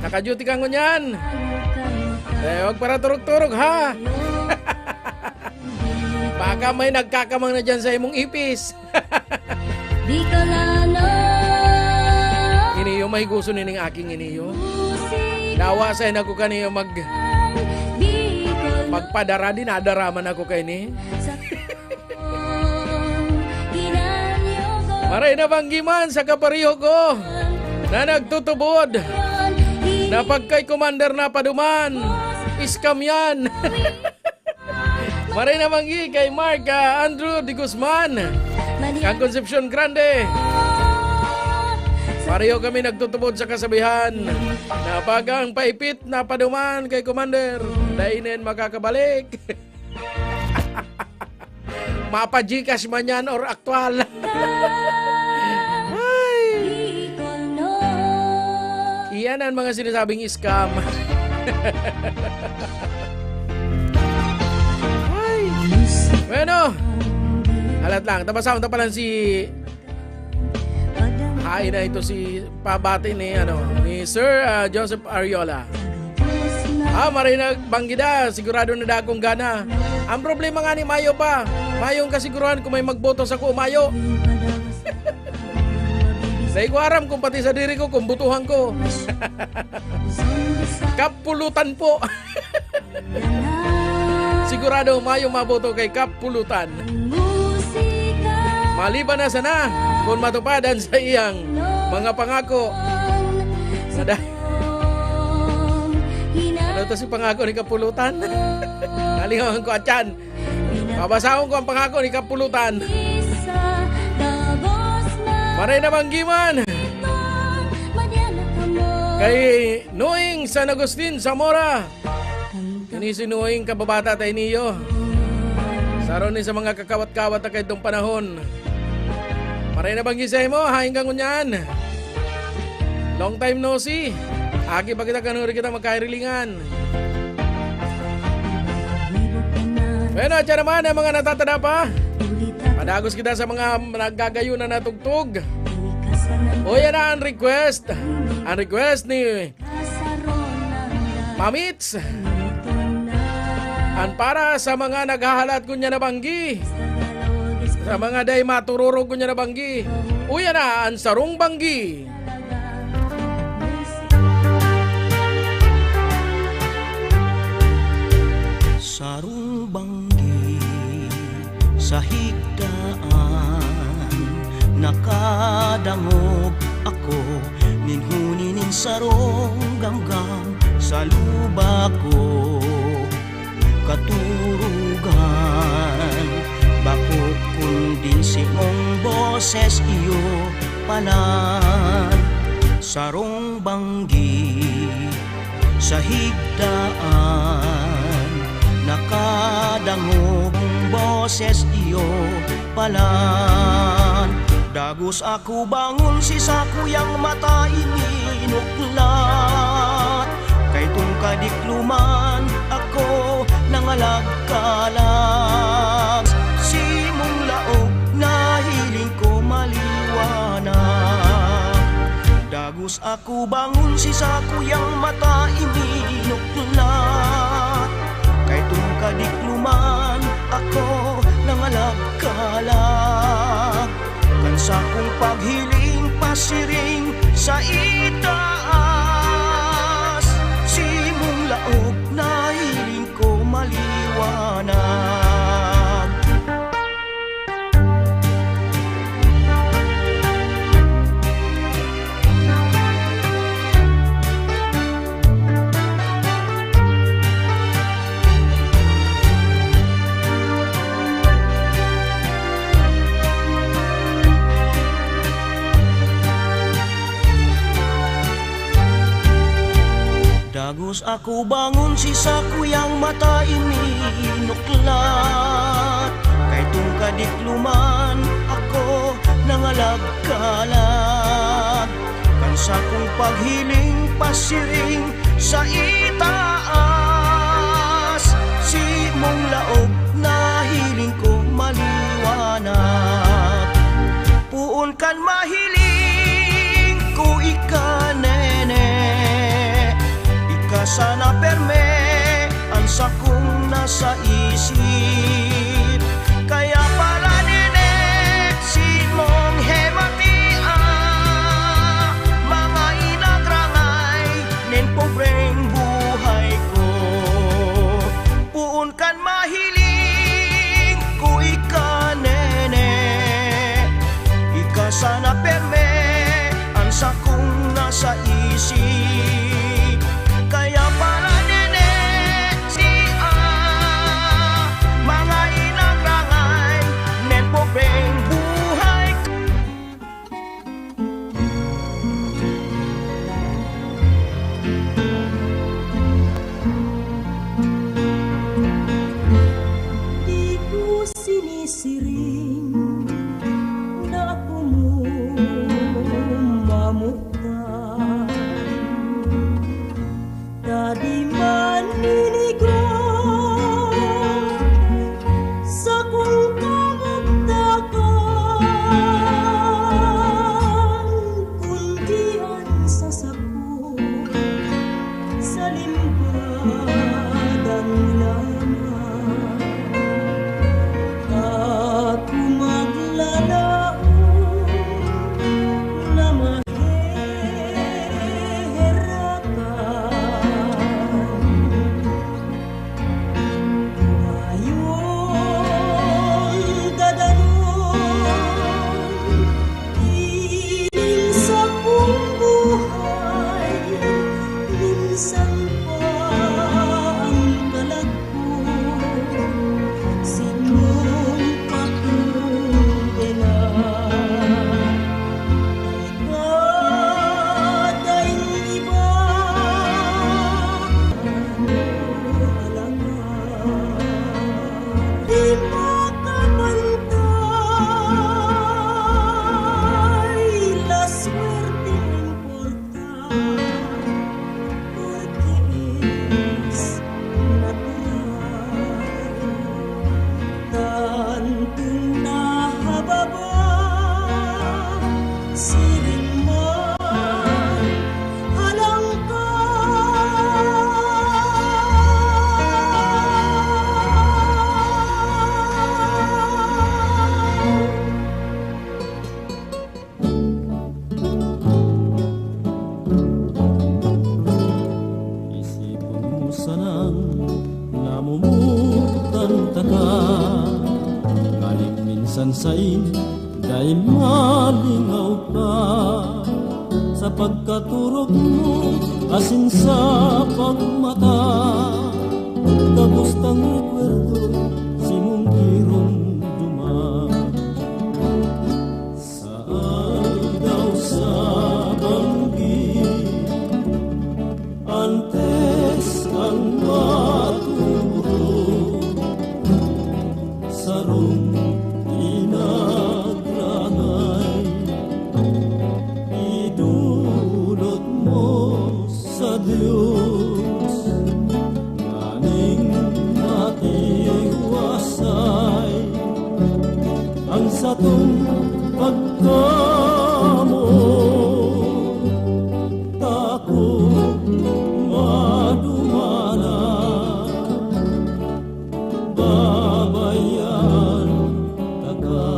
naka-duty ka ngunyan. Huwag para turog-turog ha. Baka may nagkakamang na dyan sa imong ipis. Iniyo, may gusto nining aking iniyo. Nawasay na ko kaniyo magpadara din, adaraman ako kay ni. Maray na Banggi man sa kapariho ko na nagtutubod na pagkay commander na paduman, iskam yan. Maray na Banggi kay Mark Andrew de Guzman, kang Concepcion Grande. Pareho kami nagtutubod sa kasabihan na pag ang paipit na paduman kay commander, dainin makakabalik. Mapa-Gcash man yan or aktual. Iyan ang mga sinasabing scam. Ay. Bueno, alat lang. Tapos pa lang si hain na ito si pabati ni Sir Joseph Ariola. Maray na Banggida, sigurado na dakong gana. Ang problema nga ni Mayo pa. Mayong kasiguruhan kung may magboto sa ko, Mayo. Dahil ko aram kung pati sa diri ko, kung butuhan ko. Kapulutan po. Sigurado Mayo maboto kay Kapulutan. Maliban na sana kung matupadan sa iyang mga pangako. Ano to si pangako ni Kapulutan? Nalingawan ko atyan. Mabasahon ko ang pangako ni Kapulutan. Maray na Banggi man. Kay Noing San Agustin Zamora. Kini si Noing kababata tayo niyo. Saron ni sa mga kakawat-kawat na kayo itong panahon. Maray na Banggi sa mo, haing kang unyan. Long time no see. Agi pa kita kanuri kita magkairilingan. Bueno, dyan naman ang mga natatada pa. Padagos kita sa mga naggagayunan na tugtog. sanang O yan na ang request. Ang request ni Mamits. Ang para sa mga naghahalat ko niya na banggi. Sa mga day matururo ko niya na banggi. O yan na ang sarong banggi. Sarong banggi sa higdaan, nakadangog ako, ninhuninin sarong gamgam sa luba ko. Katurugan, bako kundi simong boses iyo palan. Sarong banggi sa higdaan, nakadangog boses iyo palan. Dagus ako bangon si sakuyang mata ininuklat. Kay tung kadikluman ako nangalagkalag. Simong laog na hiling ko maliwanag. Dagus ako bangon si sakuyang mata ininuklat. Kay tung kadikluman ako nangalagkalag. Kansa kong paghiling pasiring sa itaas. Simong laog na hiling ko maliwanag. Dagus ako bangon si sakuyang mata ininuklat. Kay tung kadikluman ako nangalagkalag. Kansa kong paghiling pasiring sa itaas. Simong laog na hiling ko maliwanag. Puon kan mahiling ko ikanene. Sana perme ang sakong nasa isip. Kaya pala nene simong hematia. Mga inagrangay nen pobreng buhay ko. Puon kan mahiling ko ikanene. Ika sana perme ang sakong nasa isip. Kaya pala nene siya mga inagrangay nen pobreng buhay. di ko sinisiring na ako mo mamukha. Dadi man niligaw sa kong kamagdakan, kundian sa sako sa limbadang laman. Ako man siling mo alam ko. Isipon mo sanang namumutan ka ka, kahit minsan sa'y dahil malingaw ka. Sa pagkaturok mo, asin sa pagmata, kabustang rekwerdo, simong kirong duman. Saan daw sa banggi, antes ang maturo, sarong inagrangay, idulot mo sa Diyos, nganing matiwasay ang satong pagkamo. Takot madumana, babayan ka.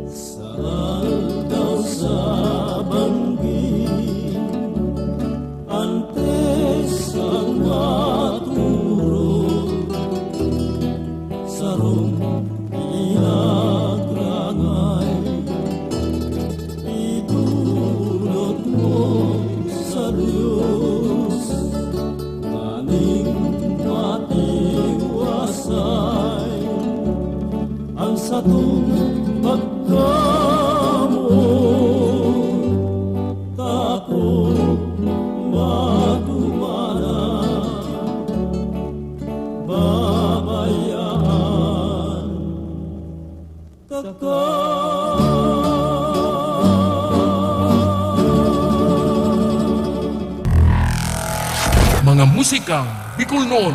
Saan daw sa banggi, antes ang maturo, sarong inagrangay, idulot mo sa Diyos, nganing matiwasay ang satong pagkamo. Takot madumana, babayaan ka. Mga musikang Bicol noon.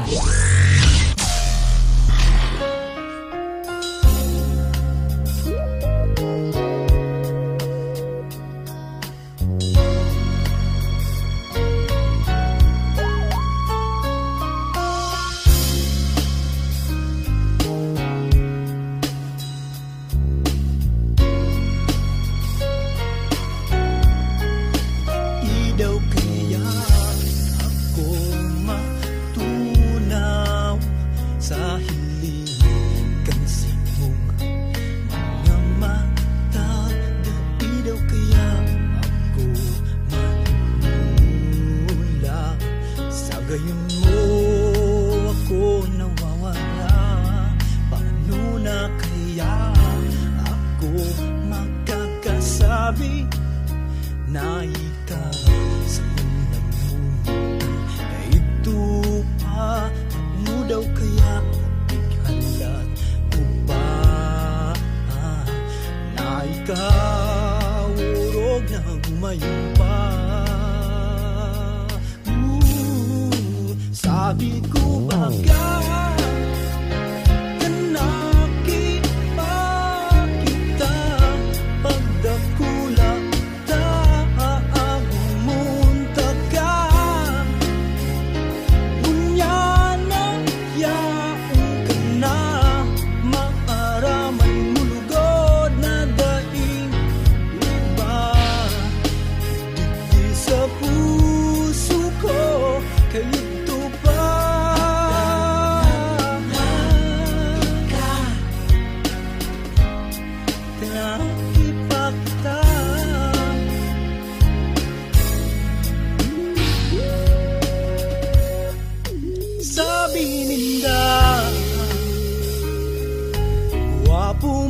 Idaw kaya ako matunaw sa hilingan simong mga mata. Idaw kaya ako manula, sa gayon mo ako nawawala. Paano na kaya ako magkakasabi na ikaw sa unang mundo na ito pa mo daw kaya nabighalat ko pa na ikaw urog na gumayon pa. Sabi ko baga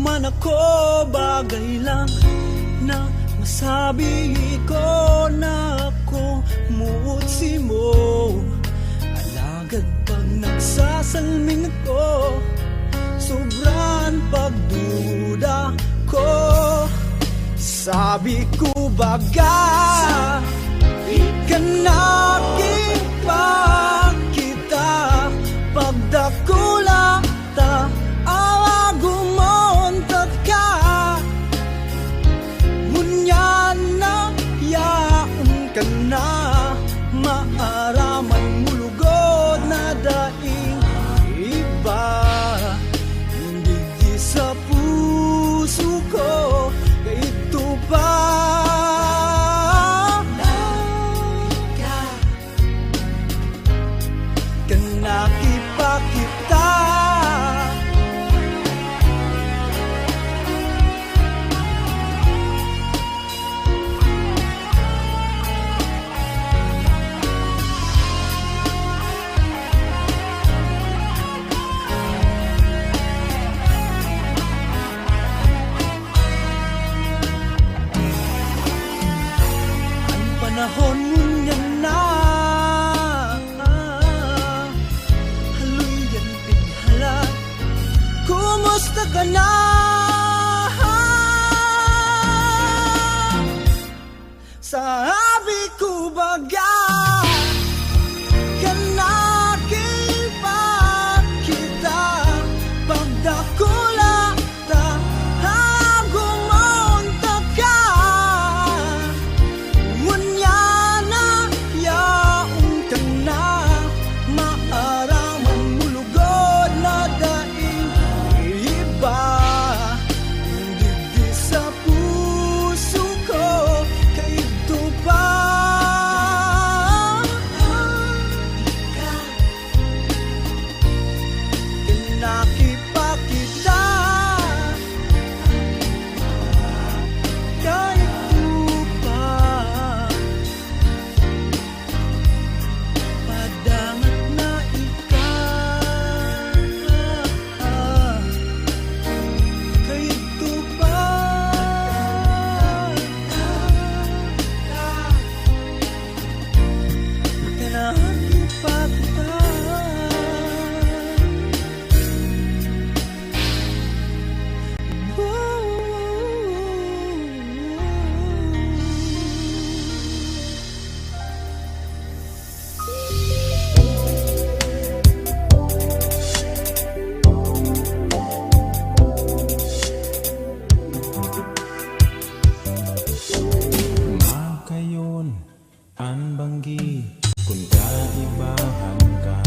man ako, bagay lang na masabi ko na ako muutsi mo. Alagad pag nagsabi sabi ko baga Kanaki kita pagdakula ta awa gumonta ka ngunyan na yaon ka na maaraman mulugod na daing iba hindi di sa puso ko ito pa nakipakita ang panahon niya na kumusta ka na? Sabi ko baga Kanaki kita pagdakula ta gumonta ka ngunya na yaon ka na maaraman mulugod na daing iba hindi di sa puso ko kay ito pa nakipakita kay ito pa padangat na ikaw kay ito pa nakipakita Makayon ang banggi kung kaibahan ka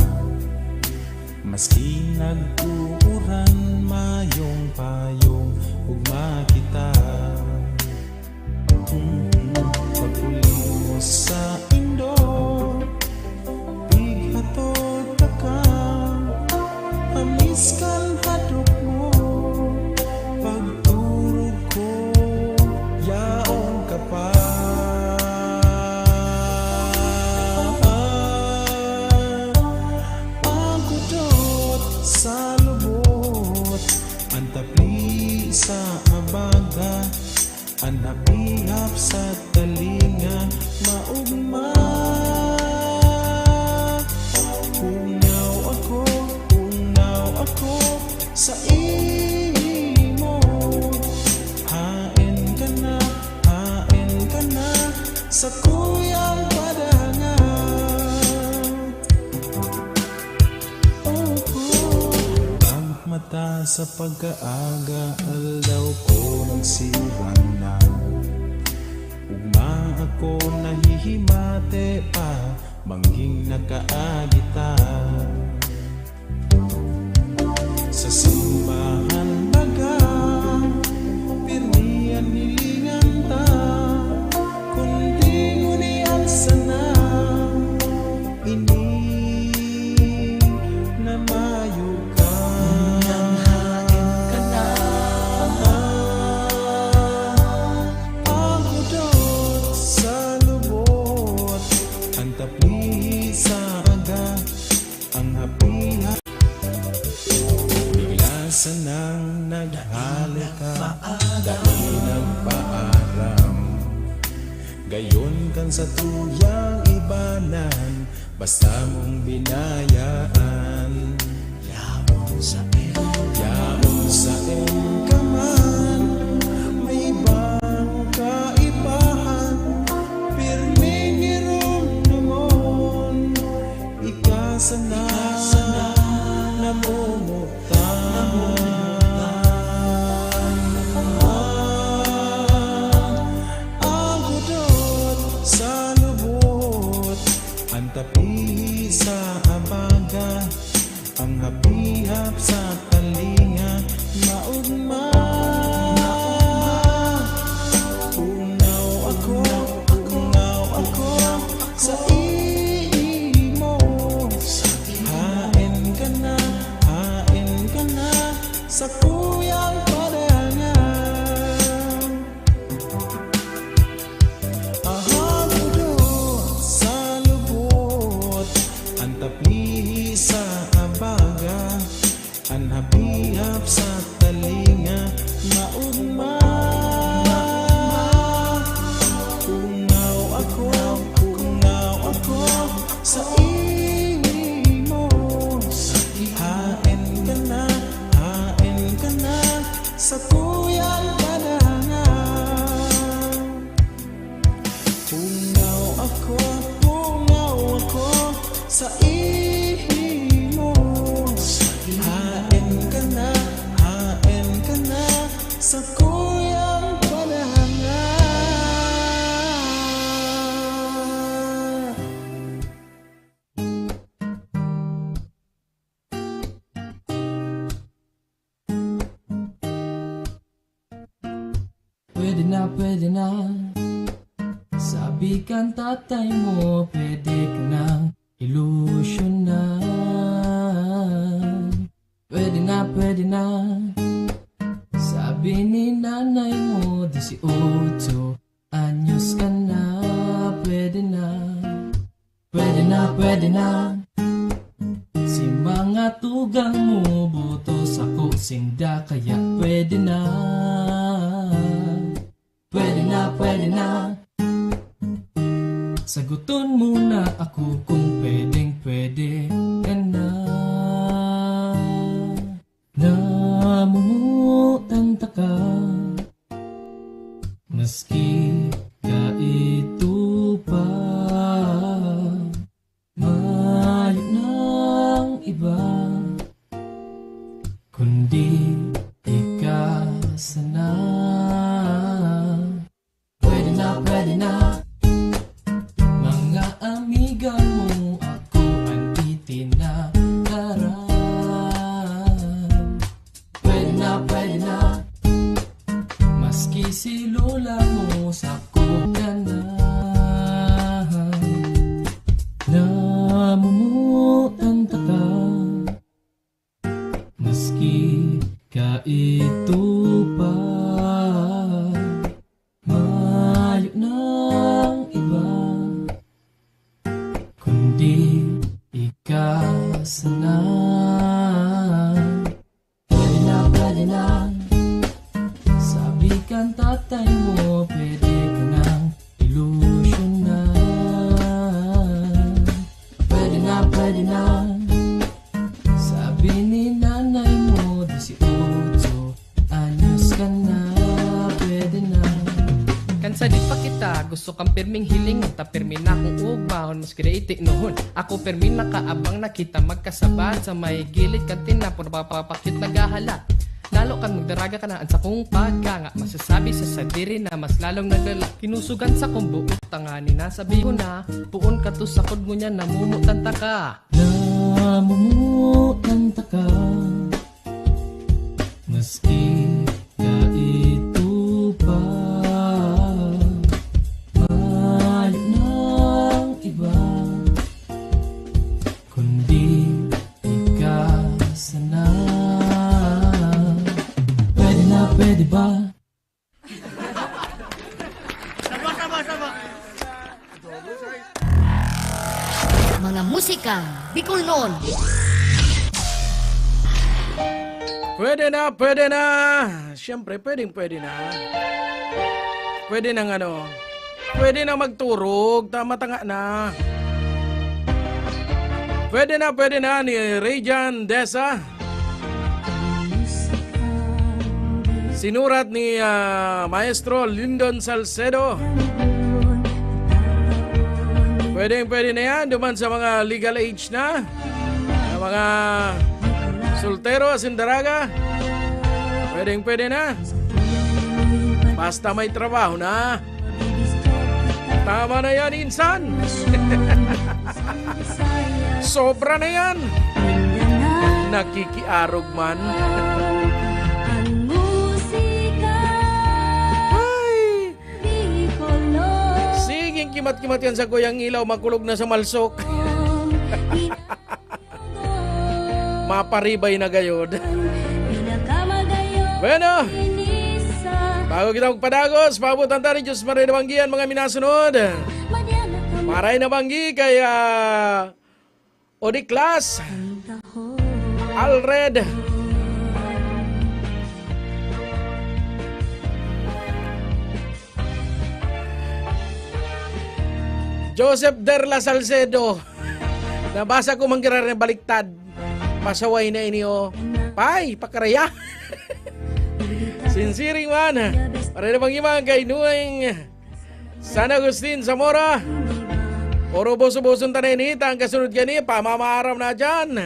maski nagtuuran mayong payong ugma kita pagpuli mo sa indo pighatod ta ka amis kan hadok mo pagturog ko yaon ka pa sa lubot ang tapli sa abaga ang napihap sa talinga maugma ungaw ako sa imo hain ka na sa kuyang padangan mata sa pagkaaga aldaw ko nagsibang na ugma ako nahihimate pa manghing nakaagita sa simbahan baga pirmihan nilingan ta kundi ngunian sana ini na mayo ka sanang naghalika dahil nagpaaram gayon kan sa tuyang ibanan basta mong binayaan yaon sa ka man may ibang kaibahan tapihi sa abaga, ang hapihap sa talinga, maugma. Unaw ako sa imo. Hain ka na sa kuyang padangan. Ahang udot sa lubot, ang tapihi sa abaga, ang hapihap sa talinga, maugma. Ungaw ako sa imo. Hain ka na sa kuyang padangan. Ungaw ako sa imo. Hain ka na sa kuyang padangan. Pwede na sabi kan tatay mo, pwede ka nang ilusyonan. Pwede na sabi ni nanay mo, 18 anyos ka na. Pwede na si mga tugang mo, butos ako singda, kaya pwede na. Pwede na saguton muna ako kung pwede ka na. Namumutan ka maski kaito pa, mayo ng iba, kundi ikaw sana. Pwede na mga amiga mo, ako ang itinataran. Pwede na maski si lola mo, sako ka na. Namumutan ka maski kaito pa, mayo ng iba, kundi ikaw sana. Pwede na sabi kan tatay mo, pwede ka nang ilusyonan. Pwede na sabi ni nanay mo, 18 anyos ka na. Pwede na kansa di pa kita, gusto kang pirming hiling, ta pirmi na kong ugmahon, mas kiraiti nohon. Ako pirmi na kaabang nakita magkasabad, sa may gilid kantina, puro papapakit nagahala. Lalo kan magdaraga ka na sa kong pagkanga, masasabi sa sadiri na mas lalong naglala. Kinusugan sa kong buot, tangani na sabi ko na, puon ka to sa kod mo niya, namumutan ta ka. Namumutan ta ka maski kaito pa, mayo ng iba, kundi ikaw sana. Pwede ba? Mga musikang Bicolnon. Pwede na. Siyempre, pwede na. Pwede nang pwede na magturog, tama-tanga na. Pwede na ni Rayjan Desa. Sinurat ni Maestro Lyndon Salcedo. Pwede na yan, duman sa mga legal age na, mga soltero, asindaraga. Pwede na. Basta may trabaho na. Tama na yan, insan. Sobra na yan. Nakikiarog man. Ang musika Ay, Bicolon. siging kimat-kimat yan sa kuyang ilaw, makulog na sa malsok. Maparibay na gayod. Pinakamagayon Bueno, inisa. bago kita magpadagos, pabutan tayo ni Diyos Maray na Banggihan, mga minasunod. Madiana ka Maray na Banggi kaya Odiklas, Alred, Joseph Derla Salcedo. Nabasa ko manggirar ng baliktad. Pasaway na inyo. Pay, pakaraya. Sinsiring man. Para na Banggiman kay Nueng San Agustin Zamora. Oro boso-boson tanenita ang kasunod gani, pamamaaram na dyan.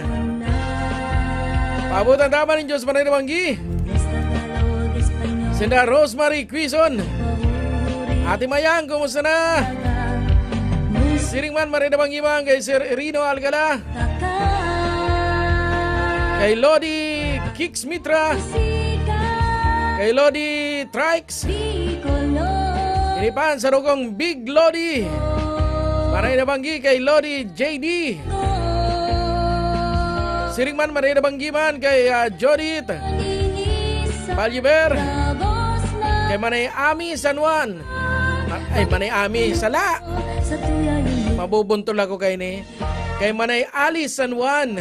Pabutan tama ng Diyos Maray na Banggi. Sinda Rosemary Quizon. Ate Mayang, kumusta na? Siring man Maray na Banggi man kay Sir Rino Algala. Kay Lodi Kix Mitra. Kay Lodi Trikes. Inipan sa rugong Big Lodi. Maray na Banggi kay Lodi JD. Siring man Maray na Banggi man kay Jodit Balyeber. Kay Manay Ami San Juan. Ay, Manay Ami Sala. Mabubuntol ako kay ni. Kay Manay Ali San Juan.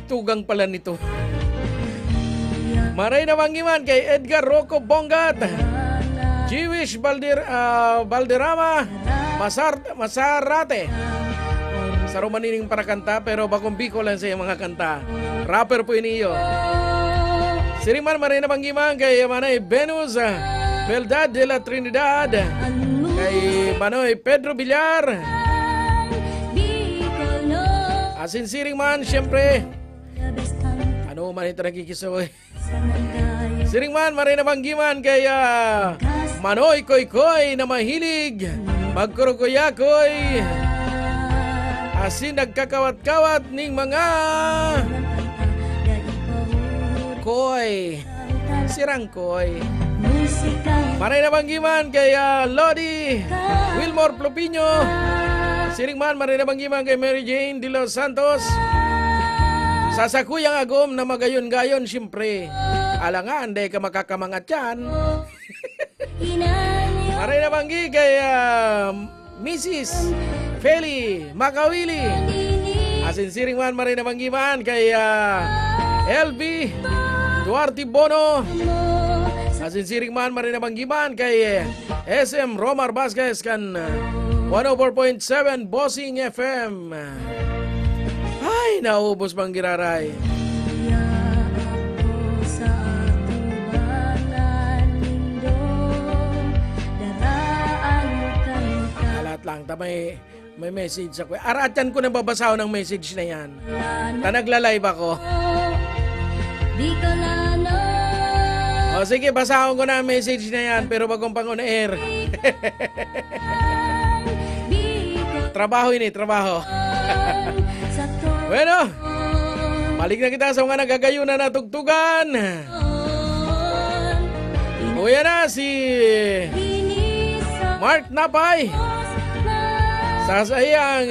Tugang pala nito. Maray na Banggi man kay Edgar Rocco Bongat. Jewish Balderrama Masarate. Sa Romanining para kanta pero bagong Bicol lang sa mga kanta. Rapper po iniyo. Siriman Maray na Banggi man kay Manay Venus Beldad de la Trinidad. Kay Manoy Pedro Villar. Asin siring man syempre. Ano man ito nakikisoy. Siring man Maray na Banggi man kay Manoy Koy na mahilig magkurukuyakoy. Asin nagkakawat-kawat ning mga koy. Sirang koy. Maray na Banggi man kay Lodi Wilmore Plopino. Siring man Maray na Banggi man kay Mary Jane de los Santos. Sasakuyang agom na magayon-gayon siyempre. Alangan, di ka makakamangat yan. Maray na Banggi kay Mrs. Feli Makawili. Asin siring man Maray na Banggi man kay LB Duarte Bono. Asin siring man Maray na Banggi man kay SM Romar Vasquez kan 104.7 Bossing FM. Ay, naubos bang giraray. Alat lang, may message ako. Aratan ko na babasaw ng message na yan. Nagla-live ako. O sige, basahon ko na ang message na yan, pero bagong pang on air. Trabaho ini, trabaho. Bueno, balik na kita sa mga nagagayunan na tugtugan. Uya na si Mark Napay sa sayang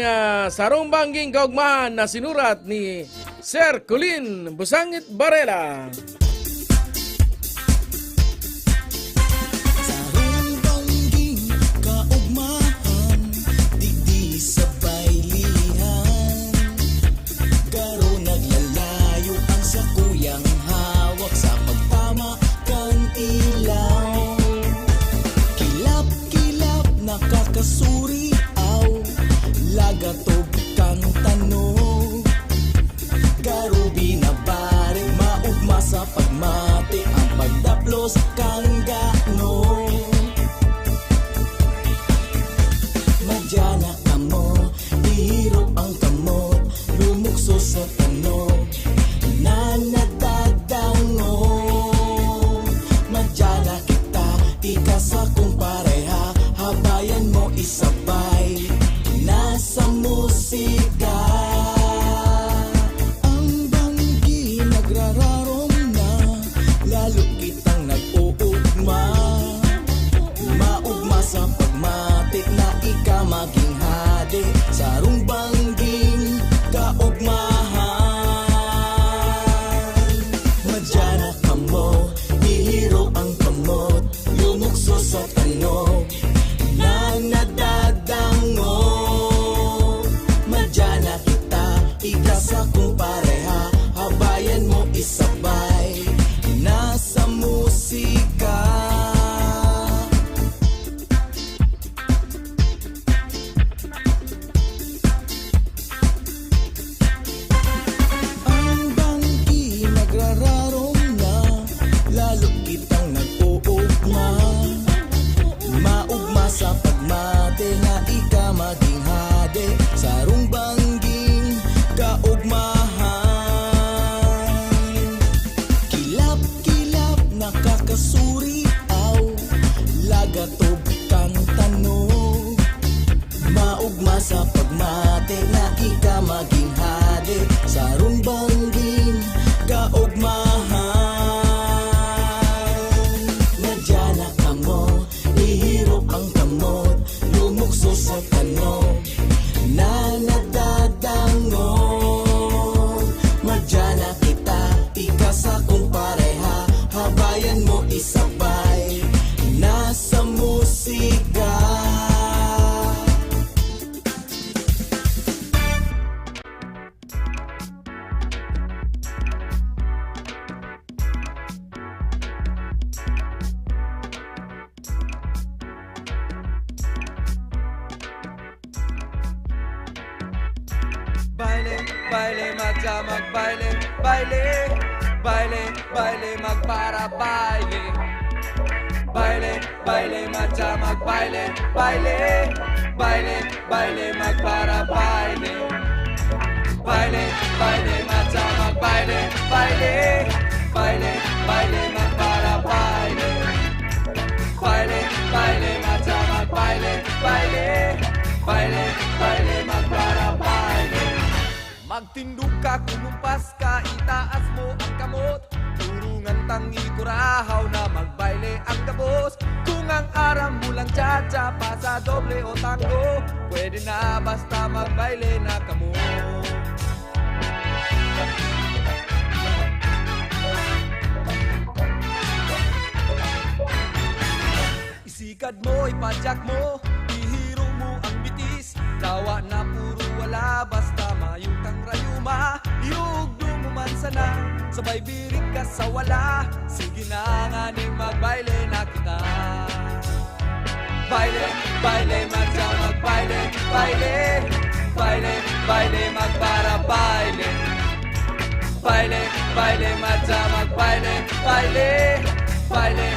Sarumbangging Kaugmahan na sinurat ni Sir Colin Busangit Barela. Nakakasuriaw, lagatob kang tanong. Garubi na barik, maugma sa ikasa kong pareha, habayan mo isabay, nasa musika. Ang banggi nagrararong na, lalo kitang nag-uugma. Maugma sa pagmatik na ika maging hadi, sarong bangging kaugmahan. Madyana ka mo, ihiro ang kamot, lumukso sa tanog na nadadango. Madyana kita, ikasa kong pareha, habayan mo isabay, nasa musika. Ang banggi nagrararong na, lalo kitang nag-uugma. Maugma sa pagmate na ika maging hade, sarong bangging kaugmahan. Kilap-kilap nakakasuri aw, lagatob kang tanog. Maugma sa pagmate na ika maging hade, sarong bangging kaugmahan. Madyana ka mo, ihiro ang kamot, lumukso sa tanog na nadadango. Madyana kita, ikasa kong pareha, habayan mo isabay, nasa musika. Baile, baile, magsa magbaile, baile, baile, baile, magpara baile. Baile, baile, magsa magbaile, baile, baile, baile, magpara baile. Baile, baile, magsa magbaile, baile, baile, baile, magpara baile. Baile, baile, magsa magbaile, baile, baile, baile, magpara baile. Magtindog ka, kumumpas ka, itaas mo ang kamot. Turungan tangi kurahaw na magbaile ang kabos. Kung ang aram mo lang cha-cha, pasa doble o tango, pwede na basta magbaile na kamo. Isikad mo, ipadyak mo, ihiro mo ang bitis. Dawa na puro wala, basta mayutang rayuma. Iugdo mo man sana, sabay birik ka sa wala. Sige na nga ni magbaile na kita. Baile, baile, magsa magbaile, baile, baile, baile, magpara baile. Baile, baile, magsa magbaile, baile, baile.